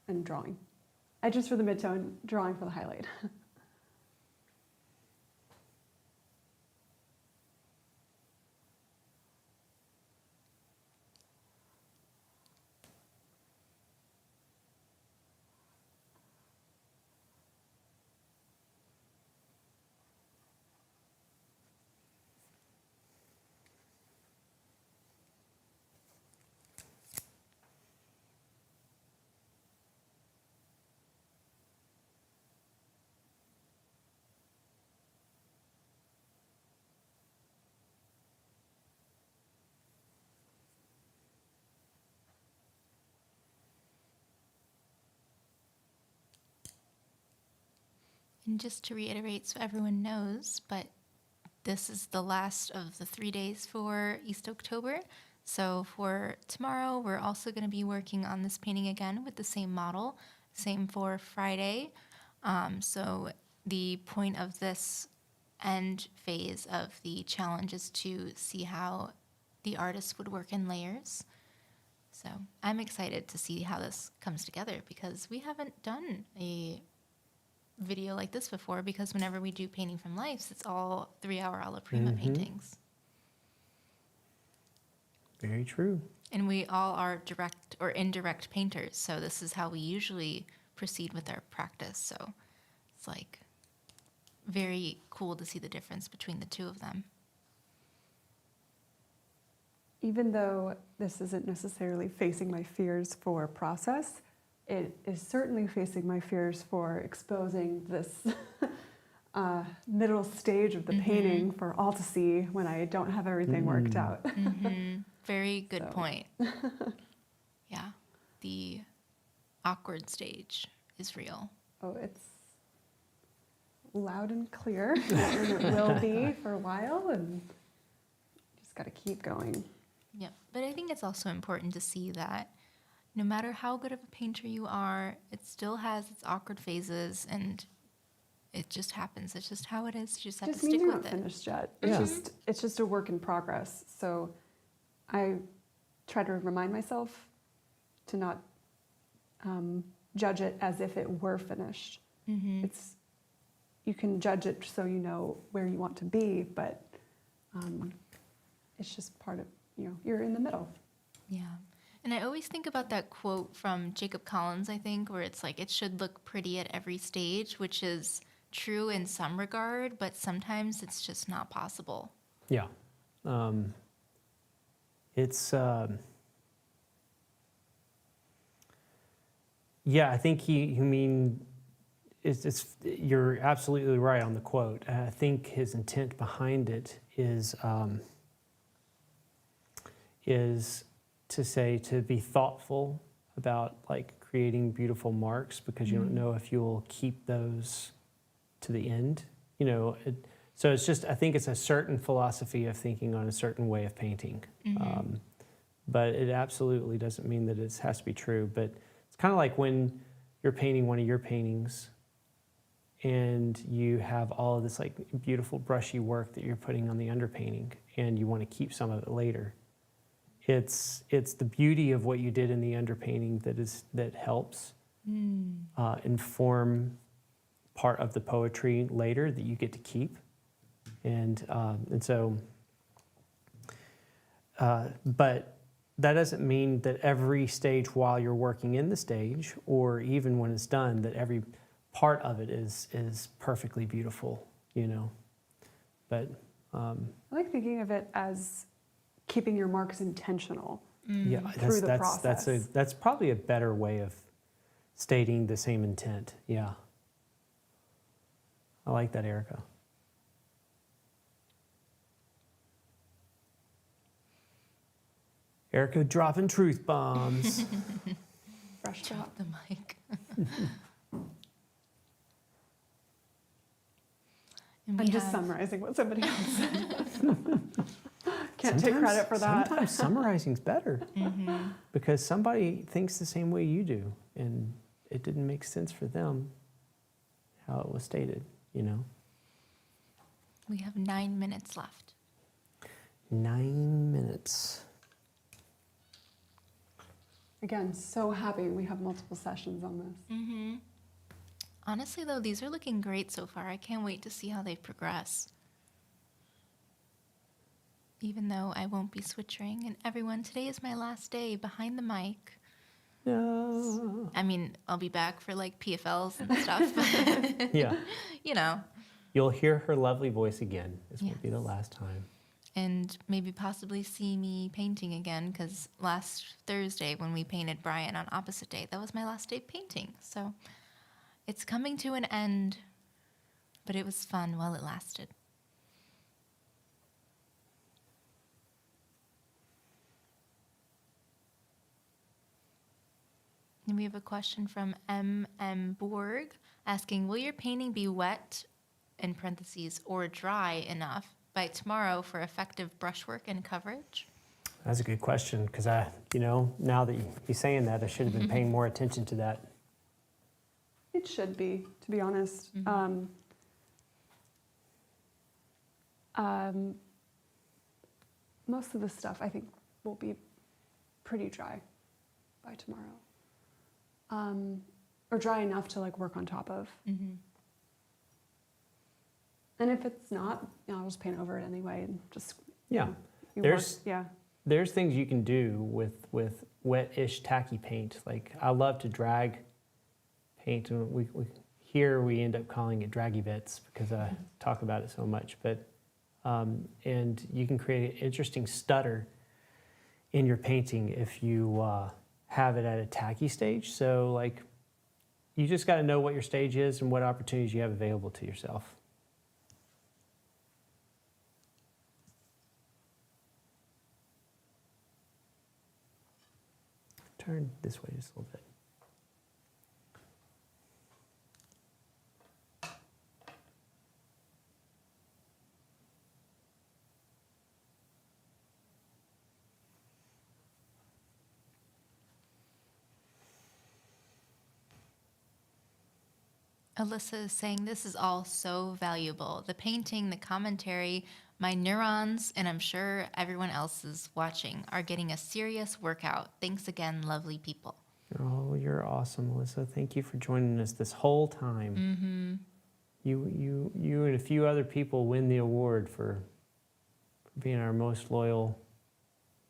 and drawing. Edges for the mid-tone, drawing for the highlight. And just to reiterate so everyone knows, but this is the last of the 3 days for East October. So for tomorrow, we're also going to be working on this painting again with the same model, same for Friday. So the point of this end phase of the challenge is to see how the artist would work in layers. So I'm excited to see how this comes together because we haven't done a video like this before, because whenever we do painting from lives, it's all 3-hour alla prima paintings. Very true. And we all are direct or indirect painters, so this is how we usually proceed with our practice. So it's like very cool to see the difference between the two of them. Even though this isn't necessarily facing my fears for process, it is certainly facing my fears for exposing this middle stage of the painting for all to see when I don't have everything worked out. Very good So. point. Yeah, the awkward stage is real. Oh, it's loud and clear, and it will be for a while, and just got to keep going. Yeah, but I think it's also important to see that no matter how good of a painter you are, it still has its awkward phases, and it just happens. It's just how it is. You just have to Just means stick you're with not it. finished yet. Yeah. It's just a work in progress. So I try to remind myself to not judge it as if it were finished. It's, you can judge it so you know where you want to be, but it's just part of, you're in the middle. Yeah. And I always think about that quote from Jacob Collins, I think, where it's like, it should look pretty at every stage, which is true in some regard, but sometimes it's just not possible. Yeah. It's, yeah, I think you're absolutely right on the quote. I think his intent behind it is to say to be thoughtful about like creating beautiful marks, because you don't know if you'll keep those to the end. So it's just, I think it's a certain philosophy of thinking on a certain way of painting. But it absolutely doesn't mean that it has to be true. But it's kind of like when you're painting one of your paintings and you have all of this like beautiful brushy work that you're putting on the underpainting, and you want to keep some of it later. It's the beauty of what you did in the underpainting that helps. inform part of the poetry later that you get to keep. And so, but that doesn't mean that every stage while you're working in the stage, or even when it's done, that every part of it is perfectly beautiful, you know. But I like thinking of it as keeping your marks intentional. yeah, Through the process. that's probably a better way of stating the same intent. Yeah, I like that, Erica. Erica dropping truth bombs. Fresh Drop drop. the mic. And we I'm just have- summarizing what somebody else said. Can't take credit for that. Sometimes summarizing's better Mhm. because somebody thinks the same way you do, and it didn't make sense for them how it was stated, you know. We have 9 minutes left. 9 minutes. Again, so happy we have multiple sessions on this. Mm-hmm. Honestly, though, these are looking great so far. I can't wait to see how they progress. Even though I won't be switching. And everyone, today is my last day behind the mic. No. I mean, I'll be back for like PFLs and stuff. But Yeah. you know, You'll hear her lovely voice again. This will be the Yes. last time. and maybe possibly see me painting again, because last Thursday when we painted Brian on opposite day, that was my last day painting. So it's coming to an end, but it was fun while it lasted. And we have a question from M.M. Borg asking, will your painting be wet, in parentheses, or dry enough by tomorrow for effective brushwork and coverage? That's a good question because now that you're saying that, I should have been paying more attention to that. It should be, to be honest. Most of the stuff I think will be pretty dry by tomorrow. Or dry enough to like work on top of. Mm-hmm. And if it's not, I'll just paint over it anyway and just Yeah. you There's- work. Yeah. There's things you can do with wet-ish tacky paint. Like I love to drag paint, and we end up calling it draggy bits because I talk about it so much. But and you can create an interesting stutter in your painting if you have it at a tacky stage. So like you just got to know what your stage is and what opportunities you have available to yourself. Turn this way just a little bit. Alyssa is saying this is all so valuable. The painting, the commentary, my neurons, and I'm sure everyone else is watching, are getting a serious workout. Thanks again, lovely people. Oh, you're awesome, Melissa. Thank you for joining us this whole time. Mm-hmm. You and a few other people win the award for being our most loyal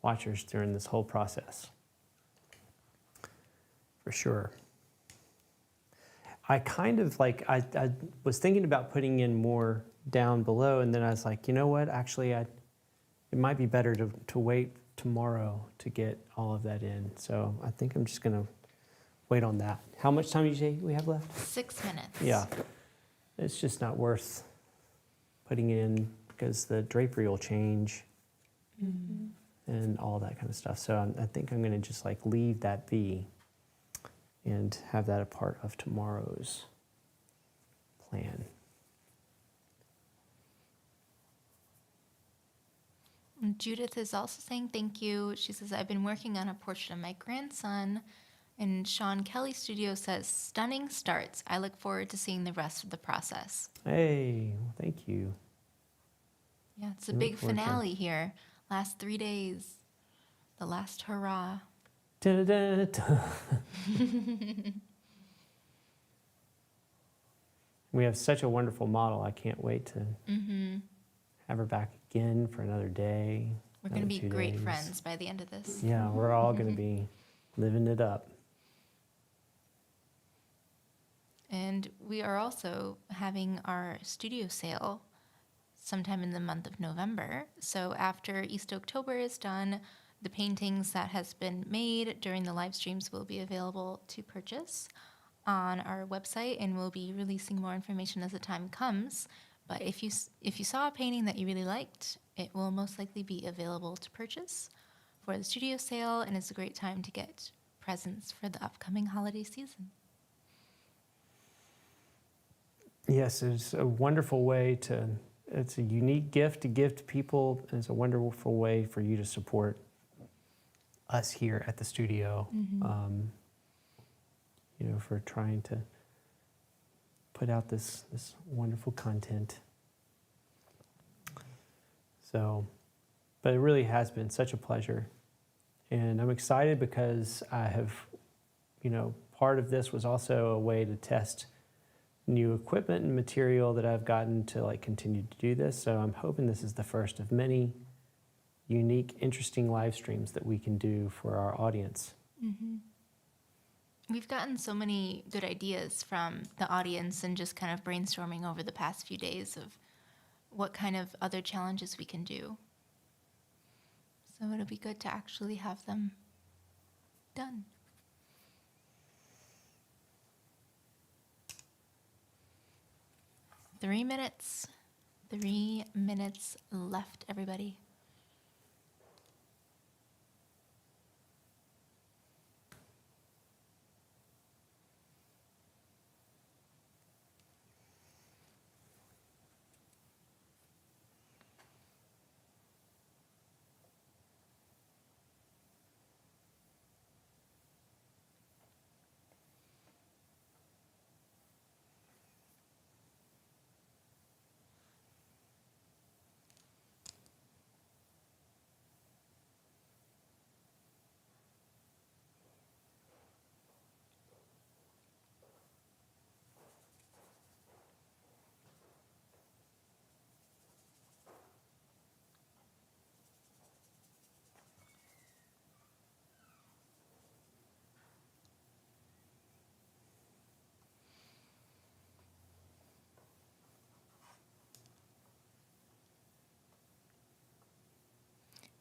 watchers during this whole process. For sure. I kind of like, I was thinking about putting in more down below, and then I was like, you know what, actually, it might be better to wait tomorrow to get all of that in. So I think I'm just gonna wait on that. How much time did you say we have left? 6 minutes. Yeah, it's just not worth putting in because the drapery will change and all that kind of stuff. So I think I'm gonna just like leave that be and have that a part of tomorrow's plan. Judith is also saying thank you. She says, I've been working on a portrait of my grandson. And Sean Kelly Studio says, stunning starts. I look forward to seeing the rest of the process. Hey, well, thank you. Yeah, it's a We look big forward to- finale here. Last 3 days. The last hurrah. Da-da-da-da. We have such a wonderful model. I can't wait to Mm-hmm. have her back again for another day. We're going to be another 2 great days. friends by the end of this. Yeah, we're all going to be living it up. And we are also having our studio sale sometime in the month of November. So after East Oaktober is done, the paintings that has been made during the live streams will be available to purchase on our website, and we'll be releasing more information as the time comes. But if you saw a painting that you really liked, it will most likely be available to purchase for the studio sale, and it's a great time to get presents for the upcoming holiday season. Yes, it's a wonderful way to, it's a unique gift to give to people. And it's a wonderful way for you to support us here at the studio, you know, for trying to put out this wonderful content. So, but it really has been such a pleasure. And I'm excited because I have, you know, part of this was also a way to test new equipment and material that I've gotten to like continue to do this. So I'm hoping this is the first of many unique, interesting live streams that we can do for our audience. Mm-hmm. We've gotten so many good ideas from the audience and just kind of brainstorming over the past few days of what kind of other challenges we can do. So it'll be good to actually have them done. Three minutes left, everybody.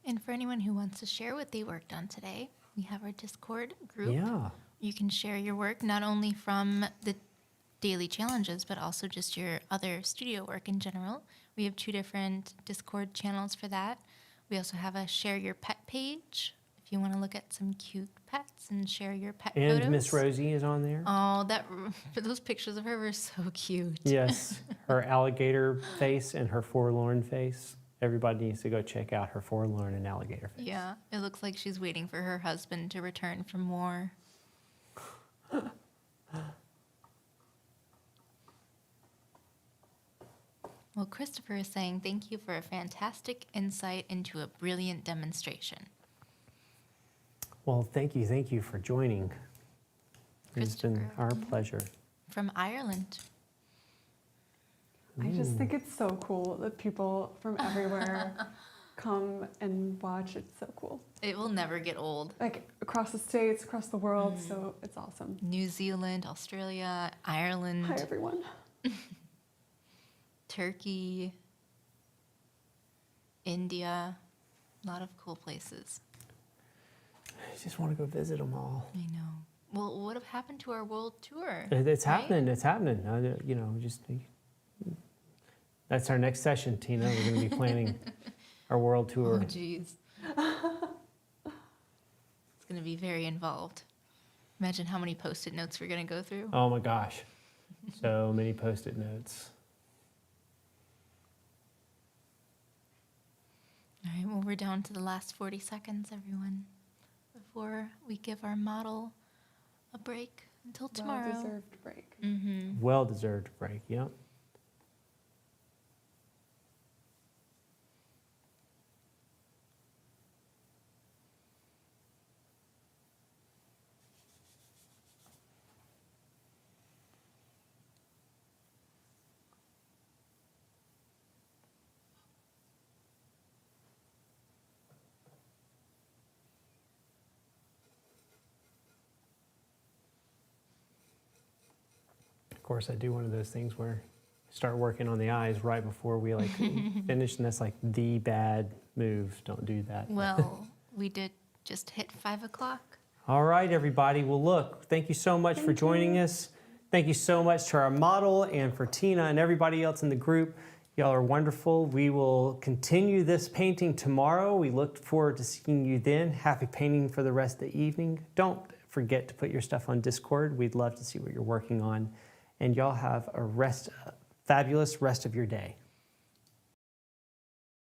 And for anyone who wants to share what they worked on today, we have our Discord group. Yeah. You can share your work not only from the daily challenges, but also just your other studio work in general. We have 2 different Discord channels for that. We also have a share your pet page if you want to look at some cute pets and share your pet photos. And Miss Rosie is on there. Oh, those pictures of her were so cute. Yes, her alligator face and her forlorn face. Everybody needs to go check out her forlorn and alligator face. Yeah, it looks like she's waiting for her husband to return from war. Well, Christopher is saying, thank you for a fantastic insight into a brilliant demonstration. Well, thank you for joining. It's been Christopher. our pleasure. From Ireland. I just think it's so cool that people from everywhere come and watch. It's so cool. It will never get old. Like across the states, across the world, so it's awesome. New Zealand, Australia, Ireland, Hi, everyone. Turkey, India, a lot of cool places. I just want to go visit them all. I know. Well, what have happened to our world tour? It's right? happening. It's happening. You know, just that's our next session, Tina. We're going to be planning our world Oh, tour. jeez. It's going to be very involved. Imagine how many Post-it notes we're going to go through. Oh my gosh, so many Post-it notes. All right, well, we're down to the last 40 seconds, everyone, before we give our model a break until tomorrow. Well-deserved break. Mm-hmm. Well-deserved break. Yep. course, I do one of those things where I start working on the eyes right before we like finish, and that's like the bad move. Don't do that. Well, we did just hit 5 o'clock. All right, everybody. Well, look, thank you so much for joining us. Thank you so much to our model and for Tina and everybody else in the group. Y'all are wonderful. We will continue this painting tomorrow. We look forward to seeing you then. Happy painting for the rest of the evening. Don't forget to put your stuff on Discord. We'd love to see what you're working on. And y'all have a fabulous rest of your day.